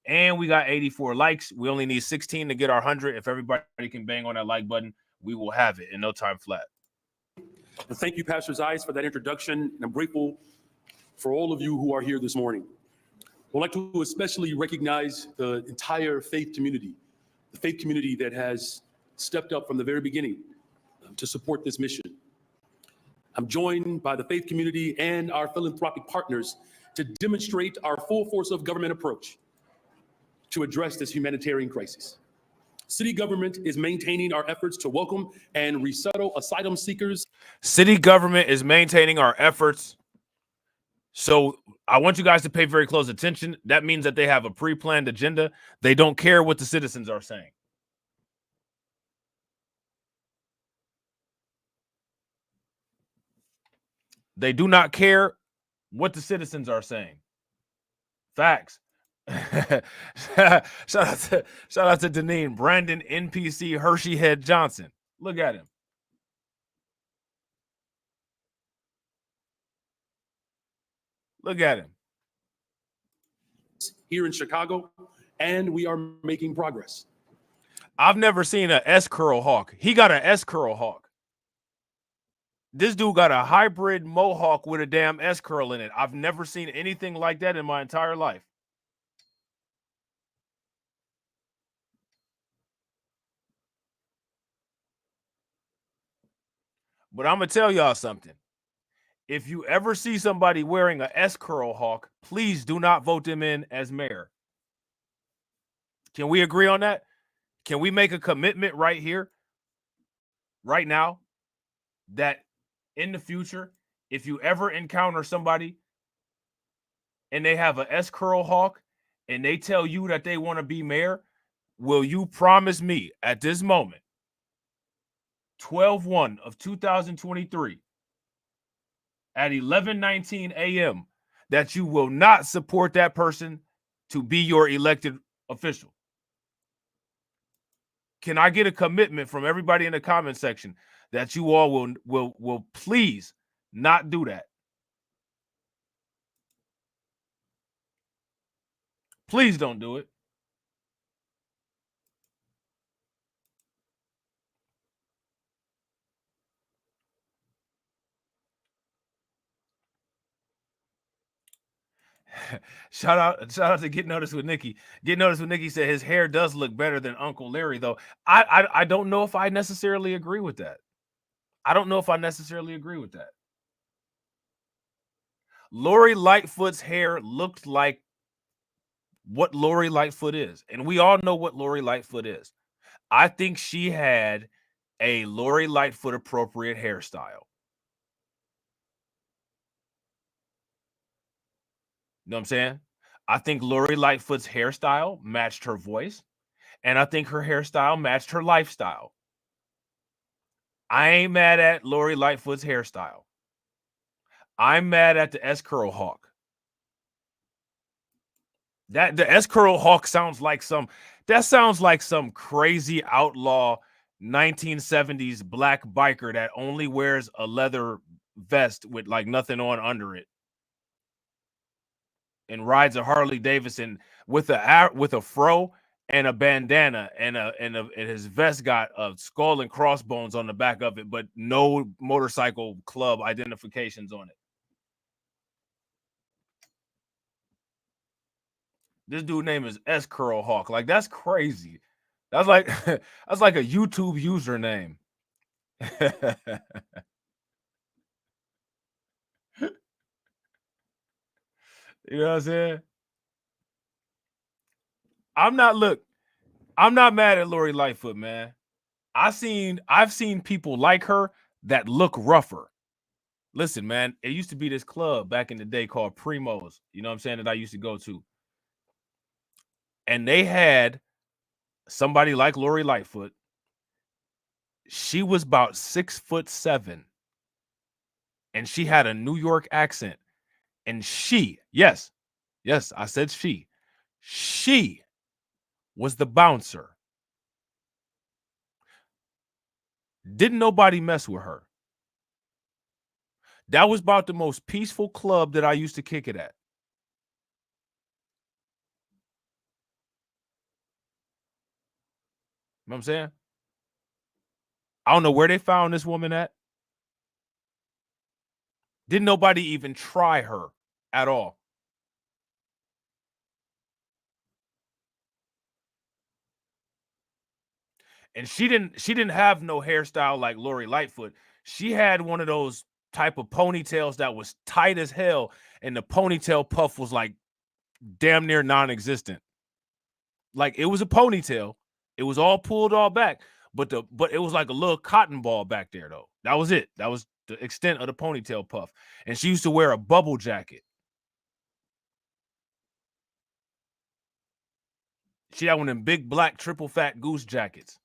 And we got 84 likes. We only need 16 to get our 100. If everybody can bang on that like button, we will have it in no time flat. Well, thank you, Pastor Zeiss, for that introduction. And I'm grateful for all of you who are here this morning. I'd like to especially recognize the entire faith community, the faith community that has stepped up from the very beginning to support this mission. I'm joined by the faith community and our philanthropic partners to demonstrate our full force of government approach to address this humanitarian crisis. City government is maintaining our efforts to welcome and resettle asylum seekers. City government is maintaining our efforts. So I want you guys to pay very close attention. That means that they have a pre-planned agenda. They don't care what the citizens are saying. They do not care what the citizens are saying. Facts. shout out to Deneen, Brandon NPC Hershey Head Johnson. Look at him. Look at him. Here in Chicago, and we are making progress. I've never seen an S-curl hawk. He got an S-curl hawk. This dude got a hybrid mohawk with a damn S-curl in it. I've never seen anything like that in my entire life. But I'm going to tell y'all something. If you ever see somebody wearing a S-curl hawk, please do not vote them in as mayor. Can we agree on that? Can we make a commitment right here, right now, that in the future, if you ever encounter somebody and they have an S-curl hawk and they tell you that they want to be mayor, will you promise me at this moment, 12/1 of 2023, at 11:19 a.m., that you will not support that person to be your elected official? Can I get a commitment from everybody in the comment section that you all will please not do that? Please don't do it. Shout out to Get Noticed with Nikki. Get Noticed with Nikki said his hair does look better than Uncle Larry, though. I don't know if I necessarily agree with that. I don't know if I necessarily agree with that. Lori Lightfoot's hair looked like what Lori Lightfoot is, and we all know what Lori Lightfoot is. I think she had a Lori Lightfoot appropriate hairstyle. You know what I'm saying? I think Lori Lightfoot's hairstyle matched her voice, and I think her hairstyle matched her lifestyle. I ain't mad at Lori Lightfoot's hairstyle. I'm mad at the S-curl hawk. That the S-curl hawk sounds like some crazy outlaw 1970s black biker that only wears a leather vest with like nothing on under it and rides a Harley Davidson with a fro and a bandana and his vest got a skull and crossbones on the back of it, but no motorcycle club identifications on it. This dude's name is S-curl hawk. Like, that's crazy. That's like that's like a YouTube username. You know what I'm saying? I'm not mad at Lori Lightfoot, man. I've seen people like her that look rougher. Listen, man, it used to be this club back in the day called Primo's, you know what I'm saying, that I used to go to. And they had somebody like Lori Lightfoot. She was about 6'7", and she had a New York accent. And yes, I said she was the bouncer. Didn't nobody mess with her. That was about the most peaceful club that I used to kick it at. what I'm saying? I don't know where they found this woman at. Didn't nobody even try her at all. And she didn't have no hairstyle like Lori Lightfoot. She had one of those type of ponytails that was tight as hell, and the ponytail puff was like damn near non-existent. Like it was a ponytail. It was all pulled all back, but it was like a little cotton ball back there though. That was it. That was the extent of the ponytail puff. And she used to wear a bubble jacket. She had one of them big black triple fat goose jackets.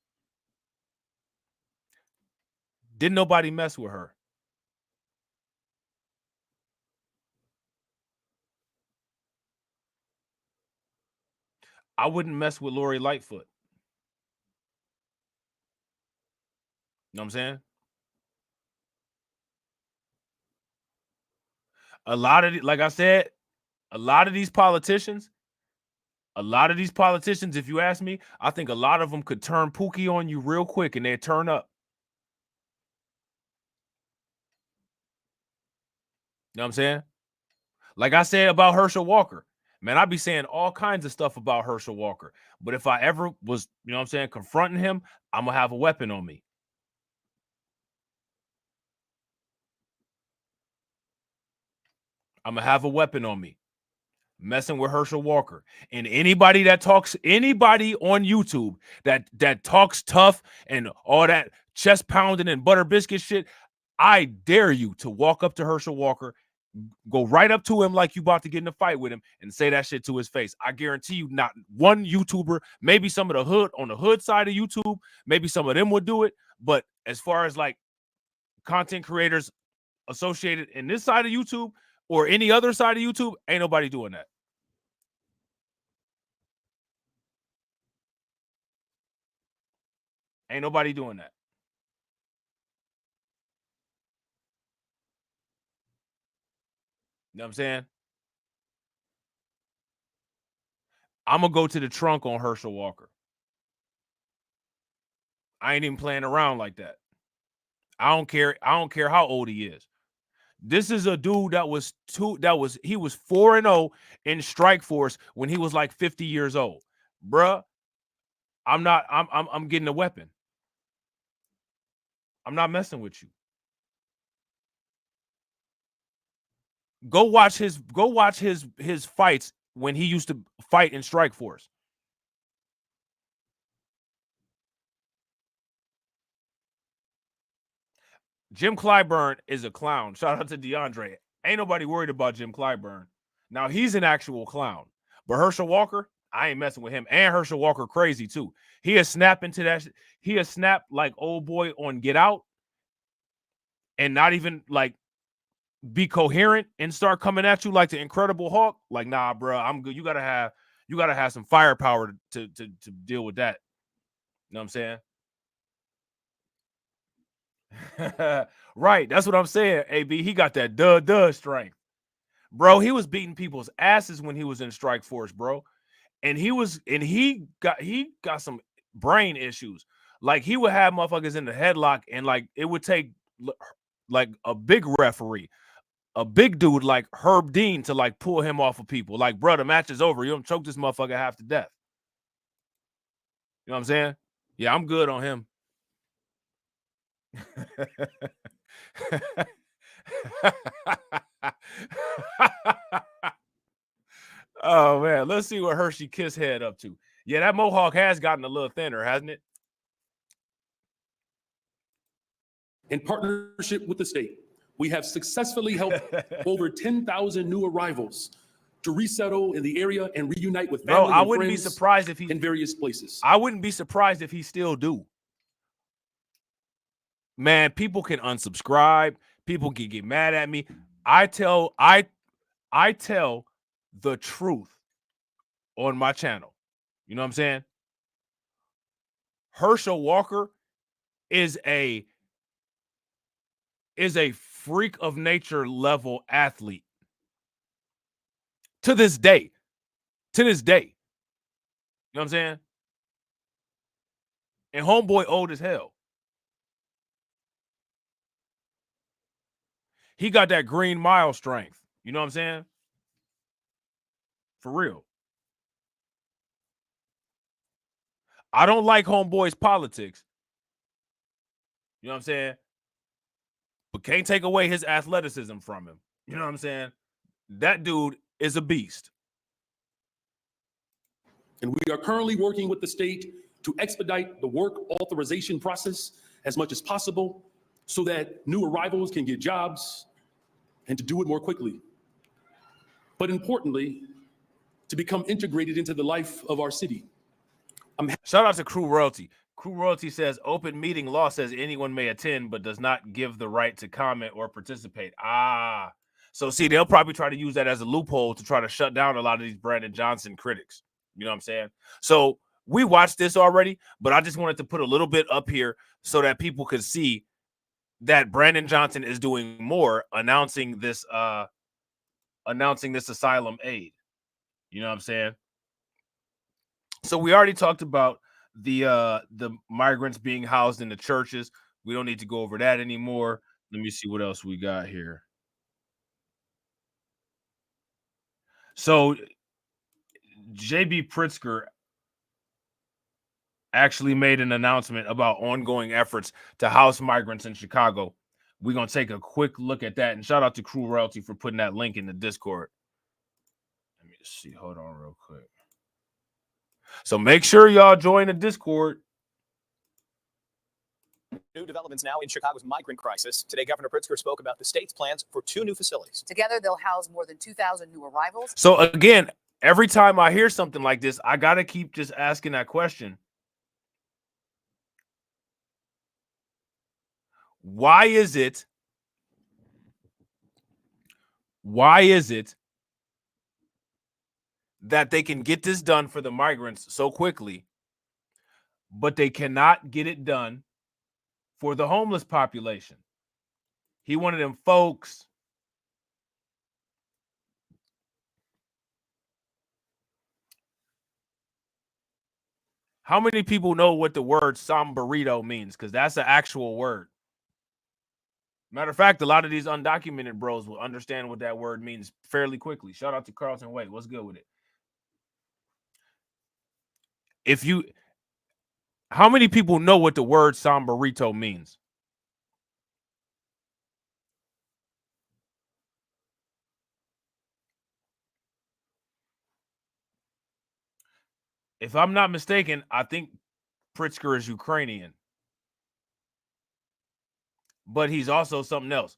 Didn't nobody mess with her. I wouldn't mess with Lori Lightfoot. You know what I'm saying? Like I said, a lot of these politicians, if you ask me, I think a lot of them could turn Pookie on you real quick and they'd turn up. You know what I'm saying? Like I said about Herschel Walker. Man, I'd be saying all kinds of stuff about Herschel Walker. But if I ever was, you know what I'm saying, confronting him, I'm going to have a weapon on me. I'm going to have a weapon on me. Messing with Herschel Walker. And anybody on YouTube that talks tough and all that chest pounding and butter biscuit shit, I dare you to walk up to Herschel Walker, go right up to him like you about to get in a fight with him and say that shit to his face. I guarantee you not one YouTuber, maybe some of the hood on the hood side of YouTube, maybe some of them would do it. But as far as like content creators associated in this side of YouTube or any other side of YouTube, ain't nobody doing that. Ain't nobody doing that. You know what I'm saying? I'm going to go to the trunk on Herschel Walker. I ain't even playing around like that. I don't care how old he is. This is a dude that was 4-0 in Strike Force when he was like 50 years old. Bruh, I'm getting a weapon. I'm not messing with you. Go watch his fights when he used to fight in Strike Force. Jim Clyburn is a clown. Shout out to DeAndre. Ain't nobody worried about Jim Clyburn. Now he's an actual clown. But Herschel Walker, I ain't messing with him. And Herschel Walker crazy too. He has snapped into that. He has snapped like old boy on Get Out and not even like be coherent and start coming at you like the Incredible Hulk. Like, nah, bro, I'm good. You gotta have some firepower to deal with that. You know what I'm saying? Right, that's what I'm saying. AB, he got that duh strength, bro. He was beating people's asses when he was in Strike Force, bro. And he got some brain issues. Like he would have motherfuckers in the headlock, and like it would take like a big referee, a big dude like Herb Dean to like pull him off of people. Like, bro, the match is over. You don't choke this motherfucker half to death. You know what I'm saying? Yeah, I'm good on him. Oh man, let's see what Hershey Kiss head up to. Yeah, that mohawk has gotten a little thinner, hasn't it? In partnership with the state, we have successfully helped over 10,000 new arrivals to resettle in the area and reunite with family I and wouldn't be friends surprised if he in various places. I wouldn't be surprised if he still do. Man, people can unsubscribe. People can get mad at me. I tell the truth on my channel. You know what I'm saying? Herschel Walker is a freak of nature level athlete. To this day. You know what I'm saying? And homeboy old as hell. He got that Green Mile strength. You know what I'm saying? For real. I don't like homeboy's politics. You know what I'm saying? But can't take away his athleticism from him. You know what I'm saying? That dude is a beast. And we are currently working with the state to expedite the work authorization process as much as possible so that new arrivals can get jobs and to do it more quickly. But importantly, to become integrated into the life of our city. Shout out to Crew Royalty. Crew Royalty says open meeting law says anyone may attend but does not give the right to comment or participate. So see, they'll probably try to use that as a loophole to try to shut down a lot of these Brandon Johnson critics. You know what I'm saying? So we watched this already, but I just wanted to put a little bit up here so that people could see that Brandon Johnson is doing more, announcing this asylum aid. You know what I'm saying? So we already talked about the migrants being housed in the churches. We don't need to go over that anymore. Let me see what else we got here. So JB Pritzker actually made an announcement about ongoing efforts to house migrants in Chicago. We're going to take a quick look at that. And shout out to Crew Royalty for putting that link in the Discord. Let me just see. Hold on real quick. So make sure y'all join the Discord. New developments now in Chicago's migrant crisis. Today, Governor Pritzker spoke about the state's plans for 2 new facilities. Together, they'll house more than 2,000 new arrivals. So again, every time I hear something like this, I got to keep just asking that question. Why is it that they can get this done for the migrants so quickly, but they cannot get it done for the homeless population? He wanted them folks. How many people know what the word sombrerito means? Because that's an actual word. Matter of fact, a lot of these undocumented bros will understand what that word means fairly quickly. Shout out to Carlton Wade. What's good with it? How many people know what the word sombrerito means? If I'm not mistaken, I think Pritzker is Ukrainian. But he's also something else.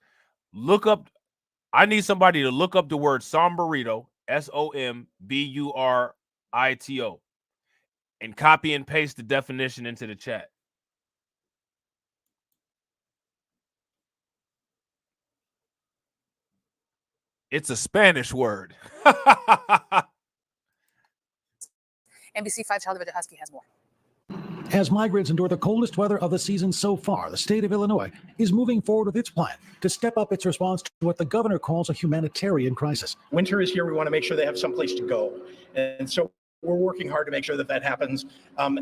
I need somebody to look up the word sombrerito, SOMBURITO, and copy and paste the definition into the chat. It's a Spanish word. NBC5 Charlie Husky has more. As migrants endure the coldest weather of the season so far, the state of Illinois is moving forward with its plan to step up its response to what the governor calls a humanitarian crisis. Winter is here. We want to make sure they have someplace to go. And so we're working hard to make sure that that happens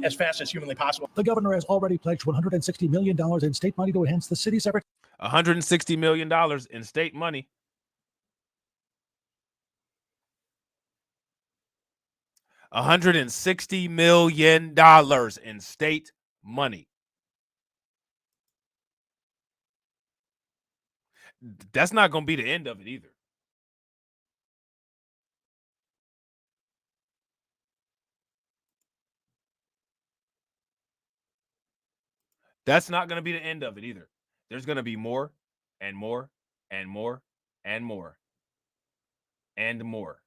as fast as humanly possible. The governor has already pledged $160 million in state money to enhance the city's efforts. $160 million in state money. $160 million in state money. That's not going to be the end of it either. That's not going to be the end of it either. There's going to be more and more and more and more and more.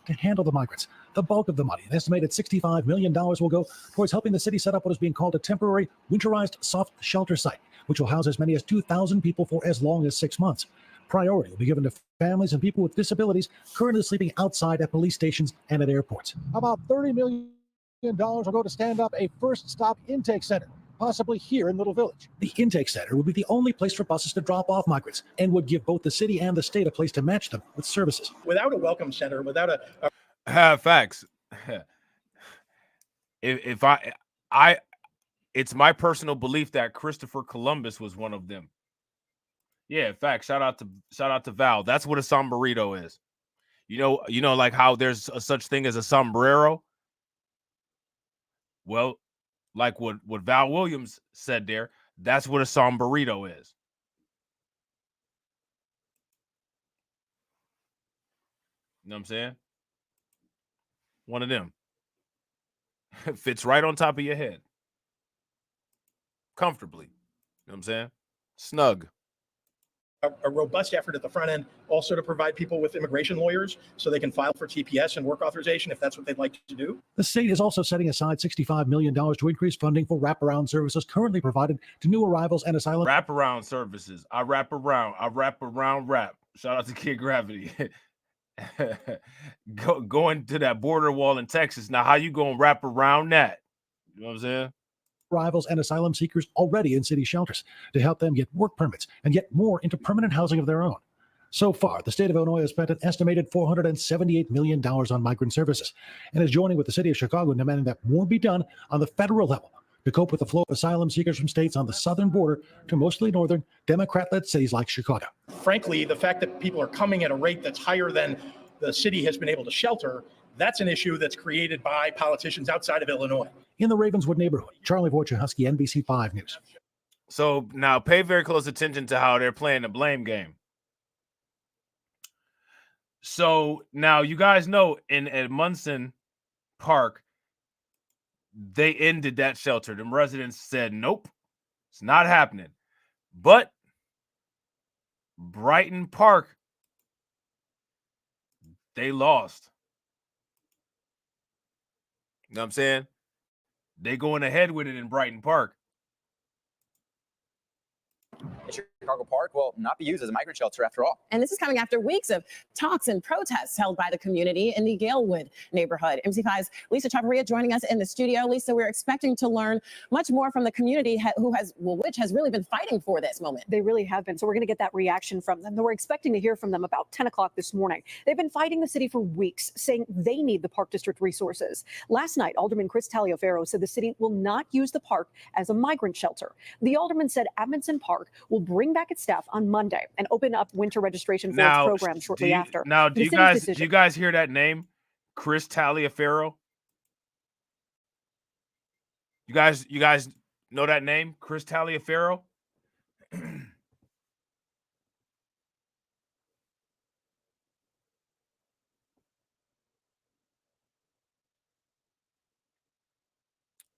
To handle the migrants. The bulk of the money, an estimated $65 million, will go towards helping the city set up what is being called a temporary winterized soft shelter site, which will house as many as 2,000 people for as long as 6 months. Priority will be given to families and people with disabilities currently sleeping outside at police stations and at airports. About $30 million will go to stand up a first stop intake center. possibly here in Little Village. The intake center would be the only place for buses to drop off migrants and would give both the city and the state a place to match them with services. Without a welcome center, without a Facts. if it's my personal belief that Christopher Columbus was one of them. Yeah, in fact, shout out to Val. That's what a sombrerito is. You know, like how there's a such thing as a sombrero. Well, like what Val Williams said there, that's what a sombrerito is. You know what I'm saying? One of them. Fits right on top of your head. Comfortably. You know what I'm saying? Snug. a robust effort at the front end also to provide people with immigration lawyers so they can file for TPS and work authorization if that's what they'd like to do. The state is also setting aside $65 million to increase funding for wraparound services currently provided to new arrivals and asylum. Wraparound services. I wrap around rap. Shout out to Kid Gravity. Going to that border wall in Texas. Now, how you gonna wrap around that? You know what I'm saying? Arrivals and asylum seekers already in city shelters to help them get work permits and get more into permanent housing of their own. So far, the state of Illinois has spent an estimated $478 million on migrant services and is joining with the city of Chicago in demanding that more be done on the federal level to cope with the flow of asylum seekers from states on the southern border to mostly northern Democrat-led cities like Chicago. Frankly, the fact that people are coming at a rate that's higher than the city has been able to shelter, that's an issue that's created by politicians outside of Illinois. In the Ravenswood neighborhood, Charlie Wojciechowski, NBC 5 News. So now pay very close attention to how they're playing the blame game. So now you guys know at Munson Park, they ended that shelter. The residents said, nope, it's not happening. But Brighton Park, they lost. You know what I'm saying? They going ahead with it in Brighton Park. Chicago Park will not be used as a migrant shelter after all. And this is coming after weeks of talks and protests held by the community in the Galewood neighborhood. MC5's Lisa Chavarria joining us in the studio. Lisa, we're expecting to learn much more from the community which has really been fighting for this moment. They really have been. So we're going to get that reaction from them. We're expecting to hear from them about 10 o'clock this morning. They've been fighting the city for weeks, saying they need the Park District resources. Last night, Alderman Chris Taliaferro said the city will not use the park as a migrant shelter. The alderman said Edmondson Park will bring back its staff on Monday and open up winter registration for its program shortly after. Now, do you guys hear that name? Chris Taliaferro? You guys know that name? Chris Taliaferro?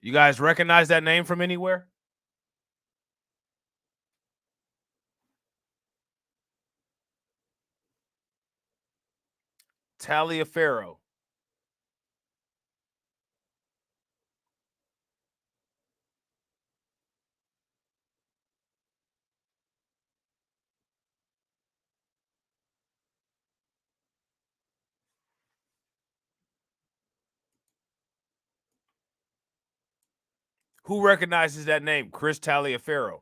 You guys recognize that name from anywhere? Taliaferro. Who recognizes that name? Chris Taliaferro.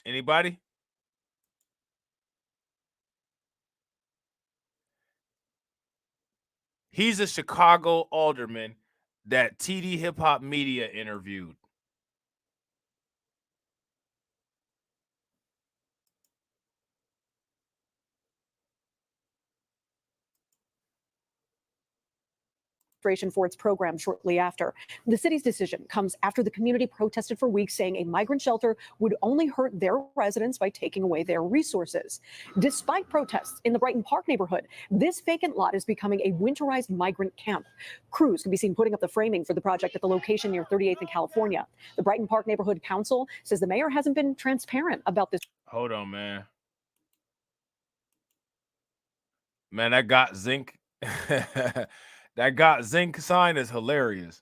Anybody? He's a Chicago alderman that TD Hip Hop Media interviewed. For its program shortly after. The city's decision comes after the community protested for weeks, saying a migrant shelter would only hurt their residents by taking away their resources. Despite protests in the Brighton Park neighborhood, this vacant lot is becoming a winterized migrant camp. Crews can be seen putting up the framing for the project at the location near 38th and California. The Brighton Park Neighborhood Council says the mayor hasn't been transparent about this. Hold on, man. Man, that got zinc. That got zinc sign is hilarious.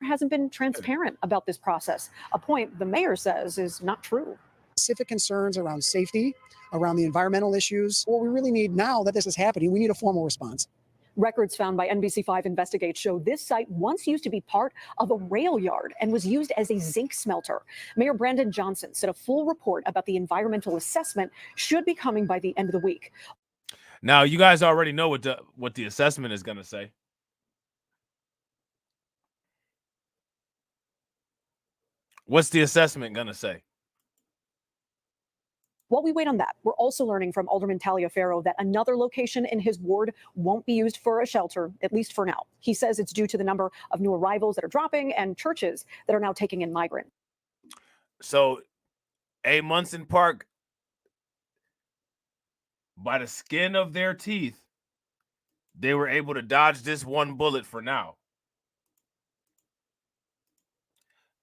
Hasn't been transparent about this process, a point the mayor says is not true. Specific concerns around safety, around the environmental issues. What we really need now that this is happening, we need a formal response. Records found by NBC5 Investigate show this site once used to be part of a rail yard and was used as a zinc smelter. Mayor Brandon Johnson said a full report about the environmental assessment should be coming by the end of the week. Now, you guys already know what the assessment is going to say. What's the assessment going to say? While we wait on that, we're also learning from Alderman Taliaferro that another location in his ward won't be used for a shelter, at least for now. He says it's due to the number of new arrivals that are dropping and churches that are now taking in migrants. So, Munson Park, by the skin of their teeth, they were able to dodge this one bullet for now.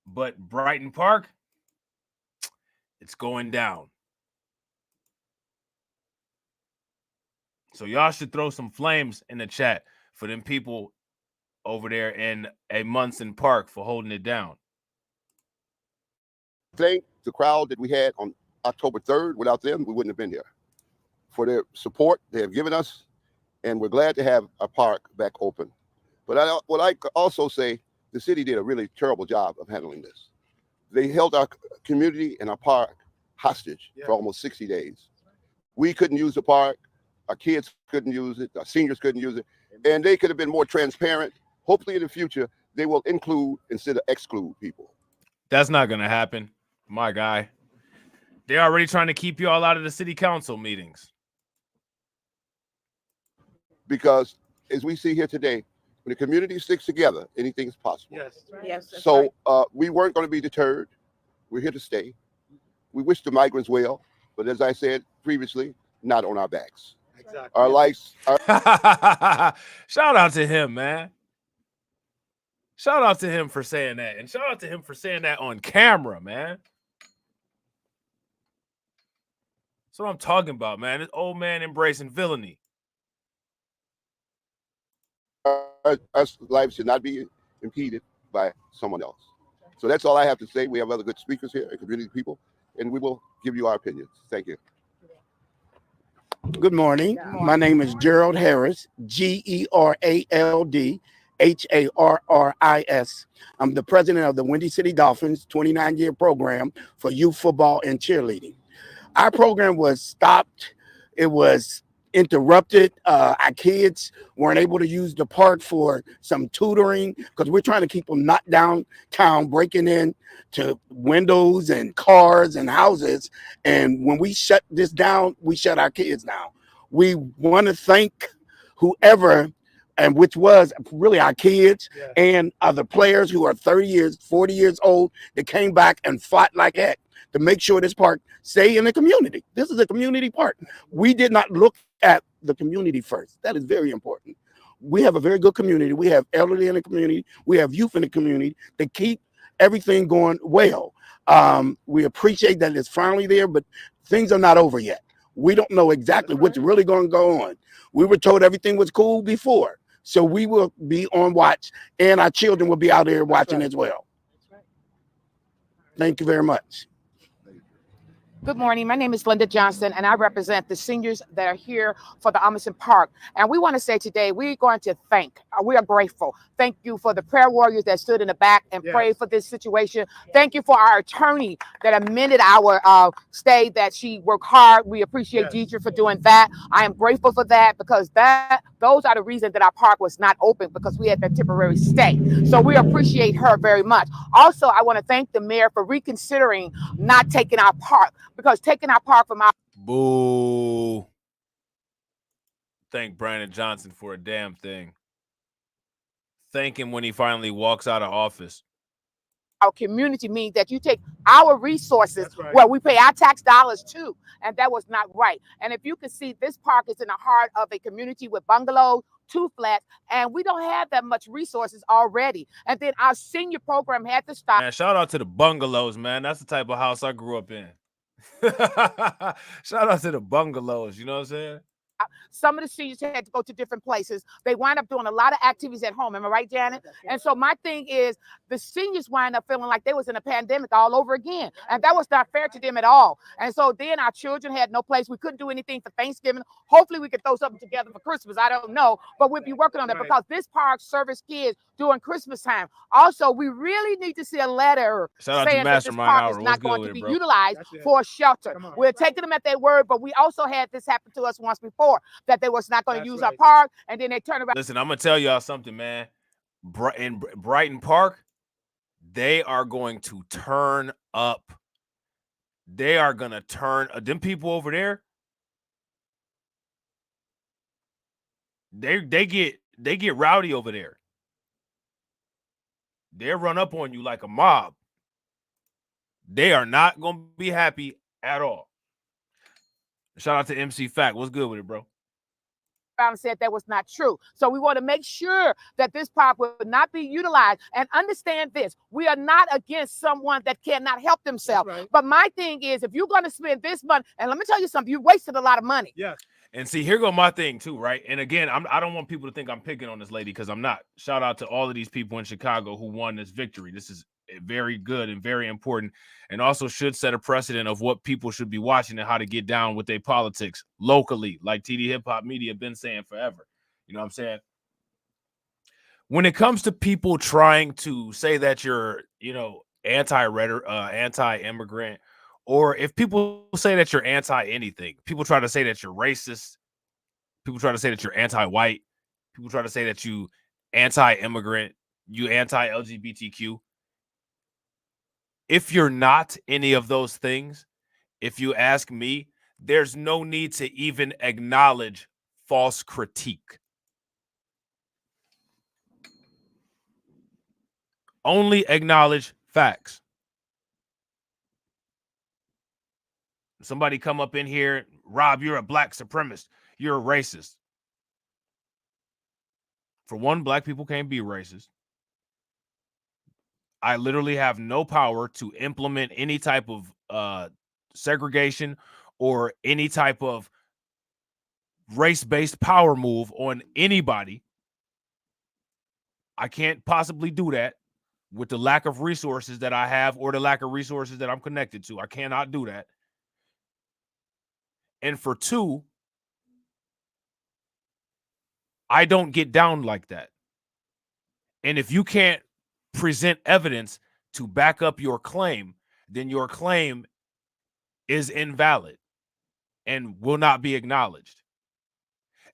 But Brighton Park, it's going down. So y'all should throw some flames in the chat for them people over there in Munson Park for holding it down. Thank the crowd that we had on October 3rd. Without them, we wouldn't have been here. For their support they have given us, and we're glad to have our park back open. But I would like to also say the city did a really terrible job of handling this. They held our community and our park hostage for almost 60 days. We couldn't use the park. Our kids couldn't use it. Our seniors couldn't use it. And they could have been more transparent. Hopefully in the future, they will include instead of exclude people. That's not going to happen, my guy. They're already trying to keep you all out of the city council meetings. Because as we see here today, when the community sticks together, anything is possible. Yes. Yes. So we weren't going to be deterred. We're here to stay. We wish the migrants well, but as I said previously, not on our backs. Exactly. Our lives. Shout out to him, man. Shout out to him for saying that. And shout out to him for saying that on camera, man. That's what I'm talking about, man. This old man embracing villainy. Our lives should not be impeded by someone else. So that's all I have to say. We have other good speakers here and community people, and we will give you our opinions. Thank you. Good morning. My name is Gerald Harris, Gerald Harris. I'm the president of the Windy City Dolphins 29-year program for youth football and cheerleading. Our program was stopped. It was interrupted. Our kids weren't able to use the park for some tutoring because we're trying to keep them not downtown, breaking in to windows and cars and houses. And when we shut this down, we shut our kids down. We want to thank whoever, and which was really our kids and other players who are 30 years, 40 years old that came back and fought like heck to make sure this park stay in the community. This is a community park. We did not look at the community first. That is very important. We have a very good community. We have elderly in the community. We have youth in the community that keep everything going well. We appreciate that it's finally there, but things are not over yet. We don't know exactly what's really going to go on. We were told everything was cool before. So we will be on watch, and our children will be out there watching as well. Thank you very much. Good morning. My name is Linda Johnson, and I represent the seniors that are here for the Munson Park. And we want to say today, we're going to we are grateful. Thank you for the prayer warriors that stood in the back and prayed for this situation. Thank you for our attorney that amended our stay, that she worked hard. We appreciate Deidre for doing that. I am grateful for that because those are the reasons that our park was not open, because we had that temporary stay. So we appreciate her very much. Also, I want to thank the mayor for reconsidering not taking our park, because taking our park from our Boo. Thank Brandon Johnson for a damn thing. Thank him when he finally walks out of office. Our community means that you take our resources where we pay our tax dollars too, and that was not right. And if you can see, this park is in the heart of a community with bungalows, 2 flats, and we don't have that much resources already. And then our senior program had to stop. Man, shout out to the bungalows, man. That's the type of house I grew up in. Shout out to the bungalows, you know what I'm saying? Some of the seniors had to go to different places. They wind up doing a lot of activities at home. Am I right, Janet? And so my thing is the seniors wind up feeling like they was in a pandemic all over again. And that was not fair to them at all. And so then our children had no place. We couldn't do anything for Thanksgiving. Hopefully we could throw something together for Christmas. I don't know, but we'll be working on that because this park serves kids during Christmas time. Also, we really need to see a letter Shout out to saying that this Mastermind park Hour. is What's not good going with to it, be bro? utilized for a shelter. We're taking them at their word, but we also had this happen to us once before, that they was not going to use our park, and then they turn around. Listen, I'm gonna tell y'all something, man. In Brighton Park, they are going to turn up. They are gonna turn them people over there. They get rowdy over there. They'll run up on you like a mob. They are not gonna be happy at all. Shout out to MC Fact. What's good with it, bro? And said that was not true. So we want to make sure that this park will not be utilized. And understand this, we are not against someone that cannot help themselves. But my thing is, if you're going to spend this money, and let me tell you something, you wasted a lot of money. Yeah. And see, here go my thing too, right? And again, I don't want people to think I'm picking on this lady because I'm not. Shout out to all of these people in Chicago who won this victory. This is very good and very important, and also should set a precedent of what people should be watching and how to get down with their politics locally, like TD Hip Hop Media been saying forever. You know what I'm saying? When it comes to people trying to say that you're, anti-immigrant, or if people say that you're anti-anything, people try to say that you're racist. People try to say that you're anti-white. People try to say that you anti-immigrant, you anti-LGBTQ. If you're not any of those things, if you ask me, there's no need to even acknowledge false critique. Only acknowledge facts. Somebody come up in here, Rob, you're a black supremacist. You're a racist. For one, black people can't be racist. I literally have no power to implement any type of segregation or any type of race-based power move on anybody. I can't possibly do that with the lack of resources that I have or the lack of resources that I'm connected to. I cannot do that. And for two, I don't get down like that. And if you can't present evidence to back up your claim, then your claim is invalid and will not be acknowledged.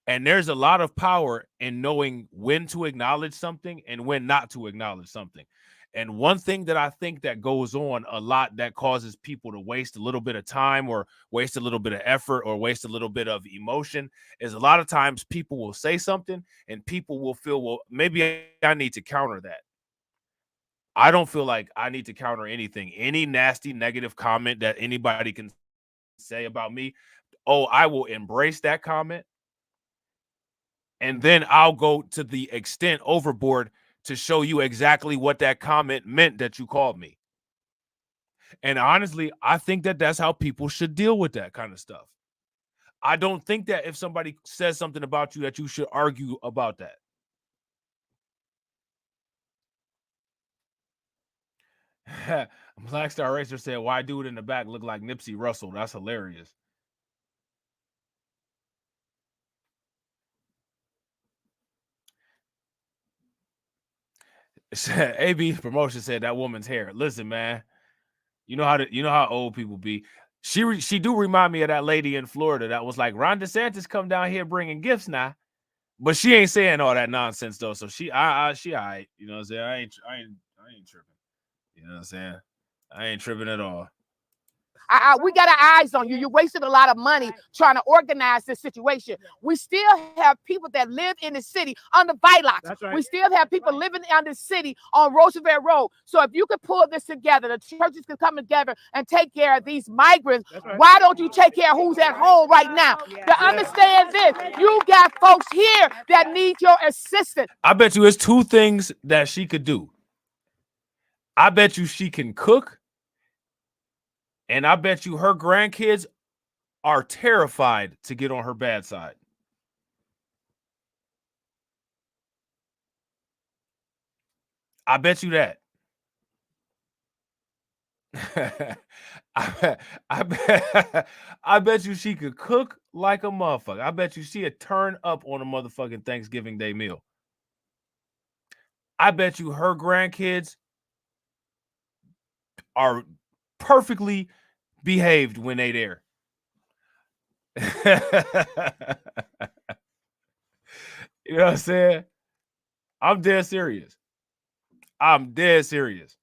And there's a lot of power in knowing when to acknowledge something and when not to acknowledge something. And one thing that I think that goes on a lot that causes people to waste a little bit of time or waste a little bit of effort or waste a little bit of emotion is a lot of times people will say something and people will feel, well, maybe I need to counter that. I don't feel like I need to counter anything. Any nasty negative comment that anybody can say about me, I will embrace that comment. And then I'll go to the extent overboard to show you exactly what that comment meant that you called me. And honestly, I think that that's how people should deal with that kind of stuff. I don't think that if somebody says something about you that you should argue about that. Black Star Racer said, why dude in the back look like Nipsey Russell? That's hilarious. AB Promotion said that woman's hair. Listen, man, you know how old people be. She do remind me of that lady in Florida that was like, Ron DeSantis come down here bringing gifts now, but she ain't saying all that nonsense though. So she all right. You know what I'm saying? I ain't tripping. You know what I'm saying? I ain't tripping at all. We got our eyes on you. You wasted a lot of money trying to organize this situation. We still have people that live in the city under Vilox. We still have people living in the city on Roosevelt Road. So if you could pull this together, the churches can come together and take care of these migrants. Why don't you take care of who's at home right now? To understand this, you got folks here that need your assistance. I bet you it's two things that she could do. I bet you she can cook. And I bet you her grandkids are terrified to get on her bad side. I bet you that. I bet you she could cook like a motherfucker. I bet you she'd turn up on a motherfucking Thanksgiving Day meal. I bet you her grandkids are perfectly behaved when they there. You know what I'm saying? I'm dead serious. I'm dead serious.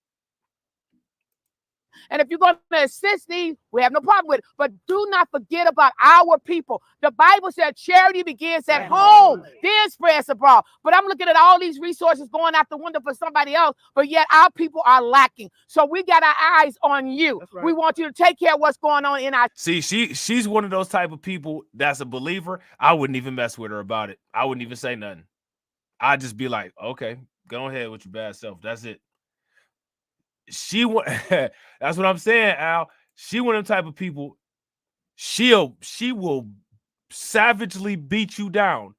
And if you're going to assist these, we have no problem with it. But do not forget about our people. The Bible said charity begins at home, then spreads abroad. But I'm looking at all these resources going out the window for somebody else, but yet our people are lacking. So we got our eyes on you. Right. We want you to take care of what's going on in our... See, she's one of those type of people that's a believer. I wouldn't even mess with her about it. I wouldn't even say nothing. I'd just be like, okay, go ahead with your bad self. That's it. That's what I'm saying, Al. She one of them type of people. She will savagely beat you down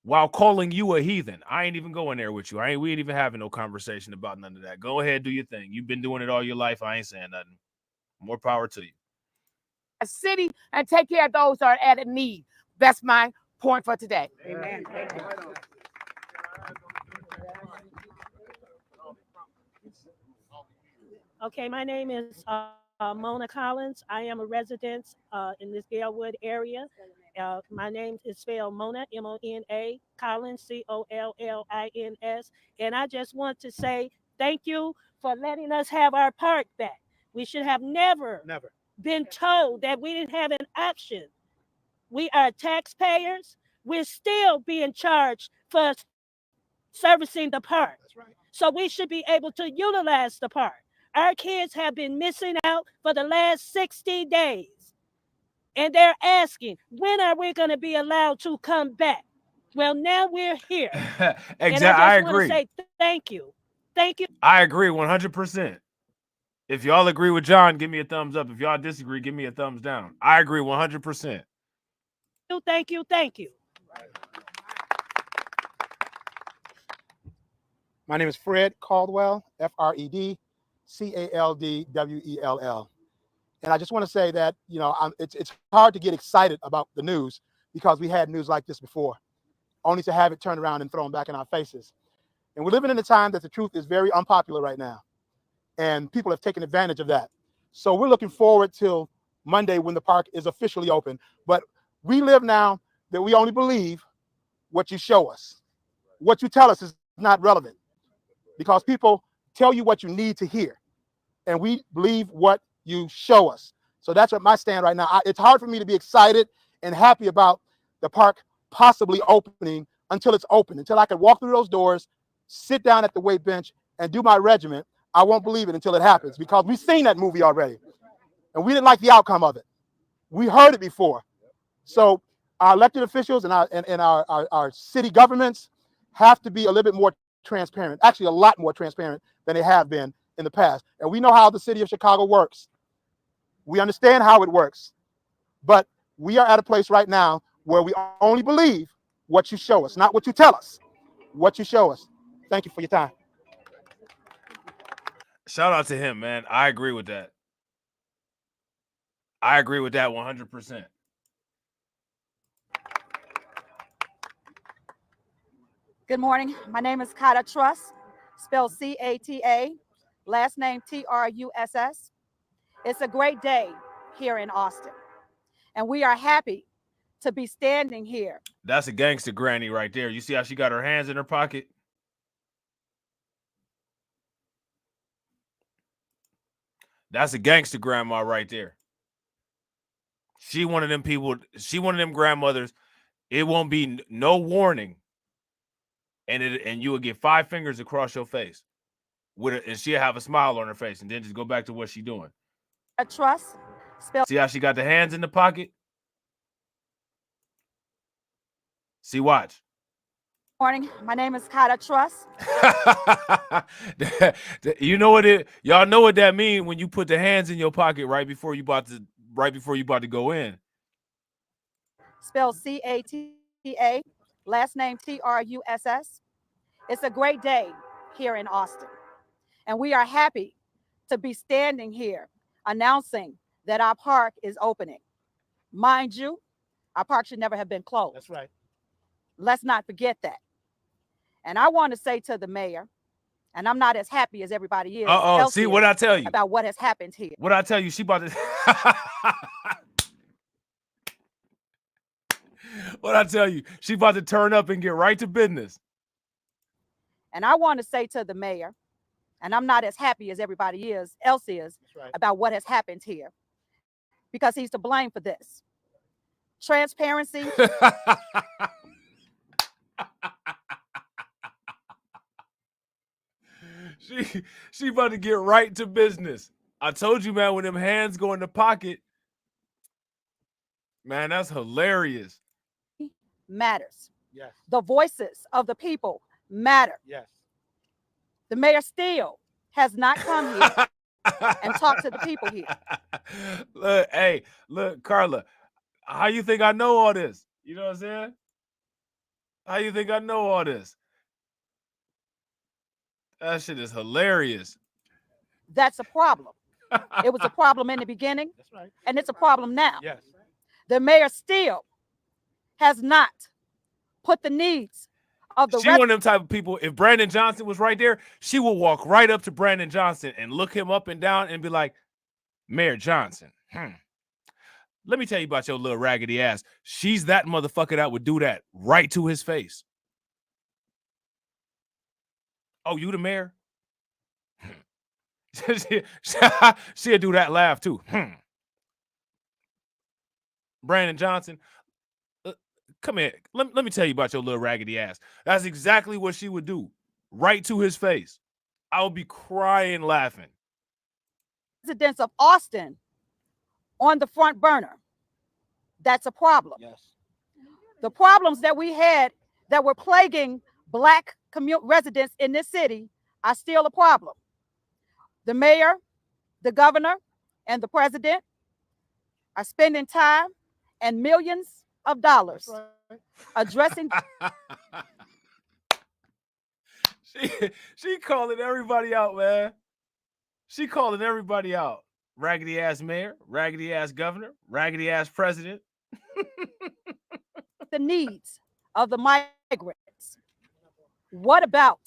while calling you a heathen. I ain't even going there with you. We ain't even having no conversation about none of that. Go ahead, do your thing. You've been doing it all your life. I ain't saying nothing. More power to you. A city and take care of those that are at a need. That's my point for today. Amen. Okay, my name is Mona Collins. I am a resident in this Galewood area. My name is spelled Mona, M-O-N-A, Collins, C-O-L-L-I-N-S. And I just want to say thank you for letting us have our park back. We should have never been told that we didn't have an option. We are taxpayers. We're still being charged for servicing the park. That's right. So we should be able to utilize the park. Our kids have been missing out for the last 60 days. And they're asking, when are we going to be allowed to come back? Well, now we're here. Exactly. And I just want to say thank you. Thank you. I agree 100%. If y'all agree with John, give me a thumbs up. If y'all disagree, give me a thumbs down. I agree 100%. Thank you. Thank you. My name is Fred Caldwell, F-R-E-D C-A-L-D-W-E-L-L. And I just want to say that, you know, it's hard to get excited about the news because we had news like this before, only to have it turned around and thrown back in our faces. And we're living in a time that the truth is very unpopular right now. And people have taken advantage of that. So we're looking forward till Monday when the park is officially open. But we live now that we only believe what you show us. What you tell us is not relevant because people tell you what you need to hear. And we believe what you show us. So that's what my stand right now. It's hard for me to be excited and happy about the park possibly opening until it's open, until I can walk through those doors, sit down at the weight bench and do my regiment. I won't believe it until it happens because we've seen that movie already and we didn't like the outcome of it. We heard it before. So our elected officials and our city governments have to be a little bit more transparent, actually a lot more transparent than they have been in the past. And we know how the city of Chicago works. We understand how it works, but we are at a place right now where we only believe what you show us, not what you tell us, what you show us. Thank you for your time. Shout out to him, man. I agree with that. I agree with that 100%. Good morning. My name is Kata Truss, spelled C-A-T-A, last name T-R-U-S-S. It's a great day here in Austin, and we are happy to be standing here. That's a gangster granny right there. You see how she got her hands in her pocket? That's a gangster grandma right there. She one of them people, she one of them grandmothers. It won't be no warning. And you will get 5 fingers across your face with it, and she'll have a smile on her face and then just go back to what she's doing. A trust. See how she got the hands in the pocket? See, watch. Morning. My name is Kata Truss. You know what it? Y'all know what that means when you put the hands in your pocket right before you about to go in. Spelled C-A-T-A, last name T-R-U-S-S. It's a great day here in Austin, And we are happy to be standing here announcing that our park is opening. Mind you, our park should never have been closed. That's right. Let's not forget that. And I want to say to the mayor, and I'm not as happy as everybody is. Uh-oh, see what I tell you. About what has happened here. What I tell you, she about to what I tell you, she about to turn up and get right to business. And I want to say to the mayor, and I'm not as happy as everybody else is about what has happened here, because he's to blame for this. Transparency. She about to get right to business. I told you, man, when them hands go in the pocket, man, that's hilarious. Matters. Yes. The voices of the people matter. Yes. The mayor still has not come here and talked to the people here. Look, hey, look, Carla, how you think I know all this? You know what I'm saying? How you think I know all this? That shit is hilarious. That's a problem. It was a problem in the beginning. That's right. And it's a problem now. Yes. The mayor still has not put the needs of the She one of them type of people. If Brandon Johnson was right there, she will walk right up to Brandon Johnson and look him up and down and be like, Mayor Johnson, let me tell you about your little raggedy ass. She's that motherfucker that would do that right to his face. Oh, you the mayor? She'll do that laugh too. Brandon Johnson, come here. Let me tell you about your little raggedy ass. That's exactly what she would do, right to his face. I would be crying laughing. residents of Austin on the front burner. That's a problem. Yes. The problems that we had that were plaguing Black residents in this city are still a problem. The mayor, the governor, and the president are spending time and millions of dollars addressing. She calling everybody out, man. She calling everybody out. Raggedy ass mayor, raggedy ass governor, raggedy ass president. The needs of the migrants. What about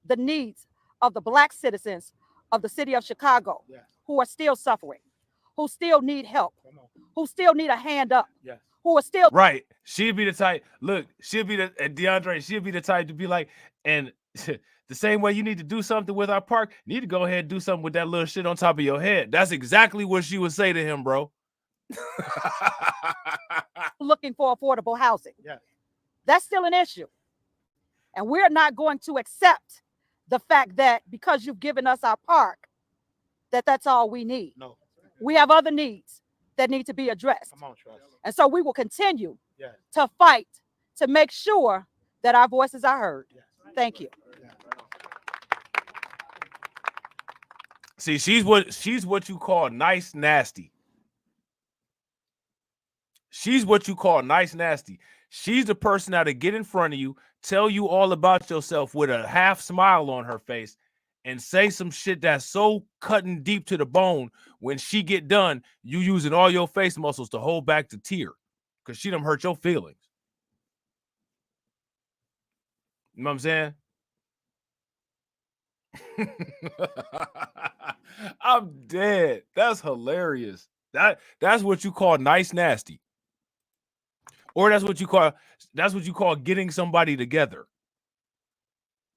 the needs of the Black citizens of the city of Chicago who are still suffering, who still need help, who still need a hand up, who are still right? She'd be the type. Look, she'll be the DeAndre. She'll be the type to be like, and the same way you need to do something with our park, you need to go ahead and do something with that little shit on top of your head. That's exactly what she would say to him, bro. looking for affordable housing. Yeah. That's still an issue. And we're not going to accept the fact that because you've given us our park, that's all we need. No. We have other needs that need to be addressed. Come on, Trust. And so we will continue to fight to make sure that our voices are heard. Thank you. See, she's what you call nice nasty. She's what you call nice nasty. She's the person that'll get in front of you, tell you all about yourself with a half smile on her face, and say some shit that's so cutting deep to the bone. When she get done, you using all your face muscles to hold back the tear because she done hurt your feelings. You know what I'm saying? I'm dead. That's hilarious. That's what you call nice nasty. Or that's what you call getting somebody together.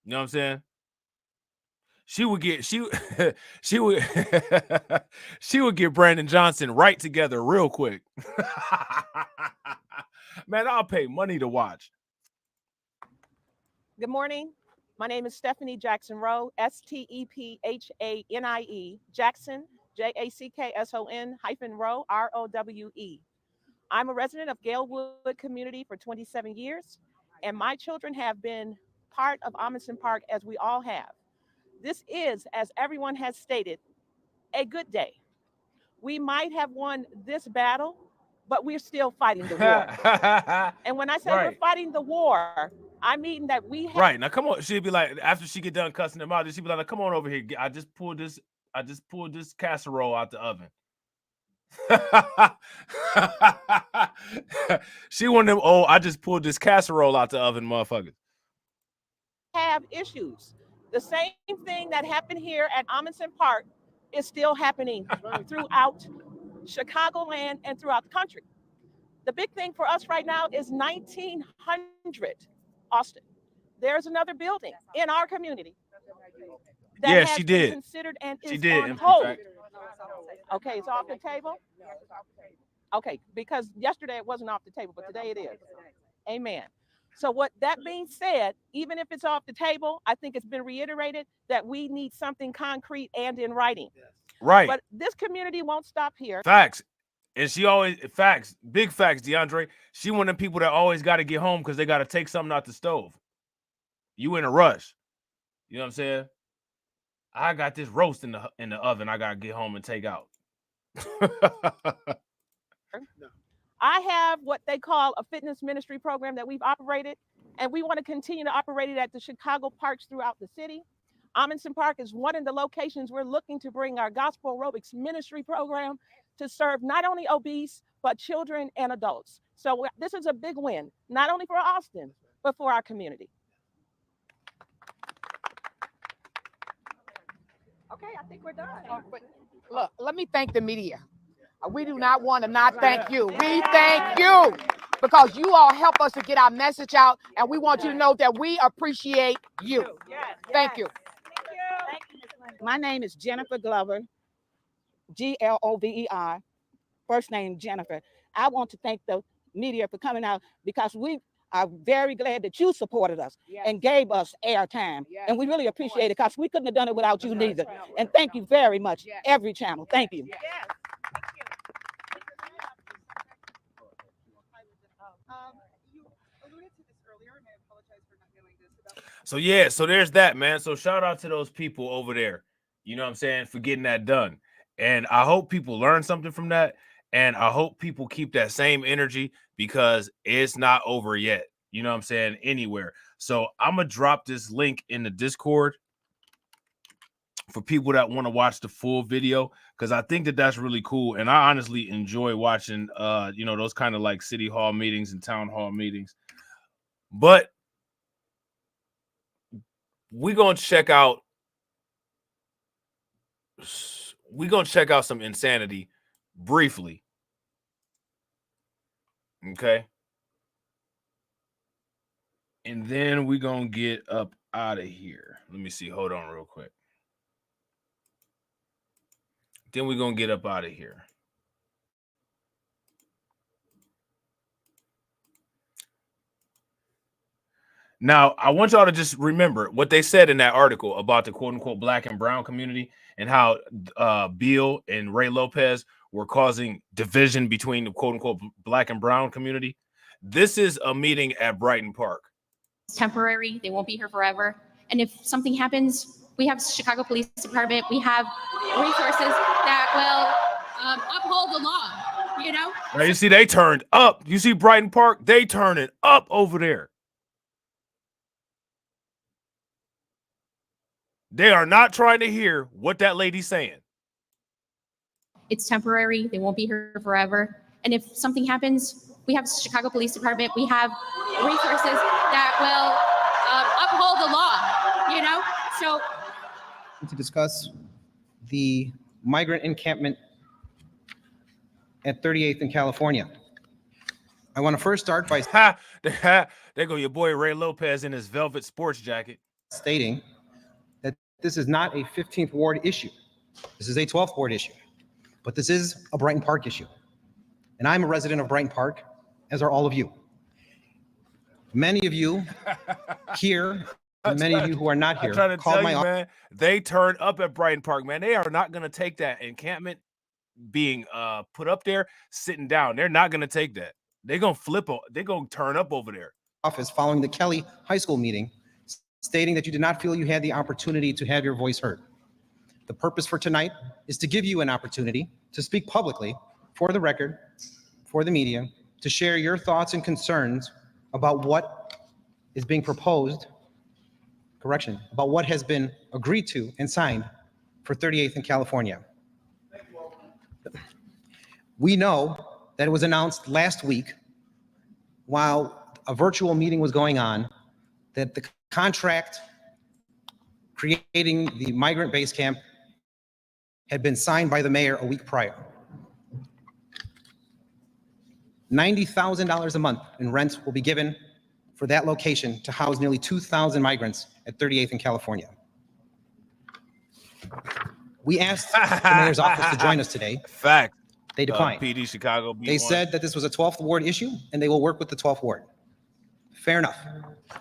You know what I'm saying? She would get Brandon Johnson right together real quick. Man, I'll pay money to watch. Good morning. My name is Stephanie Jackson Rowe, Stephanie Jackson, Jackson-Rowe, ROWE. I'm a resident of Galewood community for 27 years, and my children have been part of Amundsen Park as we all have. This is, as everyone has stated, a good day. We might have won this battle, but we're still fighting the war. And when I say we're fighting the war, I mean that we have. Right now, come on. She'd be like, after she get done cussing them out, she'd be like, "Come on over here. I just pulled this casserole out the oven." She one of them. Oh, I just pulled this casserole out the oven, motherfuckers. Have issues. The same thing that happened here at Amundsen Park is still happening throughout Chicagoland and throughout the country. The big thing for us right now is 1900 Austin. There's another building in our community that Yeah, has she been did. considered and She is did, on in hold. fact. Okay, it's off the table? Okay, because yesterday it wasn't off the table, but today it is. Amen. So what that being said, even if it's off the table, I think it's been reiterated that we need something concrete and in writing. Right. But this community won't stop here. Facts. And she always facts, big facts, DeAndre. She one of them people that always got to get home because they got to take something out the stove. You in a rush. You know what I'm saying? I got this roast in the oven. I gotta get home and take out. I have what they call a fitness ministry program that we've operated, and we want to continue to operate it at the Chicago parks throughout the city. Amundsen Park is one of the locations we're looking to bring our gospel aerobics ministry program to serve not only obese, but children and adults. So this is a big win, not only for Austin, but for our community. Okay, I think we're done. Look, let me thank the media. We do not want to not thank you. We thank you because you all help us to get our message out, and we want you to know that we appreciate you. Thank you. My name is Jennifer Glover, Glover, first name Jennifer. I want to thank the media for coming out because we are very glad that you supported us and gave us airtime. And we really appreciate it because we couldn't have done it without you neither. And thank you very much, every channel. Thank you. So yeah, so there's that, man. So shout out to those people over there. You know what I'm saying, for getting that done. And I hope people learn something from that. And I hope people keep that same energy because it's not over yet. You know what I'm saying? Anywhere. So I'm going to drop this link in the Discord for people that want to watch the full video because I think that that's really cool. And I honestly enjoy watching, you know, those kind of like city hall meetings and town hall meetings. But we're going to check out some insanity briefly. Okay. And then we're going to get up out of here. Let me see. Hold on real quick. Then we're going to get up out of here. Now, I want y'all to just remember what they said in that article about the quote-unquote black and brown community and how Bill and Ray Lopez were causing division between the quote-unquote black and brown community. This is a meeting at Brighton Park. It's temporary. They won't be here forever. And if something happens, we have Chicago Police Department. We have resources that will uphold the law, you know? Now, you see, they turned up. You see Brighton Park? They turning up over there. They are not trying to hear what that lady's saying. It's temporary. They won't be here forever. And if something happens, we have Chicago Police Department. We have resources that will uphold the law, you know? So to discuss the migrant encampment at 38th in California. I want to first start by there go your boy Ray Lopez in his velvet sports jacket stating that this is not a 15th ward issue. This is a 12th ward issue, but this is a Brighton Park issue. And I'm a resident of Brighton Park, as are all of you. Many of you here, and many of you who are not here, I'm trying to called tell my you, man, they turn up at Brighton Park, man. They are not going to take that encampment being put up there, sitting down. They're not going to take that. They're going to flip. They're going to turn up over there. Office following the Kelly High School meeting, stating that you did not feel you had the opportunity to have your voice heard. The purpose for tonight is to give you an opportunity to speak publicly, for the record, for the media, to share your thoughts and concerns about what is being proposed, correction, about what has been agreed to and signed for 38th in California. We know that it was announced last week while a virtual meeting was going on that the contract creating the migrant base camp had been signed by the mayor a week prior. $90,000 a month in rent will be given for that location to house nearly 2,000 migrants at 38th in California. We asked the mayor's office to join us today. Fact. They declined. PD Chicago B1. They said that this was a 12th ward issue and they will work with the 12th ward. Fair enough.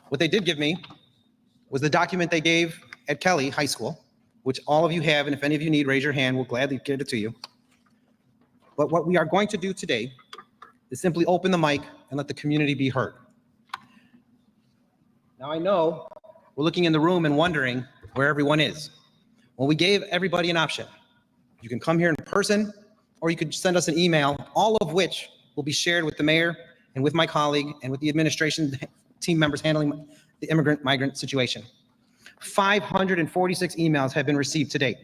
What they did give me was the document they gave at Kelly High School, which all of you have, and if any of you need, raise your hand. We'll gladly get it to you. But what we are going to do today is simply open the mic and let the community be heard. Now I know we're looking in the room and wondering where everyone is. Well, we gave everybody an option. You can come here in person, or you could send us an email, all of which will be shared with the mayor and with my colleague and with the administration team members handling the immigrant-migrant situation. 546 emails have been received to date.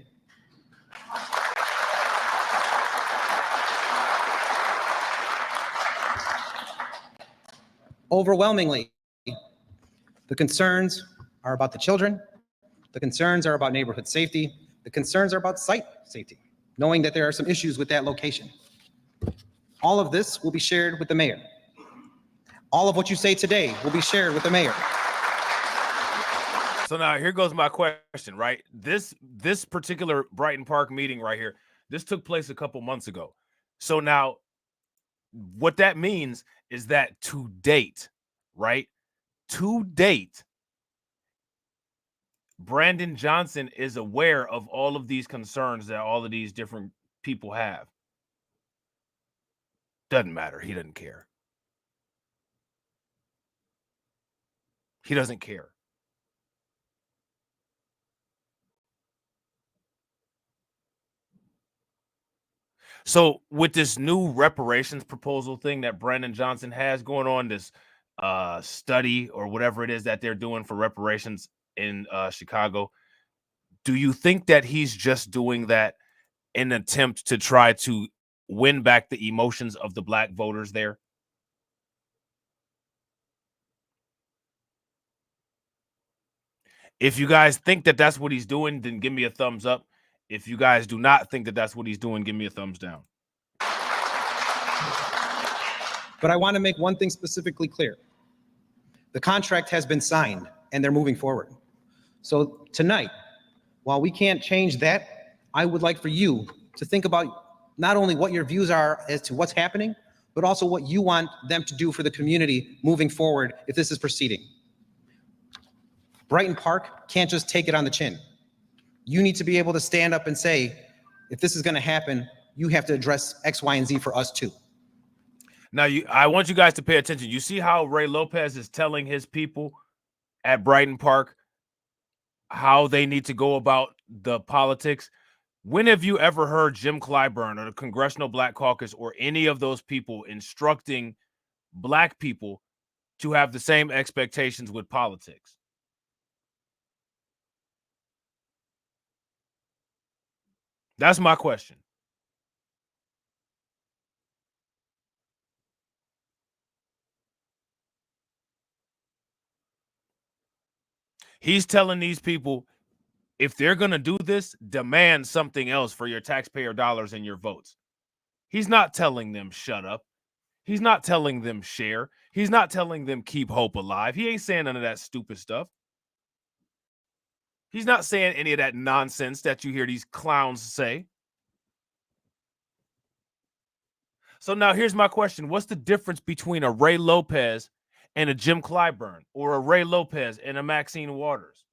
Overwhelmingly, the concerns are about the children, the concerns are about neighborhood safety, the concerns are about site safety, knowing that there are some issues with that location. All of this will be shared with the mayor. All of what you say today will be shared with the mayor. So now here goes my question, right? This particular Brighton Park meeting right here, this took place a couple months ago. So now what that means is that to date, right? To date, Brandon Johnson is aware of all of these concerns that all of these different people have. Doesn't matter. He doesn't care. He doesn't care. So with this new reparations proposal thing that Brandon Johnson has going on, this study or whatever it is that they're doing for reparations in Chicago, do you think that he's just doing that in an attempt to try to win back the emotions of the black voters there? If you guys think that that's what he's doing, then give me a thumbs up. If you guys do not think that that's what he's doing, give me a thumbs down. But I want to make one thing specifically clear. The contract has been signed and they're moving forward. So tonight, while we can't change that, I would like for you to think about not only what your views are as to what's happening, but also what you want them to do for the community moving forward if this is proceeding. Brighton Park can't just take it on the chin. You need to be able to stand up and say, if this is going to happen, you have to address X, Y, and Z for us too. Now, I want you guys to pay attention. You see how Ray Lopez is telling his people at Brighton Park how they need to go about the politics? When have you ever heard Jim Clyburn or the Congressional Black Caucus or any of those people instructing black people to have the same expectations with politics? That's my question. He's telling these people, if they're going to do this, demand something else for your taxpayer dollars and your votes. He's not telling them shut up. He's not telling them share. He's not telling them keep hope alive. He ain't saying none of that stupid stuff. He's not saying any of that nonsense that you hear these clowns say. So now here's my question. What's the difference between a Ray Lopez and a Jim Clyburn, or a Ray Lopez and a Maxine Waters?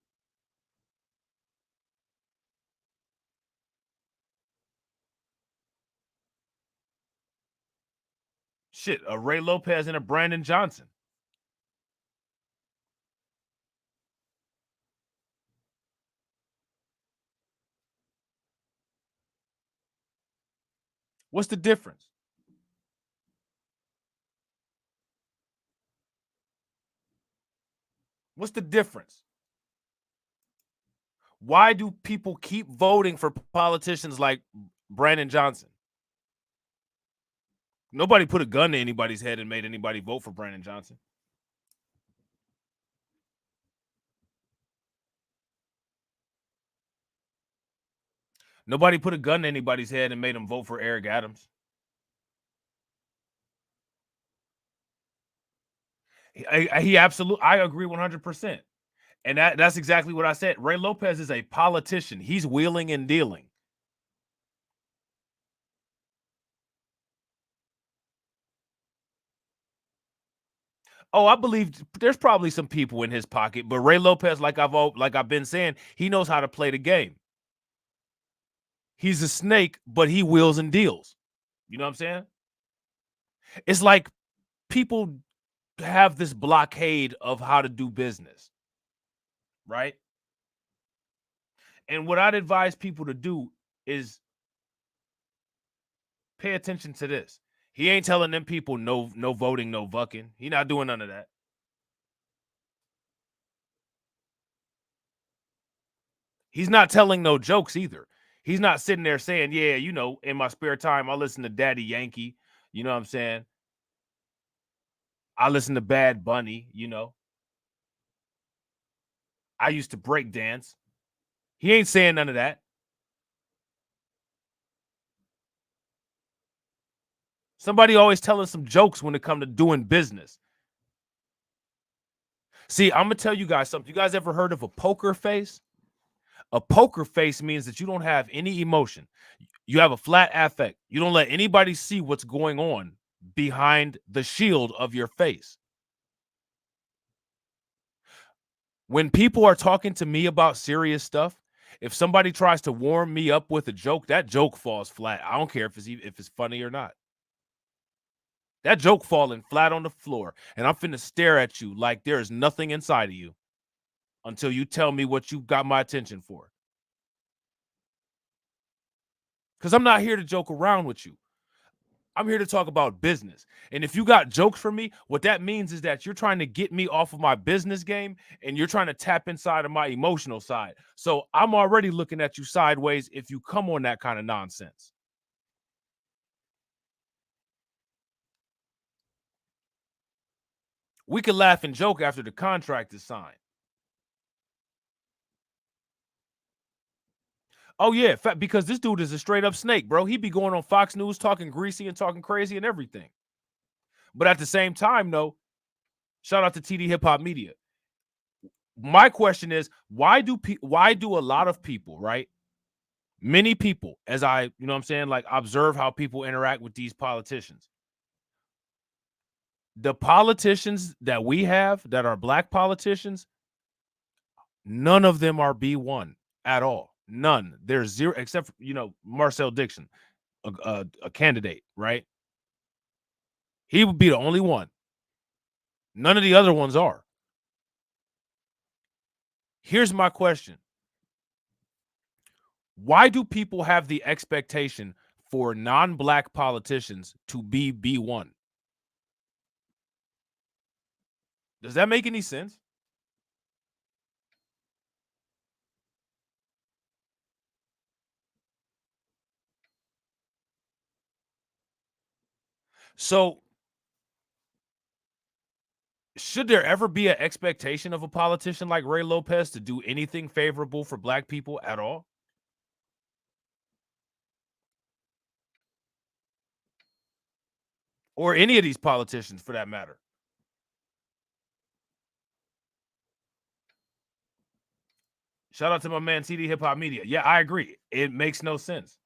Shit, a Ray Lopez and a Brandon Johnson. What's the difference? What's the difference? Why do people keep voting for politicians like Brandon Johnson? Nobody put a gun to anybody's head and made anybody vote for Brandon Johnson. Nobody put a gun to anybody's head and made them vote for Eric Adams. He absolutely, I agree 100%. And that's exactly what I said. Ray Lopez is a politician. He's wheeling and dealing. Oh, I believe there's probably some people in his pocket, but Ray Lopez, like I've been saying, he knows how to play the game. He's a snake, but he wheels and deals. You know what I'm saying? It's like people have this blockade of how to do business, right? And what I'd advise people to do is pay attention to this. He ain't telling them people no voting, no bucking. He not doing none of that. He's not telling no jokes either. He's not sitting there saying, yeah, you know, in my spare time, I listen to Daddy Yankee. You know what I'm saying? I listen to Bad Bunny, you know. I used to break dance. He ain't saying none of that. Somebody always telling some jokes when it comes to doing business. See, I'm going to tell you guys something. You guys ever heard of a poker face? A poker face means that you don't have any emotion. You have a flat affect. You don't let anybody see what's going on behind the shield of your face. When people are talking to me about serious stuff, if somebody tries to warm me up with a joke, that joke falls flat. I don't care if it's funny or not. That joke falling flat on the floor, and I'm finna stare at you like there is nothing inside of you until you tell me what you got my attention for. Because I'm not here to joke around with you. I'm here to talk about business. And if you got jokes for me, what that means is that you're trying to get me off of my business game and you're trying to tap inside of my emotional side. So I'm already looking at you sideways if you come on that kind of nonsense. We can laugh and joke after the contract is signed. Oh, yeah, because this dude is a straight up snake, bro. He be going on Fox News talking greasy and talking crazy and everything. But at the same time, though, shout out to TD Hip Hop Media. My question is, why do a lot of people, right? Many people, as I, you know what I'm saying, like observe how people interact with these politicians. The politicians that we have that are black politicians, none of them are B1 at all. None. There's zero, except for, you know, Marcel Dixon, a candidate, right? He would be the only one. None of the other ones are. Here's my question. Why do people have the expectation for non-black politicians to be B1? Does that make any sense? So, should there ever be an expectation of a politician like Ray Lopez to do anything favorable for black people at all? Or any of these politicians, for that matter? Shout out to my man, TD Hip Hop Media. Yeah, I agree. It makes no sense.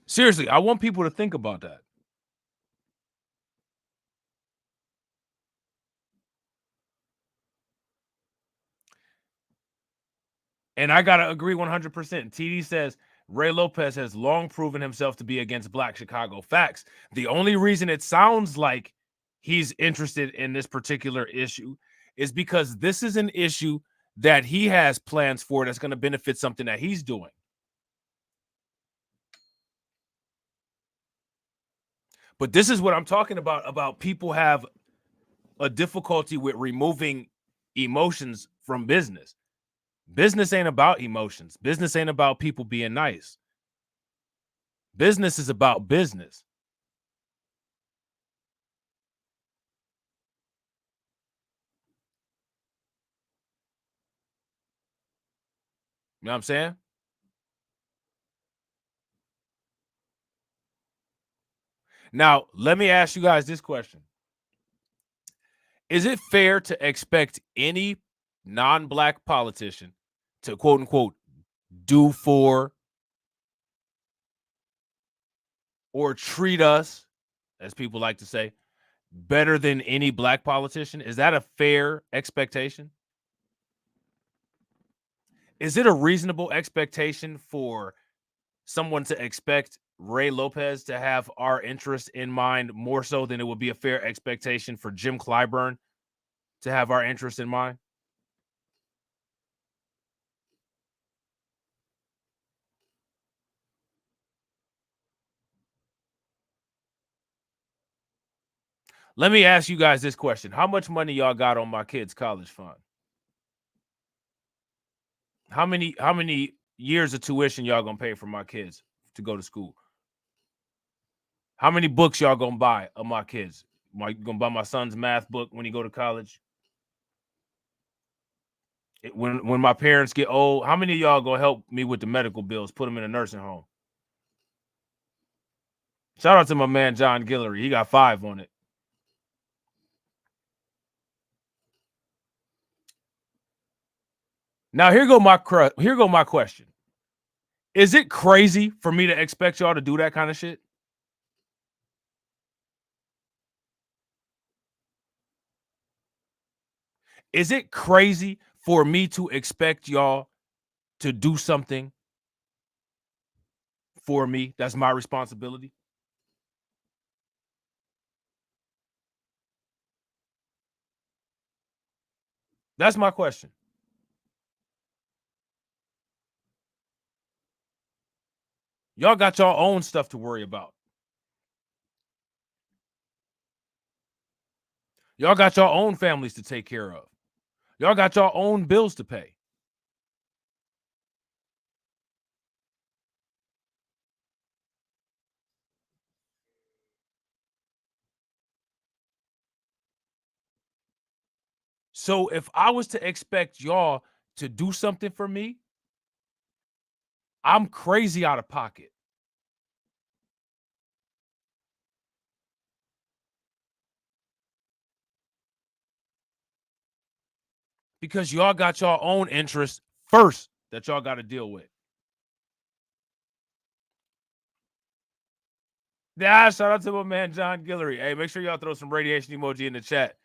Seriously, I want people to think about that. And I got to agree 100%. TD says Ray Lopez has long proven himself to be against Black Chicago. Facts. The only reason it sounds like he's interested in this particular issue is because this is an issue that he has plans for that's going to benefit something that he's doing. But this is what I'm talking about people have a difficulty with removing emotions from business. Business ain't about emotions. Business ain't about people being nice. Business is about business. You know what I'm saying? Now, let me ask you guys this question. Is it fair to expect any non-black politician to quote unquote do for or treat us, as people like to say, better than any black politician? Is that a fair expectation? Is it a reasonable expectation for someone to expect Ray Lopez to have our interest in mind more so than it would be a fair expectation for Jim Clyburn to have our interest in mind? Let me ask you guys this question. How much money y'all got on my kids' college fund? How many years of tuition y'all gonna pay for my kids to go to school? How many books y'all gonna buy of my kids? Gonna buy my son's math book when he go to college? When my parents get old, how many of y'all gonna help me with the medical bills, put them in a nursing home? Shout out to my man John Guillory. He got 5 on it. Now here go my question. Is it crazy for me to expect y'all to do that kind of shit? Is it crazy for me to expect y'all to do something for me that's my responsibility? That's my question. Y'all got your own stuff to worry about. Y'all got your own families to take care of. Y'all got your own bills to pay. So if I was to expect y'all to do something for me, I'm crazy out of pocket. Because y'all got your own interests first that y'all got to deal with. Yeah, shout out to my man John Guillory. Hey, make sure y'all throw some radiation emoji in the chat.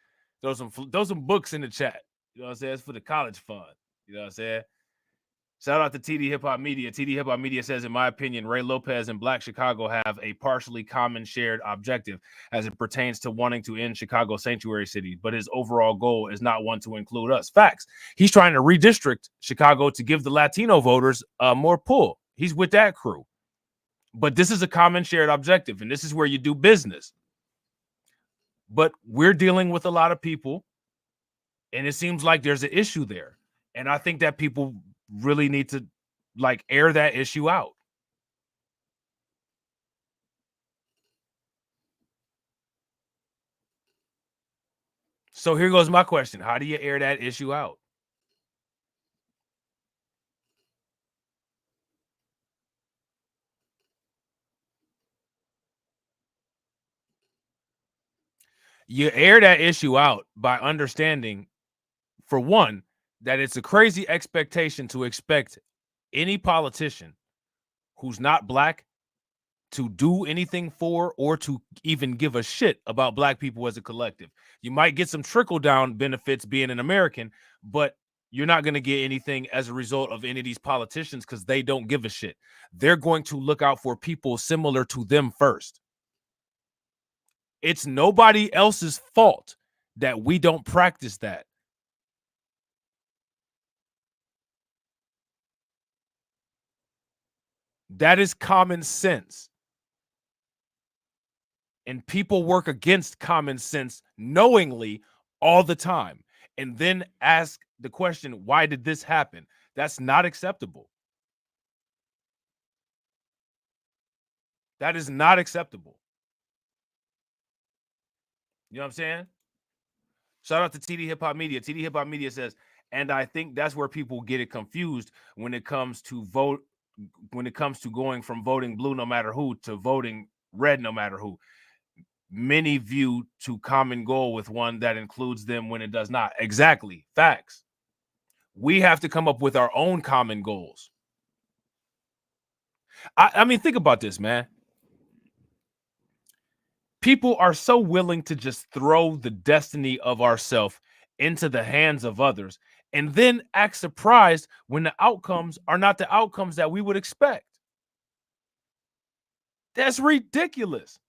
Throw some books in the chat. You know what I'm saying? It's for the college fund. You know what I'm saying? Shout out to TD Hip Hop Media. TD Hip Hop Media says, in my opinion, Ray Lopez and Black Chicago have a partially common shared objective as it pertains to wanting to end Chicago sanctuary city, but his overall goal is not one to include us. Facts. He's trying to redistrict Chicago to give the Latino voters more pull. He's with that crew. But this is a common shared objective, and this is where you do business. But we're dealing with a lot of people, and it seems like there's an issue there. And I think that people really need to air that issue out. So here goes my question. How do you air that issue out? You air that issue out by understanding, for one, that it's a crazy expectation to expect any politician who's not black to do anything for or to even give a shit about black people as a collective. You might get some trickle-down benefits being an American, but you're not going to get anything as a result of any of these politicians because they don't give a shit. They're going to look out for people similar to them first. It's nobody else's fault that we don't practice that. That is common sense. And people work against common sense knowingly all the time and then ask the question, why did this happen? That's not acceptable. That is not acceptable. You know what I'm saying? Shout out to TD Hip Hop Media. TD Hip Hop Media says, and I think that's where people get it confused when it comes to going from voting blue no matter who to voting red no matter who. Many view to common goal with one that includes them when it does not. Exactly. Facts. We have to come up with our own common goals. I mean, think about this, man. People are so willing to just throw the destiny of ourselves into the hands of others and then act surprised when the outcomes are not the outcomes that we would expect. That's ridiculous.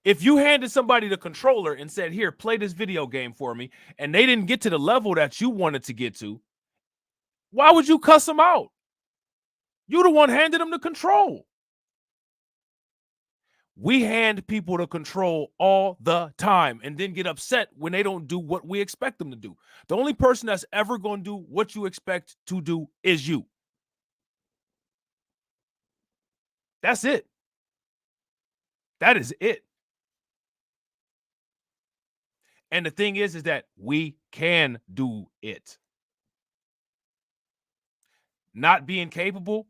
If you handed somebody the controller and said, here, play this video game for me, and they didn't get to the level that you wanted to get to, why would you cuss them out? You the one handed them the control. We hand people the control all the time and then get upset when they don't do what we expect them to do. The only person that's ever going to do what you expect to do is you. That's it. That is it. And the thing is that we can do it. Not being capable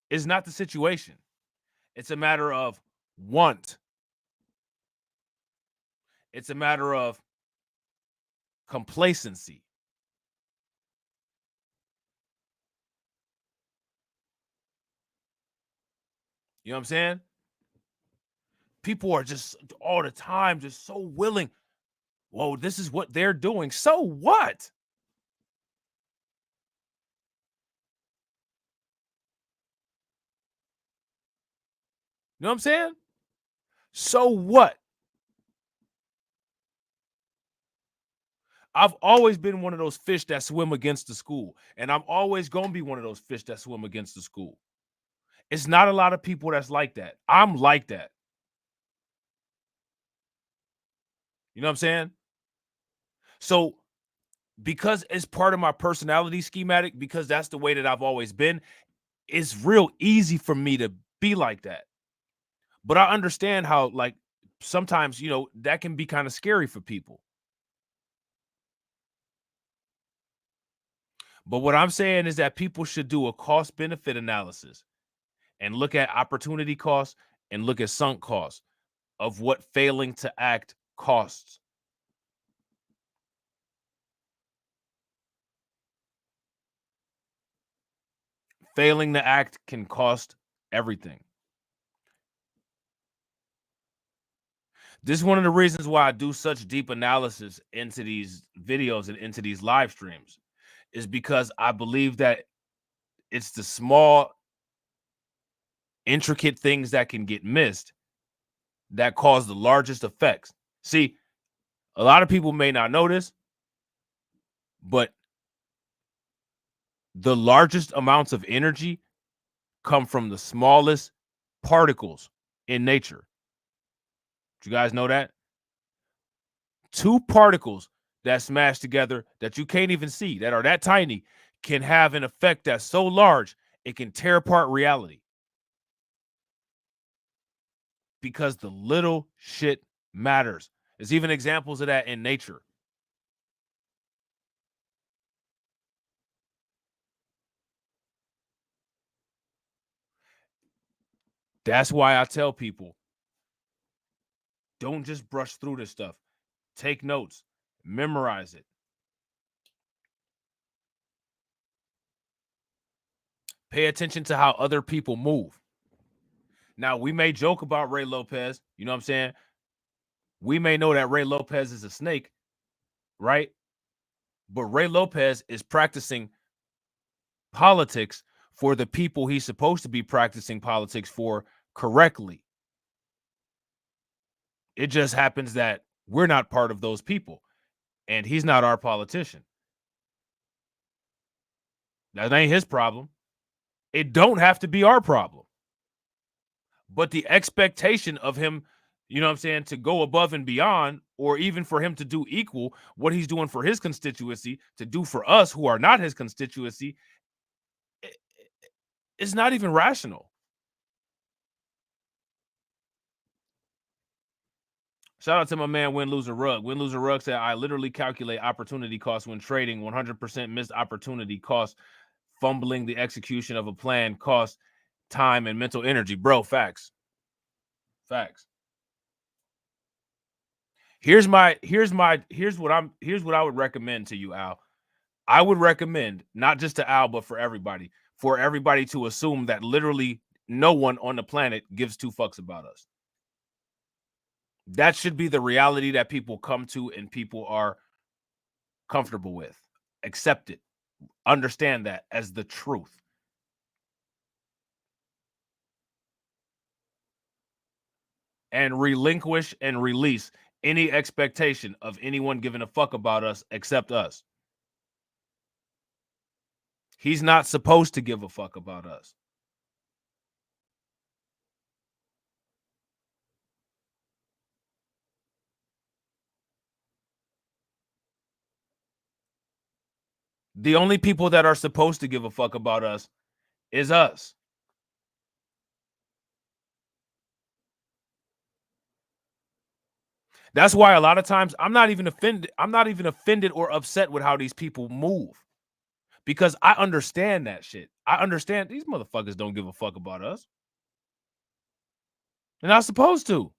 is not the situation. It's a matter of want. It's a matter of complacency. You know what I'm saying? People are just all the time just so willing. Whoa, this is what they're doing. So what? You know what I'm saying? So what? I've always been one of those fish that swim against the school, and I'm always going to be one of those fish that swim against the school. It's not a lot of people that's like that. I'm like that. You know what I'm saying? So because it's part of my personality schematic, because that's the way that I've always been, it's real easy for me to be like that. But I understand how, like, sometimes, you know, that can be kind of scary for people. But what I'm saying is that people should do a cost-benefit analysis and look at opportunity costs and look at sunk costs of what failing to act costs. Failing to act can cost everything. This is one of the reasons why I do such deep analysis into these videos and into these live streams, is because I believe that it's the small, intricate things that can get missed that cause the largest effects. See, a lot of people may not know this, but the largest amounts of energy come from the smallest particles in nature. Do you guys know that? 2 particles that smash together that you can't even see, that are that tiny, can have an effect that's so large it can tear apart reality. Because the little shit matters. There's even examples of that in nature. That's why I tell people, don't just brush through this stuff. Take notes, memorize it. Pay attention to how other people move. Now, we may joke about Ray Lopez, you know what I'm saying? We may know that Ray Lopez is a snake, right? But Ray Lopez is practicing politics for the people he's supposed to be practicing politics for correctly. It just happens that we're not part of those people, and he's not our politician. That ain't his problem. It don't have to be our problem. But the expectation of him, you know what I'm saying, to go above and beyond, or even for him to do equal what he's doing for his constituency, to do for us who are not his constituency, is not even rational. Shout out to my man, Win Loser Rug. Win Loser Rug said, I literally calculate opportunity costs when trading. 100% missed opportunity costs. Fumbling the execution of a plan costs time and mental energy. Bro, facts. Facts. Here's what I would recommend to you, Al. I would recommend, not just to Al, but for everybody to assume that literally no one on the planet gives two fucks about us. That should be the reality that people come to and people are comfortable with. Accept it. Understand that as the truth. And relinquish and release any expectation of anyone giving a fuck about us except us. He's not supposed to give a fuck about us. The only people that are supposed to give a fuck about us is us. That's why a lot of times I'm not even offended or upset with how these people move. Because I understand that shit. I understand these motherfuckers don't give a fuck about us. They're not supposed to.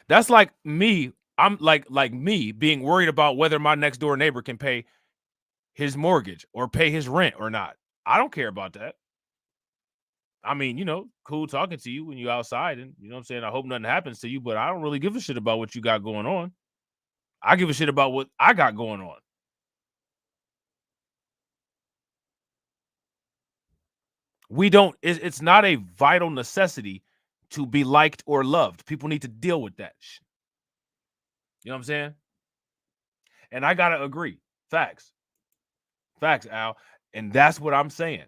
That's like me. I'm like me being worried about whether my next door neighbor can pay his mortgage or pay his rent or not. I don't care about that. I mean, you know, cool talking to you when you're outside, and you know what I'm saying? I hope nothing happens to you, but I don't really give a shit about what you got going on. I give a shit about what I got going on. It's not a vital necessity to be liked or loved. People need to deal with that. You know what I'm saying? And I gotta agree. Facts. Facts, Al. And that's what I'm saying.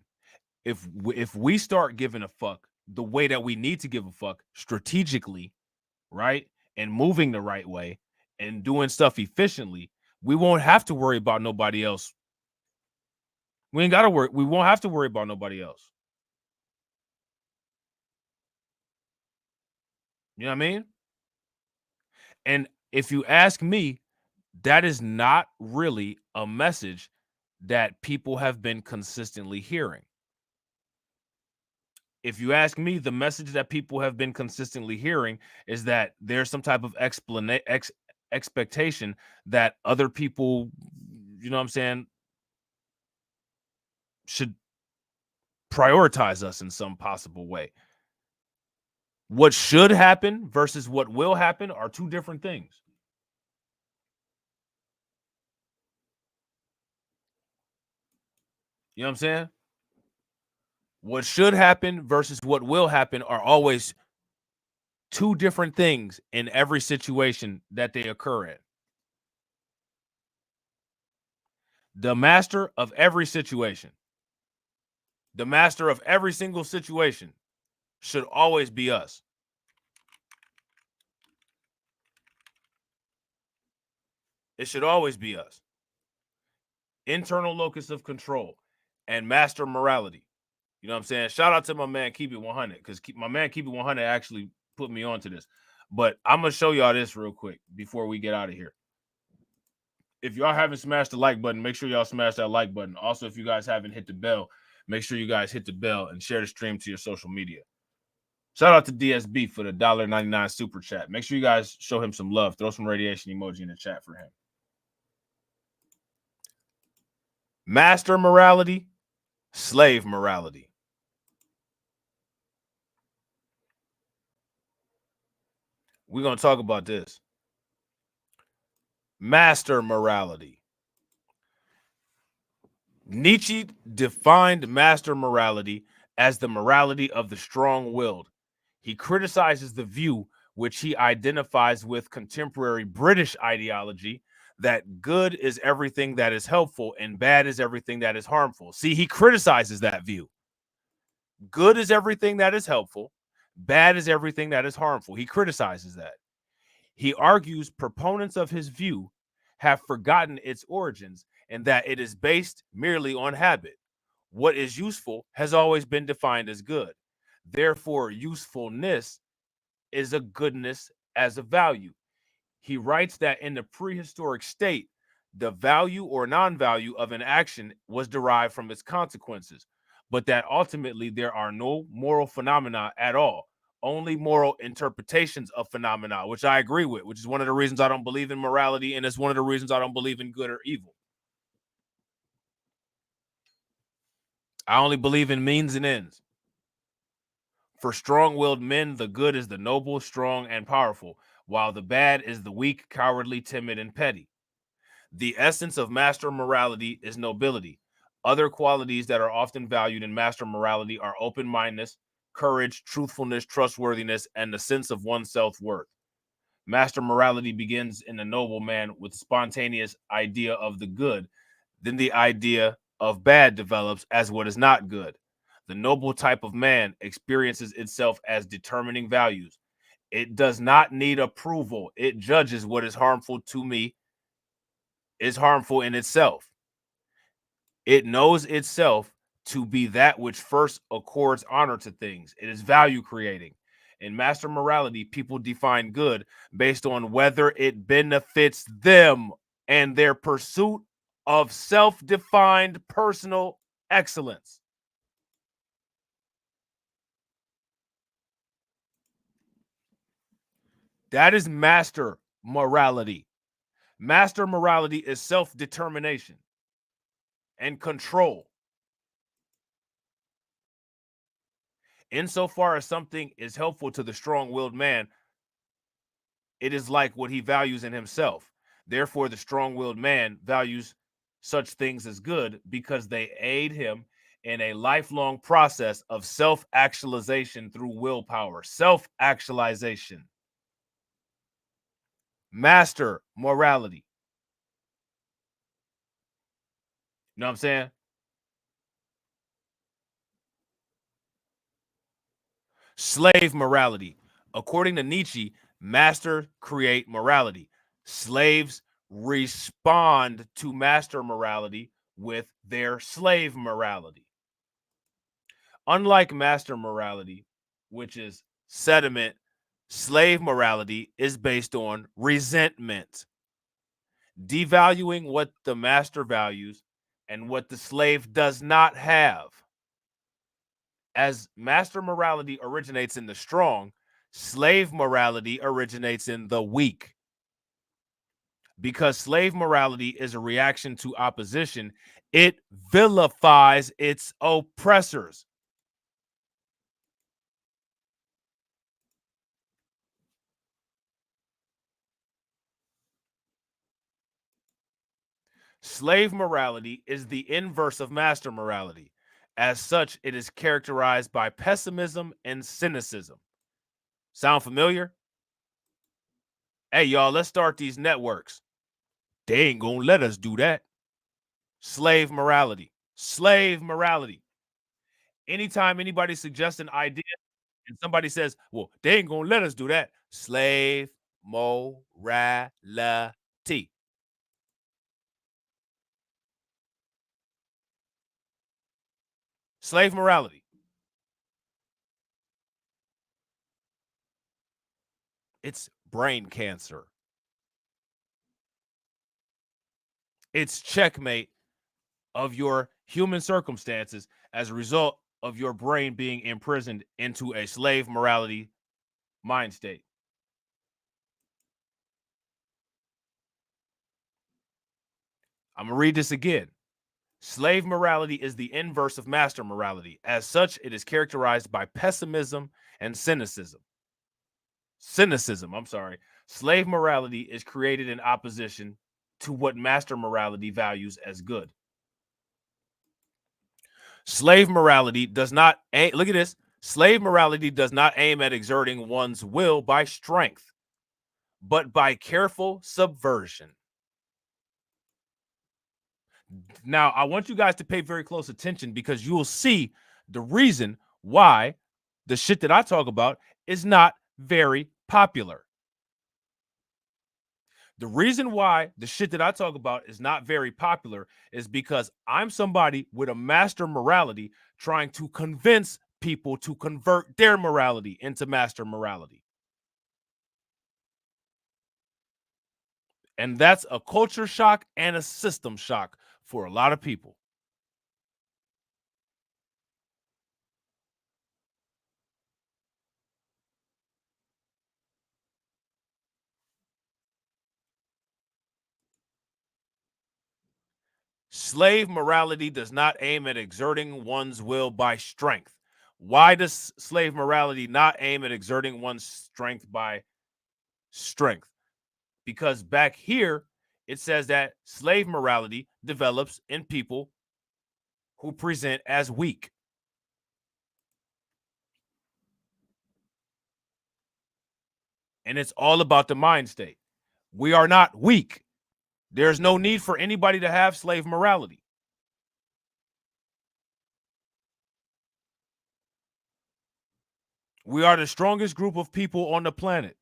If we start giving a fuck the way that we need to give a fuck strategically, right? And moving the right way and doing stuff efficiently, we won't have to worry about nobody else. We ain't gotta worry. We won't have to worry about nobody else. You know what I mean? And if you ask me, that is not really a message that people have been consistently hearing. If you ask me, the message that people have been consistently hearing is that there's some type of expectation that other people, you know what I'm saying, should prioritize us in some possible way. What should happen versus what will happen are two different things. You know what I'm saying? What should happen versus what will happen are always two different things in every situation that they occur in. The master of every situation, the master of every single situation should always be us. It should always be us. Internal locus of control and master morality. You know what I'm saying? Shout out to my man Keep It 100, because my man Keep It 100 actually put me onto this. But I'm going to show y'all this real quick before we get out of here. If y'all haven't smashed the like button, make sure y'all smash that like button. Also, if you guys haven't hit the bell, make sure you guys hit the bell and share the stream to your social media. Shout out to DSB for the $1.99 super chat. Make sure you guys show him some love. Throw some radiation emoji in the chat for him. Master morality, slave morality. We're going to talk about this. Master morality. Nietzsche defined master morality as the morality of the strong-willed. He criticizes the view which he identifies with contemporary British ideology that good is everything that is helpful and bad is everything that is harmful. See, he criticizes that view. Good is everything that is helpful. Bad is everything that is harmful. He criticizes that. He argues proponents of his view have forgotten its origins and that it is based merely on habit. What is useful has always been defined as good. Therefore, usefulness is a goodness as a value. He writes that in the prehistoric state, the value or non-value of an action was derived from its consequences, but that ultimately there are no moral phenomena at all, only moral interpretations of phenomena, which I agree with, which is one of the reasons I don't believe in morality, and it's one of the reasons I don't believe in good or evil. I only believe in means and ends. For strong-willed men, the good is the noble, strong, and powerful, while the bad is the weak, cowardly, timid, and petty. The essence of master morality is nobility. Other qualities that are often valued in master morality are open-mindedness, courage, truthfulness, trustworthiness, and the sense of one's self-worth. Master morality begins in the noble man with spontaneous idea of the good. Then the idea of bad develops as what is not good. The noble type of man experiences itself as determining values. It does not need approval. It judges what is harmful to me is harmful in itself. It knows itself to be that which first accords honor to things. It is value creating. In master morality, people define good based on whether it benefits them and their pursuit of self-defined personal excellence. That is master morality. Master morality is self-determination and control. Insofar as something is helpful to the strong-willed man, it is like what he values in himself. Therefore, the strong-willed man values such things as good because they aid him in a lifelong process of self-actualization through willpower. Self-actualization. Master morality. You know what I'm saying? Slave morality. According to Nietzsche, master create morality. Slaves respond to master morality with their slave morality. Unlike master morality, which is sediment, slave morality is based on resentment, devaluing what the master values and what the slave does not have. As master morality originates in the strong, slave morality originates in the weak. Because slave morality is a reaction to opposition, it vilifies its oppressors. Slave morality is the inverse of master morality. As such, it is characterized by pessimism and cynicism. Sound familiar? Hey, y'all, let's start these networks. They ain't gonna let us do that. Slave morality. Slave morality. Anytime anybody suggests an idea and somebody says, well, they ain't gonna let us do that. Slave morality. Slave morality. It's brain cancer. It's checkmate of your human circumstances as a result of your brain being imprisoned into a slave morality mind state. I'm going to read this again. Slave morality is the inverse of master morality. As such, it is characterized by pessimism and cynicism. Slave morality is created in opposition to what master morality values as good. Slave morality does not aim, look at this. Slave morality does not aim at exerting one's will by strength, but by careful subversion. Now, I want you guys to pay very close attention because you will see the reason why the shit that I talk about is not very popular. The reason why the shit that I talk about is not very popular is because I'm somebody with a master morality trying to convince people to convert their morality into master morality. And that's a culture shock and a system shock for a lot of people. Slave morality does not aim at exerting one's will by strength. Why does slave morality not aim at exerting one's strength by strength? Because back here, it says that slave morality develops in people who present as weak. And it's all about the mind state. We are not weak. There's no need for anybody to have slave morality. We are the strongest group of people on the planet.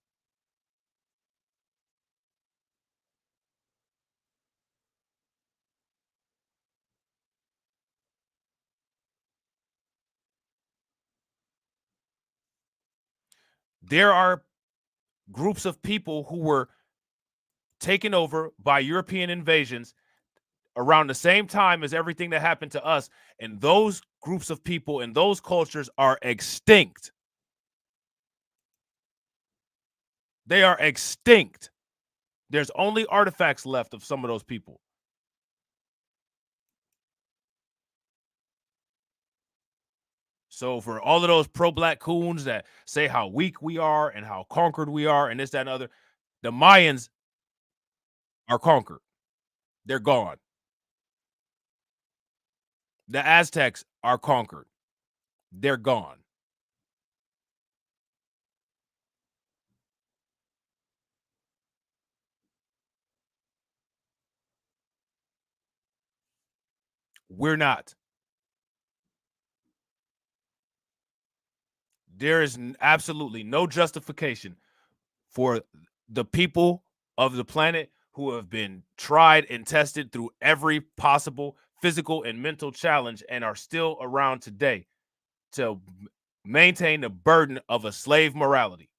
There are groups of people who were taken over by European invasions around the same time as everything that happened to us, and those groups of people and those cultures are extinct. They are extinct. There's only artifacts left of some of those people. So for all of those pro-black coons that say how weak we are and how conquered we are and this, that, and other, the Mayans are conquered. They're gone. The Aztecs are conquered. They're gone. We're not. There is absolutely no justification for the people of the planet who have been tried and tested through every possible physical and mental challenge and are still around today to maintain the burden of a slave morality.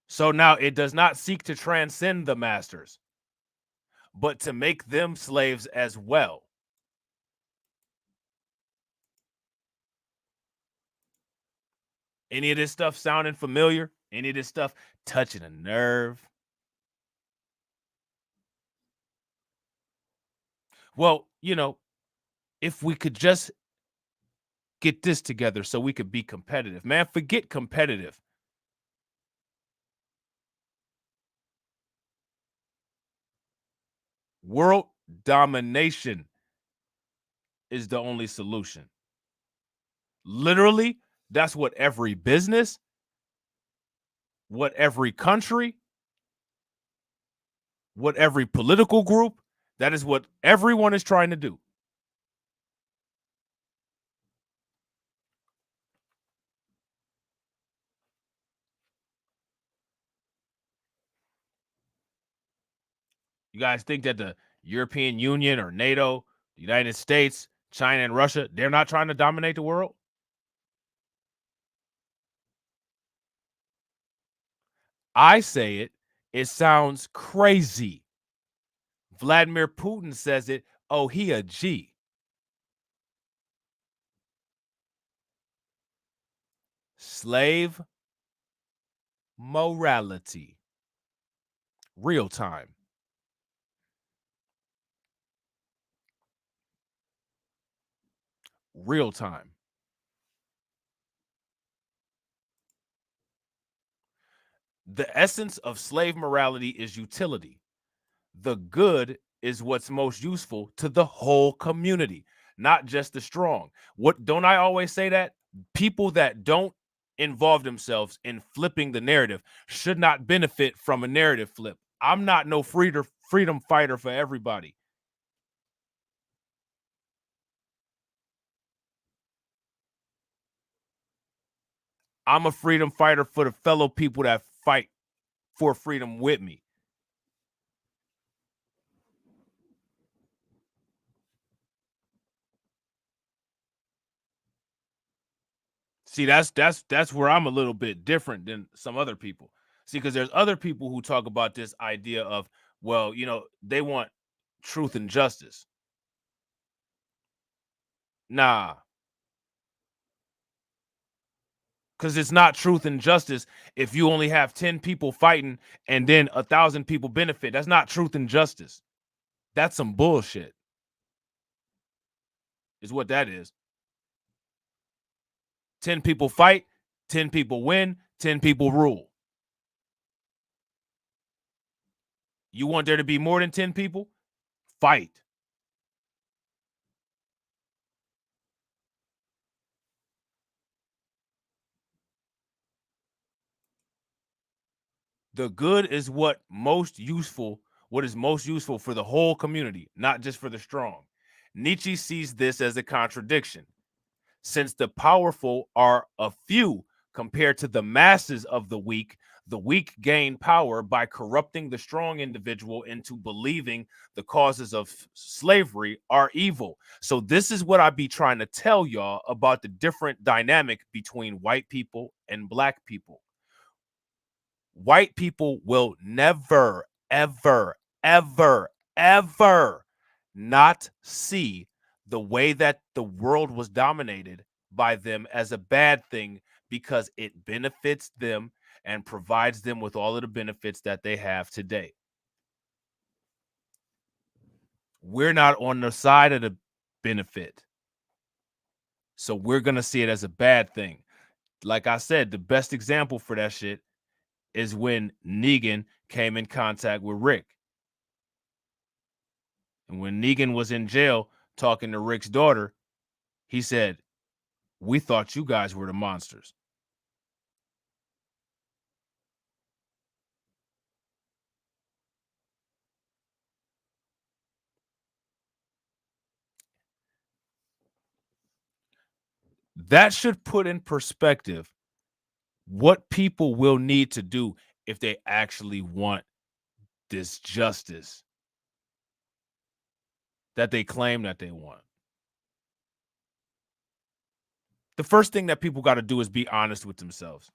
So now it does not seek to transcend the masters, but to make them slaves as well. Any of this stuff sounding familiar? Any of this stuff touching a nerve? Well, you know, if we could just get this together so we could be competitive. Man, forget competitive. World domination is the only solution. Literally, that's what every business, what every country, what every political group, that is what everyone is trying to do. You guys think that the European Union or NATO, the United States, China, and Russia, they're not trying to dominate the world? I say it, it sounds crazy. Vladimir Putin says it, oh, he a G. Slave morality. Real time. Real time. The essence of slave morality is utility. The good is what's most useful to the whole community, not just the strong. What don't I always say that? People that don't involve themselves in flipping the narrative should not benefit from a narrative flip. I'm not no freedom fighter for everybody. I'm a freedom fighter for the fellow people that fight for freedom with me. See, that's where I'm a little bit different than some other people. See, because there's other people who talk about this idea of, well, you know, they want truth and justice. Nah. Because it's not truth and justice if you only have 10 people fighting and then 1,000 people benefit. That's not truth and justice. That's some bullshit. Is what that is. 10 people fight, 10 people win, 10 people rule. You want there to be more than 10 people? Fight. The good is what is most useful for the whole community, not just for the strong. Nietzsche sees this as a contradiction. Since the powerful are a few compared to the masses of the weak gain power by corrupting the strong individual into believing the causes of slavery are evil. So this is what I be trying to tell y'all about the different dynamic between white people and black people. White people will never, ever, ever, ever not see the way that the world was dominated by them as a bad thing because it benefits them and provides them with all of the benefits that they have today. We're not on the side of the benefit. So we're going to see it as a bad thing. Like I said, the best example for that shit is when Negan came in contact with Rick. And when Negan was in jail talking to Rick's daughter, he said, "We thought you guys were the monsters." That should put in perspective what people will need to do if they actually want this justice that they claim that they want. The first thing that people got to do is be honest with themselves.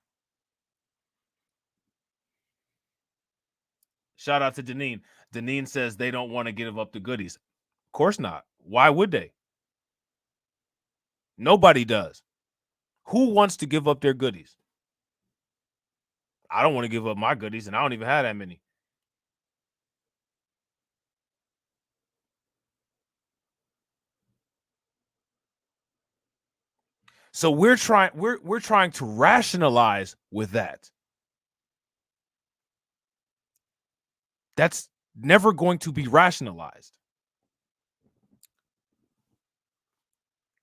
Shout out to Deneen. Deneen says they don't want to give up the goodies. Of course not. Why would they? Nobody does. Who wants to give up their goodies? I don't want to give up my goodies, and I don't even have that many. So we're trying to rationalize with that. That's never going to be rationalized.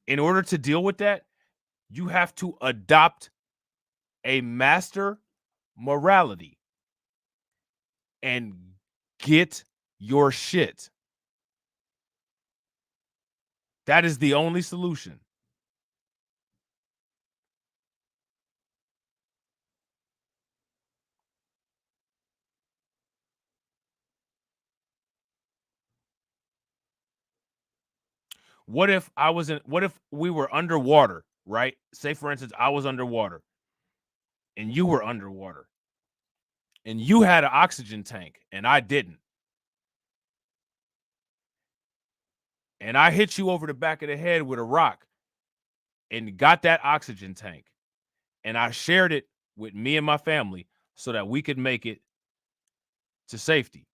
In order to deal with that, you have to adopt a master morality and get your shit. That is the only solution. What if we were underwater, right? Say for instance, I was underwater and you were underwater and you had an oxygen tank and I didn't. And I hit you over the back of the head with a rock and got that oxygen tank. And I shared it with me and my family so that we could make it to safety.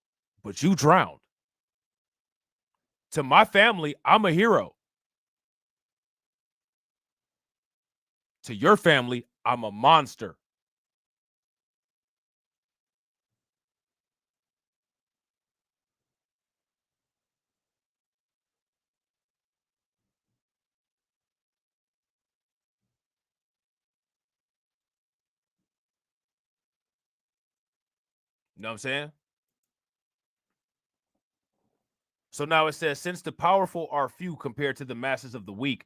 But you drowned. To my family, I'm a hero. To your family, I'm a monster. You know what I'm saying? So now it says, since the powerful are few compared to the masses of the weak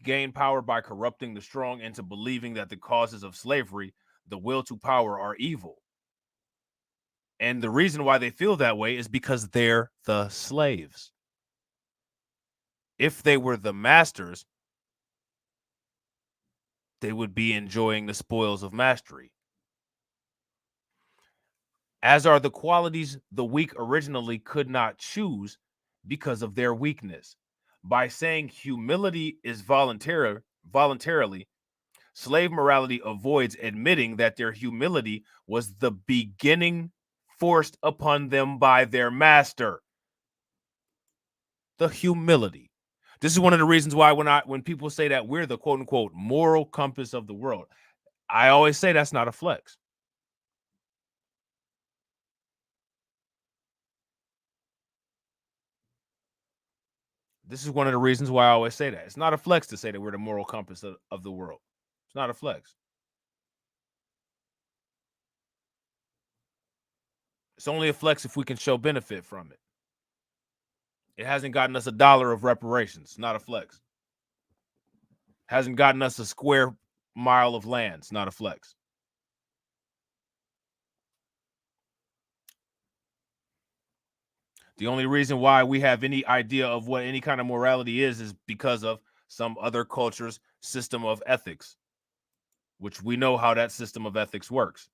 gain power by corrupting the strong into believing that the causes of slavery, the will to power, are evil. And the reason why they feel that way is because they're the slaves. If they were the masters, they would be enjoying the spoils of mastery. As are the qualities the weak originally could not choose because of their weakness. By saying humility is voluntarily, slave morality avoids admitting that their humility was the beginning forced upon them by their master. The humility. This is one of the reasons why when people say that we're the quote unquote moral compass of the world, I always say that's not a flex. This is one of the reasons why I always say that. It's not a flex to say that we're the moral compass of the world. It's not a flex. It's only a flex if we can show benefit from it. It hasn't gotten us $1 of reparations. It's not a flex. Hasn't gotten us a square mile of land. It's not a flex. The only reason why we have any idea of what any kind of morality is because of some other culture's system of ethics, which we know how that system of ethics works.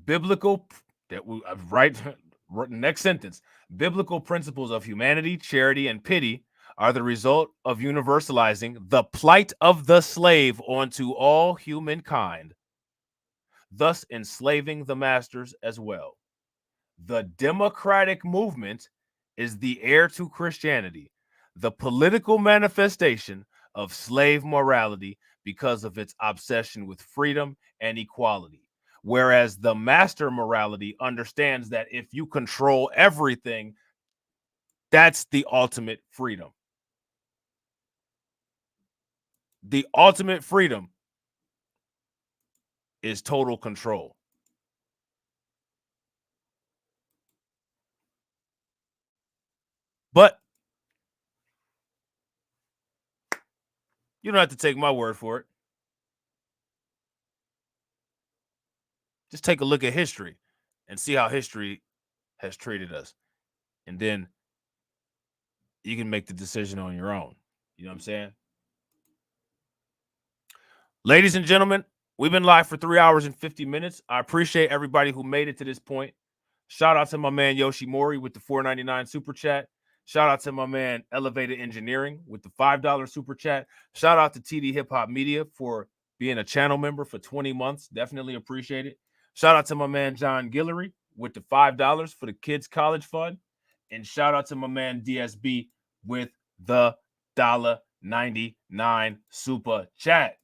Biblical, next sentence. Biblical principles of humanity, charity, and pity are the result of universalizing the plight of the slave onto all humankind, thus enslaving the masters as well. The democratic movement is the heir to Christianity, the political manifestation of slave morality because of its obsession with freedom and equality. Whereas the master morality understands that if you control everything, that's the ultimate freedom. The ultimate freedom is total control. But you don't have to take my word for it. Just take a look at history and see how history has treated us. And then you can make the decision on your own. You know what I'm saying? Ladies and gentlemen, we've been live for 3 hours and 50 minutes. I appreciate everybody who made it to this point. Shout out to my man Yoshimori with the $4.99 super chat. Shout out to my man Elevated Engineering with the $5 super chat. Shout out to TD Hip Hop Media for being a channel member for 20 months. Definitely appreciate it. Shout out to my man John Guillory with the $5 for the Kids College Fund. And shout out to my man DSB with the $1.99 super chat.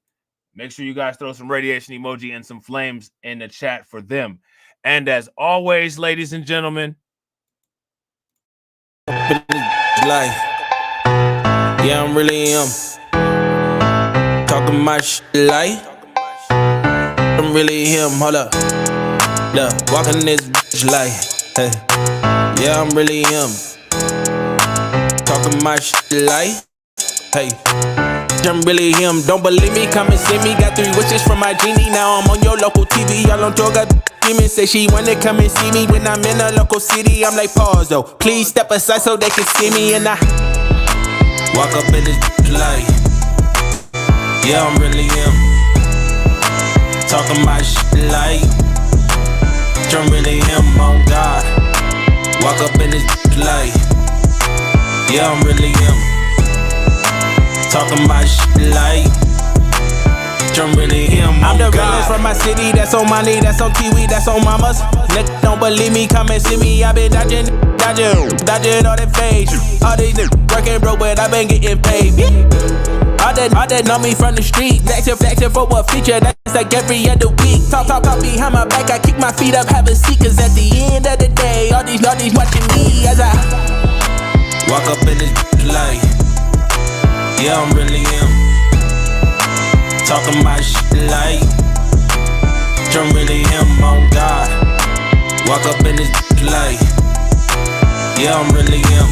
Make sure you guys throw some radiation emoji and some flames in the chat for them. And as always, ladies and gentlemen, life. Yeah, I'm really talking my shit like I'm really him. Hold up, look, walking this bitch like, hey. Yeah, I'm really him. Talking my shit like, hey. I'm really him. Don't believe me? Come and see me. Got 3 wishes from my genie. Now I'm on your local TV. Y'all on tour. Got demons. Say she wanna come and see me when I'm in a local city. I'm like, pause though. Please step aside so they can see me. And I walk up in this light. Yeah, I'm really him. Talking my shit like I'm really him. On God. Walk up in this light. Yeah, I'm really him. Talking my shit like I'm really him. I'm the realest from my city. That's on my knee, that's on Kiwi, that's on mamas. Niggas don't believe me, come and see me. I been dodging all that fade. All these niggas working broke, but I been getting paid. All that know me from the street. Flexing for what feature, that's like every other week. Talk behind my back, I kick my feet up, have a seat. Cause at the end of the day, all these watching me as I walk up in this light. Yeah, I'm really him. Talking my shit like I'm really him on God. Walk up in this like, yeah, I'm really him.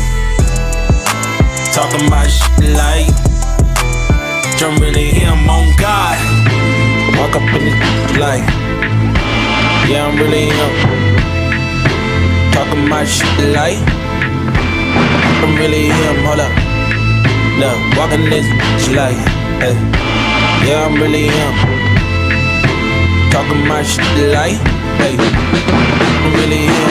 Talking my shit like I'm really him on God. Walk up in this like, yeah, I'm really him. Talking my shit like I'm really him. Hold up, look, walking this like, hey, yeah, I'm really him. Talking my shit like, hey, I'm really him.